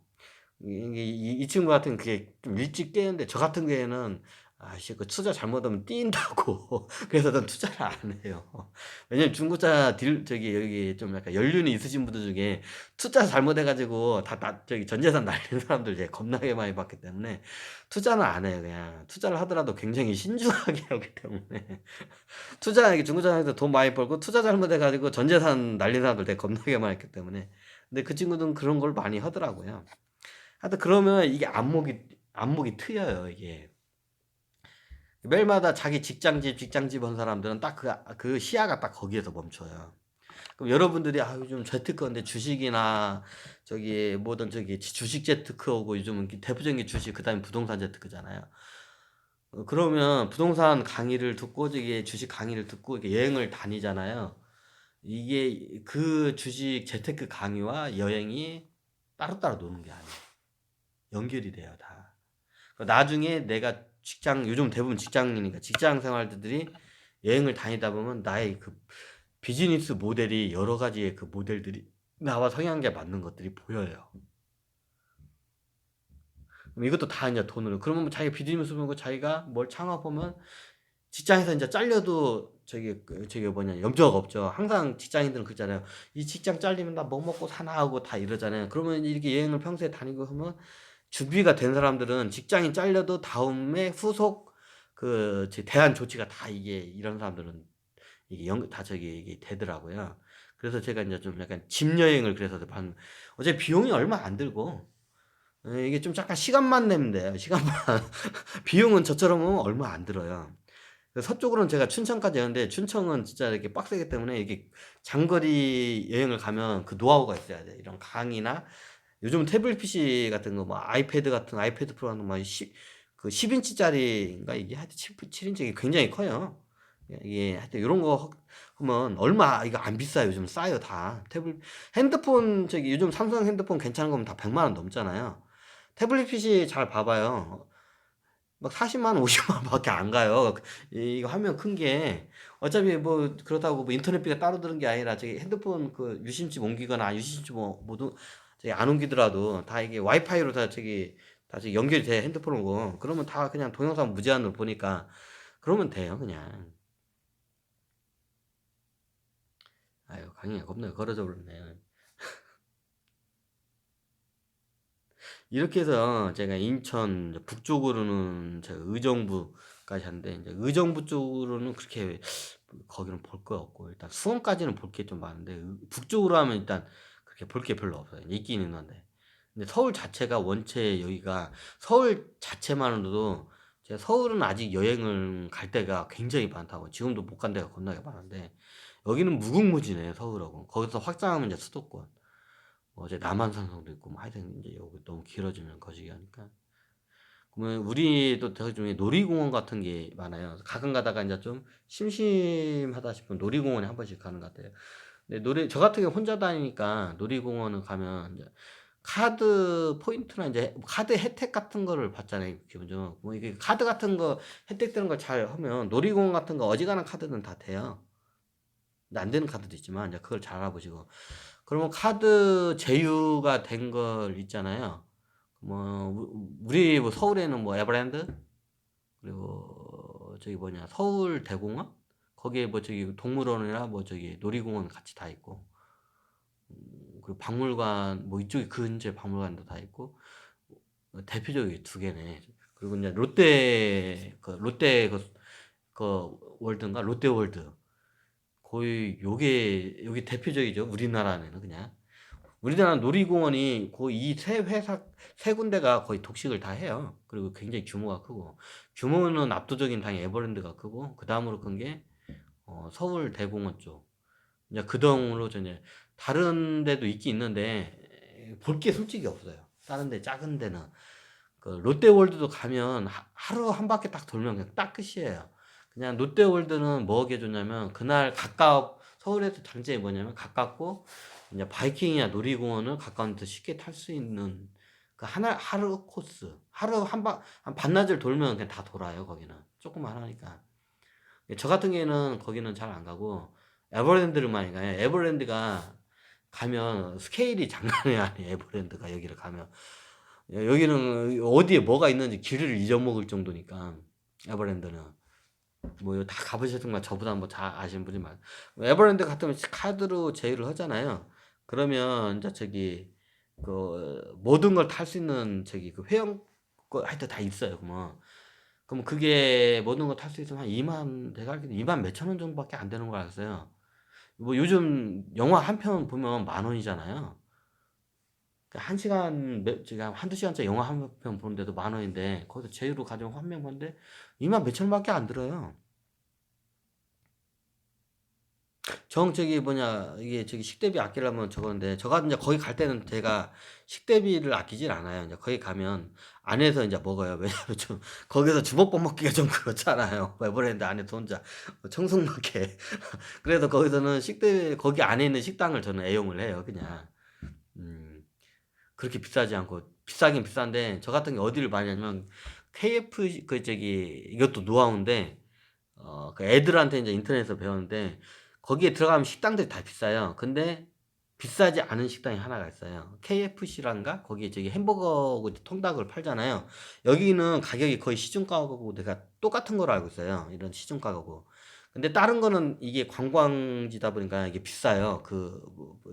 이 친구 같은 그게 좀 일찍 깨는데 저 같은 경우에는 아씨 그 투자 잘못하면 뛴다고 그래서 전 투자를 안 해요. 왜냐면 중고차 저기 여기 좀 약간 연륜이 있으신 분들 중에 투자 잘못해가지고 저기 전 재산 날리는 사람들 이제 겁나게 많이 봤기 때문에 투자는 안 해요. 그냥 투자를 하더라도 굉장히 신중하게 하기 때문에 투자 중고차에서 돈 많이 벌고 투자 잘못해가지고 전 재산 날리는 사람들 되게 겁나게 많이 했기 때문에 근데 그 친구들은 그런 걸 많이 하더라고요. 하여튼 그러면 이게 안목이 트여요, 이게. 매일마다 자기 직장집 한 사람들은 딱 그 시야가 딱 거기에서 멈춰요. 그럼 여러분들이 요즘 재테크인데 주식이나 저기 뭐든 저기 주식 재테크하고 요즘은 대표적인 게 주식 그다음에 부동산 재테크잖아요. 그러면 부동산 강의를 듣고 저기 주식 강의를 듣고 이렇게 여행을 다니잖아요. 이게 그 주식 재테크 강의와 여행이 따로따로 노는 게 아니에요. 연결이 돼요, 다. 나중에 내가 요즘 대부분 직장인이니까 직장 생활들이 여행을 다니다 보면 나의 그 비즈니스 모델이 여러 가지의 그 모델들이 나와 성향에 맞는 것들이 보여요. 그럼 이것도 다 이제 돈으로. 그러면 뭐 자기가 비즈니스 보고 자기가 뭘 창업하면 직장에서 이제 잘려도 저기 뭐냐 염려가 없죠. 항상 직장인들은 그러잖아요. 이 직장 잘리면 나 뭐 먹고 사나 하고 다 이러잖아요. 그러면 이렇게 여행을 평소에 다니고 하면 준비가 된 사람들은 직장인 잘려도 다음에 후속 그 대안 조치가 다 이게 이런 사람들은 이게 다 저기 이게 되더라고요. 그래서 제가 이제 좀 약간 집 여행을 그래서 어차피 비용이 얼마 안 들고 이게 좀 잠깐 시간만 내면 돼요. 시간만 비용은 저처럼 하면 얼마 안 들어요. 서쪽으로는 제가 춘천까지 했는데 춘천은 진짜 이렇게 빡세기 때문에 이게 장거리 여행을 가면 그 노하우가 있어야 돼. 이런 강의나 요즘 태블릿 PC 같은 거, 뭐 아이패드 같은 아이패드 프로 같은 거, 막 10인치짜리인가 이게 하여튼 7인치 이게 굉장히 커요. 이게 하여튼 이런 거 하면 얼마 이거 안 비싸요. 요즘 싸요 다. 핸드폰 저기 요즘 삼성 핸드폰 괜찮은 거면 다 100만 원 넘잖아요. 태블릿 PC 잘 봐봐요. 막 40만 원, 50만 원밖에 안 가요. 이거 화면 큰 게 어차피 뭐 그렇다고 뭐 인터넷비가 따로 드는 게 아니라 저기 핸드폰 그 유심칩 옮기거나 유심칩 뭐 모두 저기 안 옮기더라도 다 이게 와이파이로 다 저기 연결이 돼 핸드폰으로. 그러면 다 그냥 동영상 무제한으로 보니까 그러면 돼요 그냥. 아유 강의가 겁나 걸어져 버렸네. 이렇게 해서 제가 인천 북쪽으로는 제가 의정부까지 하는데 이제 의정부 쪽으로는 그렇게 거기는 볼 거 없고 일단 수원까지는 볼 게 좀 많은데 북쪽으로 하면 일단 그렇게 볼 게 별로 없어요. 있긴 있는데. 근데 서울 자체가 원체 여기가 서울 자체만으로도 제가 서울은 아직 여행을 갈 데가 굉장히 많다고 지금도 못 간 데가 겁나게 많은데 여기는 무궁무진해요 서울하고 거기서 확장하면 이제 수도권 어제 남한산성도 있고 뭐 하여튼 이제 여기 너무 길어지면 거시기 하니까 그러면 우리도 더 중에 놀이공원 같은 게 많아요. 가끔 가다가 이제 좀 심심하다 싶으면 놀이공원에 한 번씩 가는 것 같아요. 근데 저 같은 경우 혼자 다니니까 놀이공원을 가면 이제 카드 포인트나 이제 카드 혜택 같은 거를 받잖아요, 기본적으로. 뭐 이게 카드 같은 거 혜택 되는 걸 잘 하면 놀이공원 같은 거 어지간한 카드는 다 돼요. 근데 안 되는 카드도 있지만 이제 그걸 잘 알아보시고. 그러면 카드 제휴가 된 걸 있잖아요. 뭐 우리 뭐 서울에는 뭐 에버랜드, 그리고 저기 뭐냐 서울대공원, 거기에 뭐 저기 동물원이나 뭐 저기 놀이공원 같이 다 있고, 그리고 박물관 뭐 이쪽에 근처에 박물관도 다 있고, 대표적인 두 개네. 그리고 이제 롯데 그 월드인가 롯데월드, 거의 요게 여기 대표적이죠, 우리나라는. 그냥 우리나라 놀이공원이 거의 이 세 회사 세 군데가 거의 독식을 다 해요. 그리고 굉장히 규모가 크고, 규모는 압도적인 당연히 에버랜드가 크고, 그 다음으로 큰 게 서울 대공원 쪽. 이제 그 다음으로 이제 다른 데도 있긴 있는데 볼 게 솔직히 없어요. 다른 데 작은 데는. 그 롯데월드도 가면 하루 한 바퀴 딱 돌면 그냥 딱 끝이에요. 그냥 롯데월드는 뭐게 좋냐면 그날 서울에서 장점이 뭐냐면 가깝고, 이제 바이킹이나 놀이공원을 가까운 데서 쉽게 탈 수 있는 그 하루 코스, 하루 한 반나절 돌면 그냥 다 돌아요. 거기는 조금만 하니까. 저 같은 경우에는 거기는 잘 안 가고 에버랜드를 많이 가요. 에버랜드가 가면 스케일이 장난이 아니에요. 에버랜드가 여기를 가면 여기는 어디에 뭐가 있는지 길을 잊어먹을 정도니까. 에버랜드는 뭐 다 가보셨지만 저보다 뭐 잘 아시는 분이 많아요. 에버랜드 같으면 카드로 제휴를 하잖아요. 그러면 이제 저기 그 모든 걸 탈 수 있는 저기 그 회원 거 하여튼 다 있어요. 그럼 그게 모든 거 탈 수 있으면 한 2만, 내가 알기로 2만 몇천 원 정도밖에 안 되는 걸 알았어요. 뭐 요즘 영화 한 편 보면 10,000원이잖아요. 한 시간, 지금 한두 시간짜리 영화 한 편 보는데도 10,000원인데, 거기서 제휴로 가져온 한 명 보는데 2만 몇천 원밖에 안 들어요. 저기 뭐냐, 이게 저기 식대비 아끼려면 저건데, 저가 이제 거기 갈 때는 제가 식대비를 아끼질 않아요. 이제 거기 가면 안에서 이제 먹어요. 왜냐면 좀 거기서 주먹밥 먹기가 좀 그렇잖아요. 에버랜드 안에서 혼자 청승맞게. 그래서 거기서는 거기 안에 있는 식당을 저는 애용을 해요. 그냥 그렇게 비싸지 않고. 비싸긴 비싼데 저 같은 게 어디를 많이 하냐면 KF 그 저기 이것도 노하우인데, 그 애들한테 이제 인터넷에서 배웠는데, 거기에 들어가면 식당들이 다 비싸요. 근데 비싸지 않은 식당이 하나가 있어요. KFC란가? 거기에 저기 햄버거 통닭을 팔잖아요. 여기는 가격이 거의 시중가하고 내가 똑같은 걸 알고 있어요. 이런 시중가하고. 근데 다른 거는 이게 관광지다 보니까 이게 비싸요.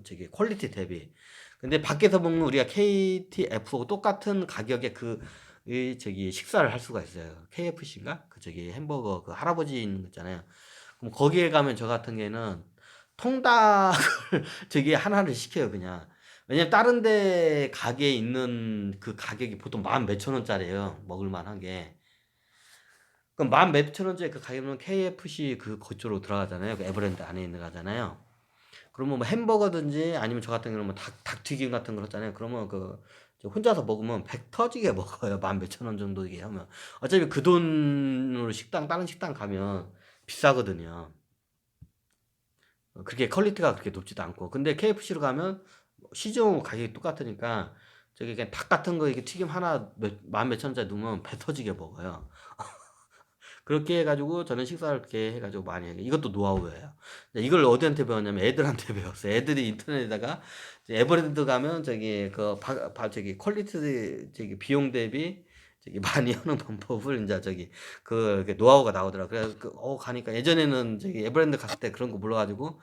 저기 퀄리티 대비. 근데 밖에서 먹는 우리가 KTF하고 똑같은 가격에 이 저기 식사를 할 수가 있어요. KFC인가? 그 저기 햄버거 그 할아버지 있는 거 있잖아요. 그럼 거기에 가면 저 같은 경우에는 통닭을 저기 하나를 시켜요, 그냥. 왜냐면 다른 데 가게에 있는 그 가격이 보통 만 몇천 원짜리예요. 먹을 만한 게. 그럼 만 몇천 원짜리 그 가격이면 KFC 그쪽으로 들어가잖아요. 그 에버랜드 안에 있는 거잖아요. 그러면 뭐 햄버거든지 아니면 저 같은 경우는 뭐 닭튀김 같은 거 있잖아요. 그러면 저 혼자서 먹으면 백 터지게 먹어요. 만 몇천 원 정도 이게 하면. 어차피 그 돈으로 다른 식당 가면 비싸거든요. 그렇게 퀄리티가 그렇게 높지도 않고. 근데 KFC로 가면 시중 가격이 똑같으니까 저기 그냥 닭 같은 거 이게 튀김 하나 만 몇천 원짜리 넣으면 배 터지게 먹어요. 그렇게 해가지고 저는 식사를 그렇게 해가지고 많이 해요. 이것도 노하우예요. 이걸 어디한테 배웠냐면 애들한테 배웠어요. 애들이 인터넷에다가 이제 에버랜드 가면 저기 저기 퀄리티 저기 비용 대비 저기 많이 하는 방법을 이제 저기 이렇게 노하우가 나오더라. 그래서 가니까 예전에는 저기 에버랜드 갔을 때 그런 거 몰라가지고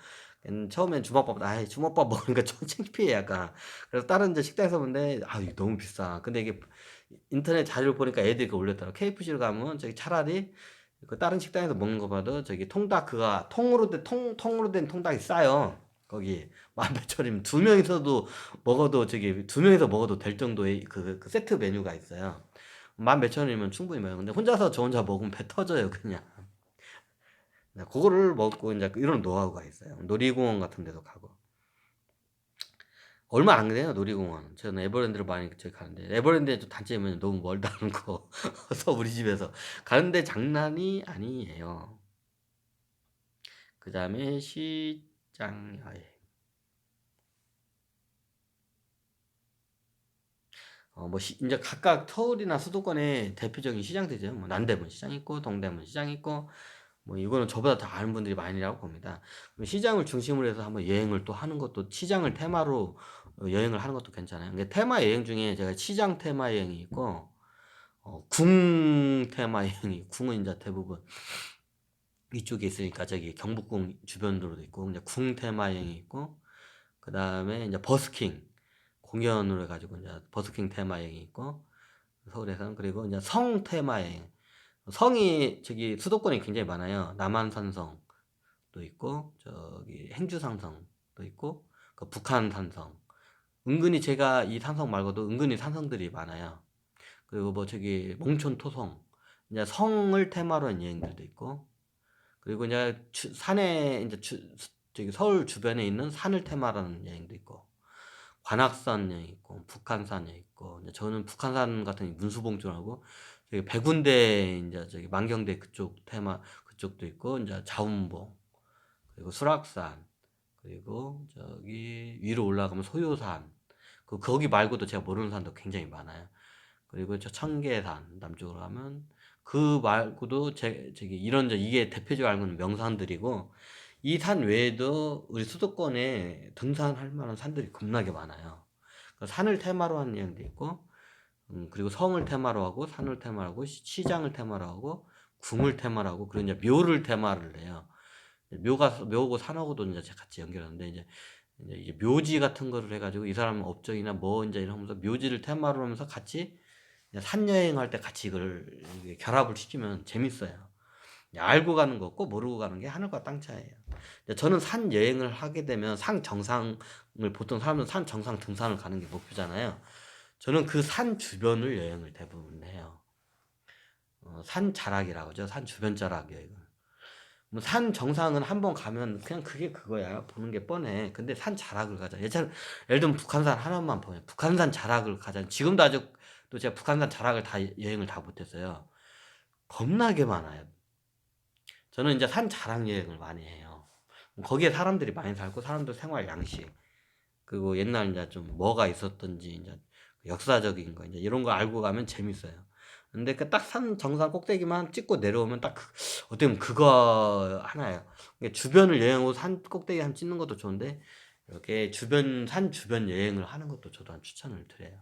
처음엔 주먹밥 먹으니까 좀 창피해 약간. 그래서 다른 이제 식당에서 보는데 이거 너무 비싸. 근데 이게 인터넷 자료를 보니까 애들이 올렸더라. KFC를 가면 저기 차라리 그 다른 식당에서 먹는 거 봐도 저기 통닭 그가 통으로 된 통닭이 싸요. 거기 만 몇천이면 두 명이서도 먹어도 저기 두 명이서 먹어도 될 정도의 그 세트 메뉴가 있어요. 만 몇천이면 충분히 먹어요. 근데 혼자서 저 혼자 먹으면 배 터져요 그냥. 그거를 먹고 이제 이런 노하우가 있어요. 놀이공원 같은 데도 가고. 얼마 안 돼요 놀이공원. 저는 에버랜드를 많이 저기 가는데, 에버랜드의 좀 단점은 너무 멀다는 거. 그래서 우리 집에서 가는데 장난이 아니에요. 그 다음에 시장 여행. 이제 각각 서울이나 수도권의 대표적인 시장들이죠. 뭐 남대문 시장 있고 동대문 시장 있고 뭐 이거는 저보다 더 아는 분들이 많이라고 봅니다. 시장을 중심으로 해서 한번 여행을 또 하는 것도 시장을 테마로 여행을 하는 것도 괜찮아요. 근데 테마 여행 중에 제가 시장 테마 여행이 있고 궁 테마 여행이 궁은 이제 대부분 이쪽에 있으니까 저기 경복궁 주변으로도 있고 이제 궁 테마 여행이 있고 그 다음에 이제 버스킹 공연으로 해가지고 이제 버스킹 테마 여행이 있고 서울에서는 그리고 이제 성 테마 여행 성이 저기 수도권에 굉장히 많아요. 남한산성도 있고 저기 행주산성도 있고 그 북한산성 은근히 제가 이 산성 말고도 은근히 산성들이 많아요. 그리고 뭐 저기 몽촌토성 이제 성을 테마로 한 여행들도 있고 그리고 이제 산에 이제 저기 서울 주변에 있는 산을 테마로 하는 여행도 있고 관악산 여행 있고 북한산 여행 있고 이제 저는 북한산 같은 문수봉주라고 저기 백운대 이제 저기 만경대 그쪽 테마 그쪽도 있고 이제 자운봉 그리고 수락산 그리고 저기 위로 올라가면 소요산 거기 말고도 제가 모르는 산도 굉장히 많아요. 그리고 저 청계산 남쪽으로 가면 그 말고도 저기 이런 이게 대표적으로 알고 있는 명산들이고 이 산 외에도 우리 수도권에 등산할 만한 산들이 겁나게 많아요. 산을 테마로 하는 여행도 있고 그리고 성을 테마로 하고 산을 테마로 하고 시장을 테마로 하고 궁을 테마로 하고 그리고 이제 묘를 테마를 해요. 묘고 산하고도 이제 같이 연결하는데 이제 묘지 같은 거를 해가지고 이 사람 업적이나 뭐 이제 이러면서 묘지를 테마로 하면서 같이 산 여행할 때 같이 이걸 결합을 시키면 재밌어요. 알고 가는 거 없고 모르고 가는 게 하늘과 땅 차이예요. 저는 산 여행을 하게 되면 산 정상을 보통 사람들은 산 정상 등산을 가는 게 목표잖아요. 저는 그 산 주변을 여행을 대부분 해요. 산 자락이라고 하죠. 산 주변 자락 여행을. 뭐 산 정상은 한번 가면 그냥 그게 그거야. 보는 게 뻔해. 근데 산 자락을 가자. 예를 들면 북한산 하나만 보면 북한산 자락을 가자. 지금도 아직도 제가 북한산 자락을 다 여행을 다 못했어요. 겁나게 많아요. 저는 이제 산 자락 여행을 많이 해요. 거기에 사람들이 많이 살고 사람들 생활 양식 그리고 옛날 이제 좀 뭐가 있었던지 이제 역사적인 거 이제 이런 거 알고 가면 재밌어요. 근데 그 딱 산 정상 꼭대기만 찍고 내려오면 딱 어떻게 보면 그거 하나예요. 주변을 여행하고 산 꼭대기 한 찍는 것도 좋은데 이렇게 산 주변 여행을 하는 것도 저도 한 추천을 드려요.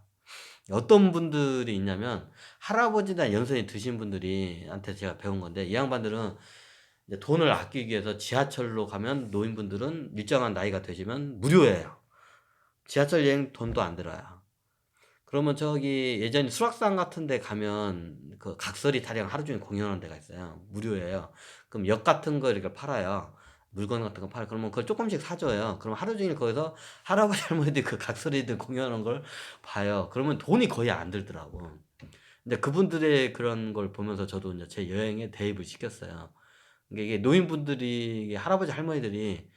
어떤 분들이 있냐면 할아버지나 연세에 드신 분들이 한테 제가 배운 건데 이 양반들은 이제 돈을 아끼기 위해서 지하철로 가면 노인분들은 일정한 나이가 되시면 무료예요. 지하철 여행 돈도 안 들어요. 그러면 저기 예전에 수락산 같은 데 가면 그 각설이 타령 하루 종일 공연하는 데가 있어요. 무료예요. 그럼 역 같은 거 이렇게 팔아요. 물건 같은 거 팔아요. 그러면 그걸 조금씩 사줘요. 그럼 하루 종일 거기서 할아버지 할머니들 그 각설이들 공연하는 걸 봐요. 그러면 돈이 거의 안 들더라고. 근데 그분들의 그런 걸 보면서 저도 이제 제 여행에 대입을 시켰어요. 이게 노인분들이 할아버지 할머니들이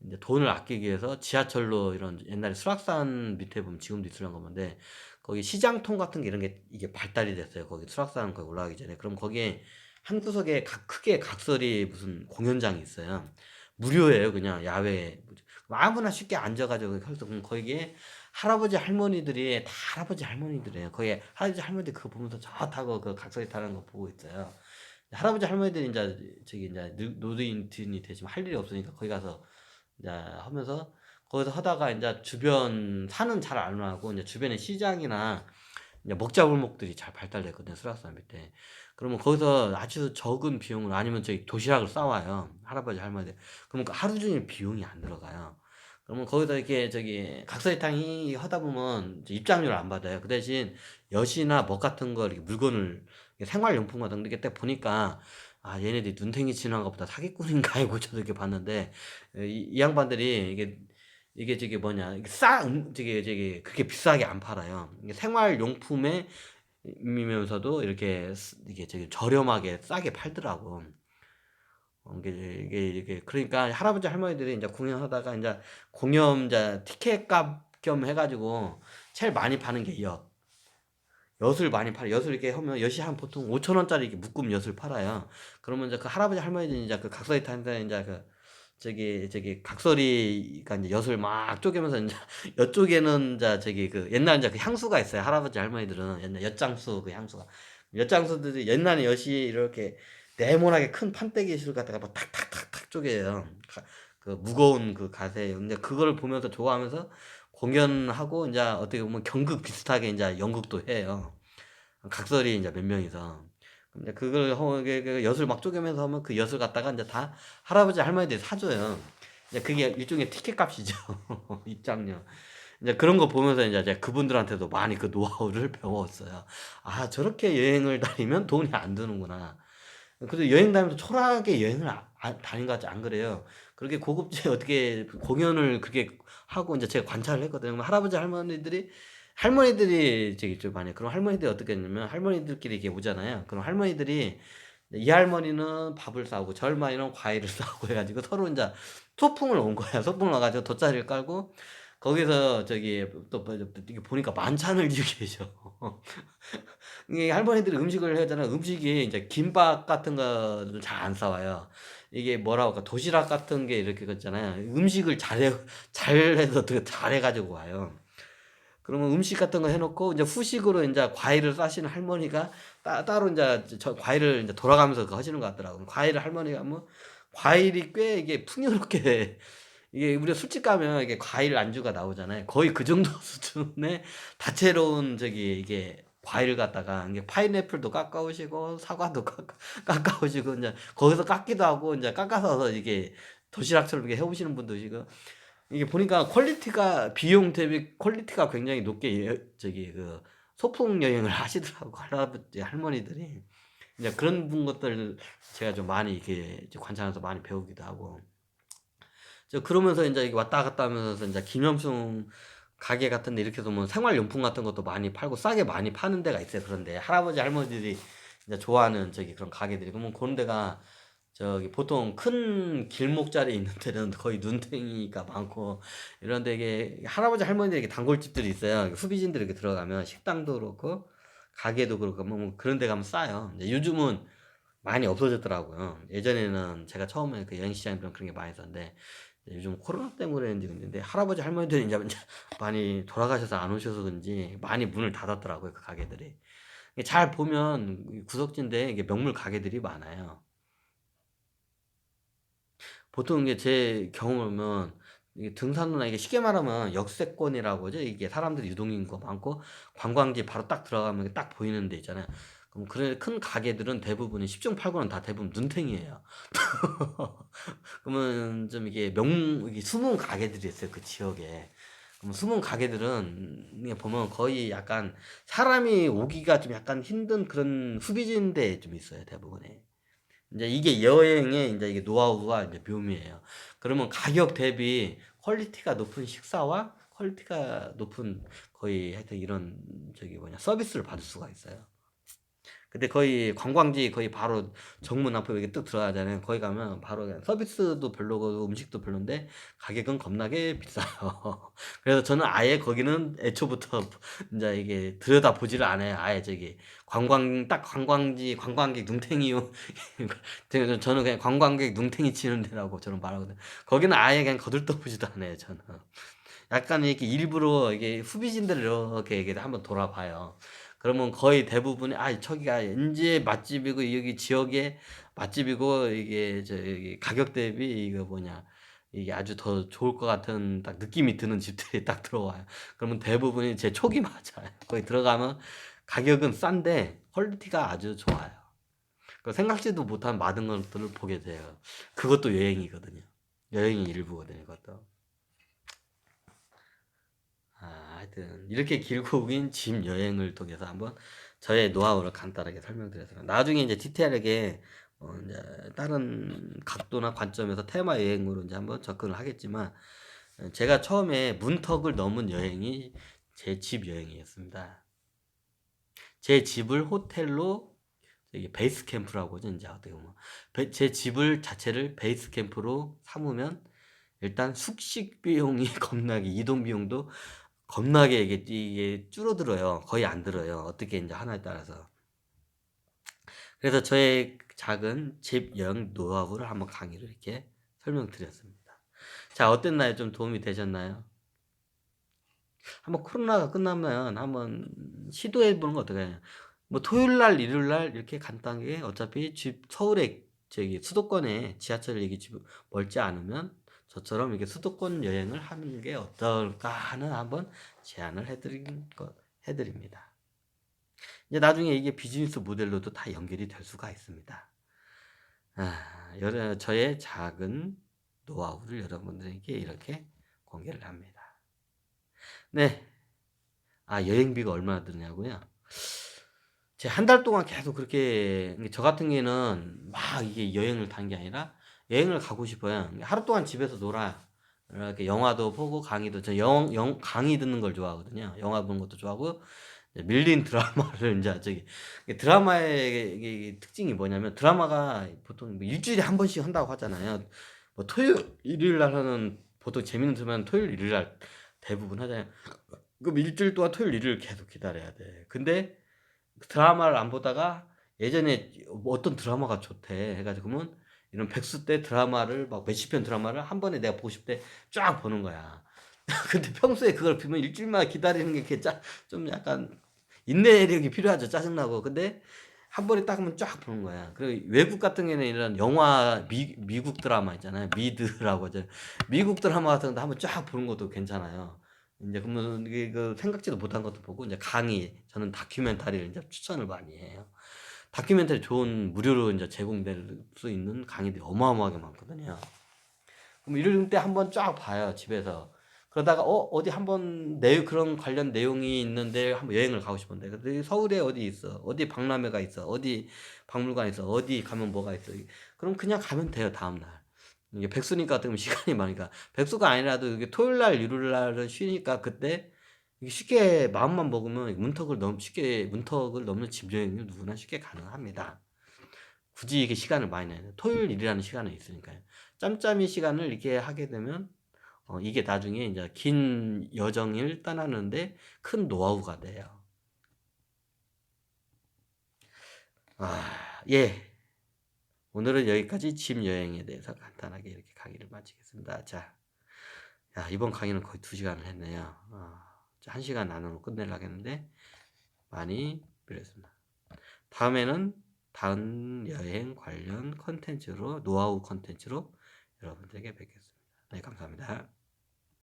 이제 돈을 아끼기 위해서 지하철로 이런 옛날에 수락산 밑에 보면 지금도 있으려나 건데 거기 시장통 같은 게 이런 게 이게 발달이 됐어요. 거기 수락산 거기 올라가기 전에. 그럼 거기에 한 구석에 크게 각설이 무슨 공연장이 있어요. 무료예요. 그냥 야외에. 아무나 쉽게 앉아가지고 그래서 그럼 거기에 할아버지 할머니들이 다 할아버지 할머니들이에요. 거기에 할아버지 할머니들 그거 보면서 저 타고 그 각설이 타는 거 보고 있어요. 할아버지 할머니들이 이제 저기 이제 노인들이 되시면 할 일이 없으니까 거기 가서 이제 하면서 거기서 하다가 이제 주변 산은 잘 안 하고 이제 주변에 시장이나 이제 먹자골목들이 잘 발달됐거든요. 수락산 밑에. 그러면 거기서 아주 적은 비용으로 아니면 저기 도시락을 싸와요. 할아버지 할머니. 그러면 그 하루 종일 비용이 안 들어가요. 그러면 거기서 이렇게 저기 각설이탕이 하다 보면 입장료를 안 받아요. 그 대신 엿이나 먹 같은 거 이렇게 물건을 생활용품 같은 거 이렇게 딱 보니까 아 얘네들이 눈탱이 치는 것보다 사기꾼인가 하고 저도 이렇게 봤는데 이 양반들이 이게 저기 뭐냐 이게 저기 그렇게 비싸게 안 팔아요. 이게 생활용품에 이면서도 이게 저기 저렴하게 싸게 팔더라고. 이게 그러니까 할아버지 할머니들이 이제 공연하다가 이제 공연 이제 티켓 값 겸 해가지고 제일 많이 파는 게 엿을 많이 팔아요. 엿을 이렇게 하면 엿이 한 보통 5천 원짜리 이렇게 묶음 엿을 팔아요. 그러면 이제 그 할아버지 할머니들이 이제 그 각설이 타는데 이제 그 저기 각설이가 이제 엿을 막 쪼개면서 인자 엿쪽에는 인자 저기 그 옛날 인자 그 향수가 있어요. 할아버지 할머니들은 옛날 엿장수 그 향수가. 엿장수들이 옛날에 엿이 이렇게 네모나게 큰 판때기를 갖다가 막 탁탁탁탁 쪼개요. 그 무거운 그 가세요. 근데 그걸 보면서 좋아하면서 공연하고 인자 어떻게 보면 경극 비슷하게 인자 연극도 해요. 각설이 인제 몇 명이서. 근데 그걸 그 엿을 막 쪼개면서 하면 그 엿을 갖다가 인제 다 할아버지 할머니들이 사 줘요. 이제 그게 일종의 티켓 값이죠. 입장료. 이제 그런 거 보면서 인제 제가 그분들한테도 많이 그 노하우를 배웠어요. '아 저렇게 여행을 다니면 돈이 안 드는구나.' 그래도 여행 다니면서 초라하게 여행을 다닌 것 같지 안 그래요. 그렇게 고급지게 어떻게 공연을 그렇게 하고 인제 제가 관찰을 했거든요. 그럼 할머니들이 저기 좀 많이 그럼 할머니들이 어떻게 했냐면 할머니들끼리 이렇게 오잖아요. 그럼 할머니들이 이 할머니는 밥을 싸우고 저 할머니는 과일을 싸우고 해 가지고 서로 인자 소풍을 온 거야. 소풍을 와 가지고 돗자리를 깔고 거기서 저기 또 뭐 이게 보니까 만찬을 지으고 계셔. 이게 할머니들이 음식을 하잖아요. 음식이 인제 김밥 같은 거를 잘 안 싸와요. 이게 뭐라고 할까 도시락 같은 게 이렇게 있잖아요. 음식을 잘해서 되게 잘해 가지고 와요. 그러면 음식 같은 거 해 놓고 인제 후식으로 인제 과일을 싸시는 할머니가 따로 인제 저 과일을 인제 돌아가면서 그거 하시는 것 같더라고요. 과일을 할머니가 뭐 과일이 꽤 이게 풍요롭게 이게 우리가 술집 가면 이게 과일 안주가 나오잖아요. 거의 그 정도 수준의 다채로운 저기 이게 과일을 갖다가 이게 파인애플도 깎아 오시고 사과도 깎아 오시고 인제 거기서 깎기도 하고 인제 깎아서 이게 도시락처럼 이렇게 해 오시는 분도 계시고 이게 보니까 퀄리티가 비용 대비 퀄리티가 굉장히 높게 저기 그 소풍 여행을 하시더라고 할아버지 할머니들이. 이제 그런 분 것들 제가 좀 많이 이렇게 이제 관찰하면서 많이 배우기도 하고. 그러면서 인제 이게 왔다 갔다 하면서 인제 기념품 가게 같은 데 이렇게 해서 뭐 생활용품 같은 것도 많이 팔고 싸게 많이 파는 데가 있어요 그런 데. 할아버지 할머니들이 인제 좋아하는 저기 그런 가게들이. 그러면 고런 데가 저기 보통 큰 길목자리에 있는 데는 거의 눈탱이가 많고 이런 데 이게 할아버지 할머니들 이렇게 단골집들이 있어요. 후비진들이 이렇게 들어가면 식당도 그렇고 가게도 그렇고 뭐 그런 데 가면 싸요. 이제 요즘은 많이 없어졌더라고요. 예전에는 제가 처음에 그 여행시장에 그런 게 많이 있었는데 요즘 코로나 때문에인지 근데 할아버지 할머니들이 인제 많이 돌아가셔서 안 오셔서 그런지 많이 문을 닫았더라고요, 그 가게들이. 이게 잘 보면 이 구석진데 이게 명물 가게들이 많아요. 보통 이게 제 경험을 보면 이게 등산로나 이게 쉽게 말하면 역세권이라고 하죠. 이게 사람들이 유동인구가 많고 관광지 바로 딱 들어가면 이게 딱 보이는 데 있잖아요. 그럼 큰 가게들은 대부분이 10중 8 구는 다 대부분 눈탱이에요. 그러면 좀 이게 숨은 가게들이 있어요, 그 지역에. 그럼 숨은 가게들은 이게 보면 거의 약간 사람이 오기가 좀 약간 힘든 그런 후비진데 좀 있어요, 대부분이. 인제 이게 여행의 인제 이게 노하우가 인제 묘미예요. 그러면 가격 대비 퀄리티가 높은 식사와 퀄리티가 높은 거의 하여튼 이런 저기 뭐냐 서비스를 받을 수가 있어요. 근데 거의 관광지 거의 바로 정문 앞에 이렇게 뚝 들어가잖아요. 거기 가면 바로 그냥 서비스도 별로고 음식도 별론데 가격은 겁나게 비싸요. 그래서 저는 아예 거기는 애초부터 인제 이게 들여다보지를 않아요. 아예 저기 관광지 관광객 눈탱이용 저는 그냥 관광객 눈탱이 치는 데라고 저는 말하거든요. 거기는 아예 그냥 거들떠보지도 않아요 저는. 약간 이렇게 일부러 이게 후비진들을 이렇게 한번 돌아봐요. 그러면 거의 대부분이 '아 저기가 인제 맛집이고 여기 지역의 맛집이고 이게 저기 가격 대비 이거 뭐냐 이게 아주 더 좋을 것 같은 딱 느낌이 드는 집들이 딱 들어와요. 그러면 대부분이 제 촉이 맞아요. 거기 들어가면 가격은 싼데 퀄리티가 아주 좋아요. 그 생각지도 못한 많은 것들을 보게 돼요. 그것도 여행이거든요. 여행의 일부거든요, 그것도. 하여튼 이렇게 길고 긴 집 여행을 통해서 한번 저의 노하우를 간단하게 설명드렸습니다. 나중에 인제 디테일하게 인제 다른 각도나 관점에서 테마 여행으로 인제 한번 접근을 하겠지만 제가 처음에 문턱을 넘은 여행이 제 집 여행이었습니다. 제 집을 호텔로 저기 베이스 캠프라고 하죠 인제 어떻게 보면. 제 집을 자체를 베이스 캠프로 삼으면 일단 숙식 비용이 겁나게 이동 비용도 겁나게 이게 줄어들어요. 거의 안 들어요. 어떻게 인제 하나에 따라서. 그래서 저의 작은 집 여행 노하우를 한번 강의를 이렇게 설명드렸습니다. 자, 어땠나요? 좀 도움이 되셨나요? 한번 코로나가 끝나면 한번 시도해 보는 거 어떨까요? 뭐 토요일 날, 일요일 날 이렇게 간단하게 어차피 집 서울에 저기 수도권에 지하철역이 집 멀지 않으면 저처럼 이렇게 수도권 여행을 하는 게 어떨까 하는 한번 제안을 해 드립니다. 이제 나중에 이게 비즈니스 모델로도 다 연결이 될 수가 있습니다. 여러 저의 작은 노하우를 여러분들에게 이렇게 공개를 합니다. 네. 여행비가 얼마나 드냐고요? 제가 한 달 동안 계속 그렇게 저 같은 경우에는 막 이게 여행을 간 게 아니라 여행을 가고 싶어요. 하루 동안 집에서 놀아. 이렇게 영화도 보고 강의도 저 강의 듣는 걸 좋아하거든요. 영화 보는 것도 좋아하고 이제 밀린 드라마를 인제 저기 드라마의 이게 특징이 뭐냐면 드라마가 보통 뭐 일주일에 한 번씩 한다고 하잖아요. 뭐 토요일, 일요일 날 하는 보통 재밌는 드라마는 토요일, 일요일 날 대부분 하잖아요. 그럼 일주일 동안 토요일, 일요일 계속 기다려야 돼. 근데 드라마를 안 보다가 예전에 뭐 어떤 드라마가 좋대 해 가지고 그러면 이런 백수 때 드라마를 막 몇십 편 드라마를 한 번에 내가 보고 싶을 때 쫙 보는 거야. 근데 평소에 그걸 보면 일주일만 기다리는 게 이렇게 좀 약간 인내력이 필요하죠. 짜증나고. 근데 한 번에 딱 하면 쫙 보는 거야. 그리고 외국 같은 경우에는 이런 영화 미국 드라마 있잖아요. 미드라고 하죠. 미국 드라마 같은 것도 한번 쫙 보는 것도 괜찮아요. 인제 그러면 이게 그 생각지도 못한 것도 보고 인제 강의 저는 다큐멘터리를 인제 추천을 많이 해요. 다큐멘터리 좋은 무료로 인제 제공될 수 있는 강의들이 어마어마하게 많거든요. 그럼 이럴 때 한번 쫙 봐요, 집에서. 그러다가 어디 한번 그런 관련 내용이 있는데 한번 여행을 가고 싶은데 근데 서울에 어디 있어. 어디 박람회가 있어. 어디 박물관 있어. 어디 가면 뭐가 있어. 그럼 그냥 가면 돼요, 다음날. 이게 백수니까 어떻게 보면 시간이 많으니까. 백수가 아니라도 이게 토요일 날, 일요일 날은 쉬니까 그때 이게 쉽게 마음만 먹으면 문턱을 넘는 집 여행은 누구나 쉽게 가능합니다. 굳이 이게 시간을 많이 내야 돼요. 토요일, 일이라는 시간은 있으니까요. 짬짬이 시간을 이렇게 하게 되면 이게 나중에 인제 긴 여정을 떠나는데 큰 노하우가 돼요. 예. 오늘은 여기까지 집 여행에 대해서 간단하게 이렇게 강의를 마치겠습니다. 자, 야 이번 강의는 거의 2 시간을 했네요. 1 시간 안으로 끝내려고 했는데 많이 밀렸습니다. 다음에는 다른 여행 관련 콘텐츠로 노하우 콘텐츠로 여러분들에게 뵙겠습니다. 네, 감사합니다.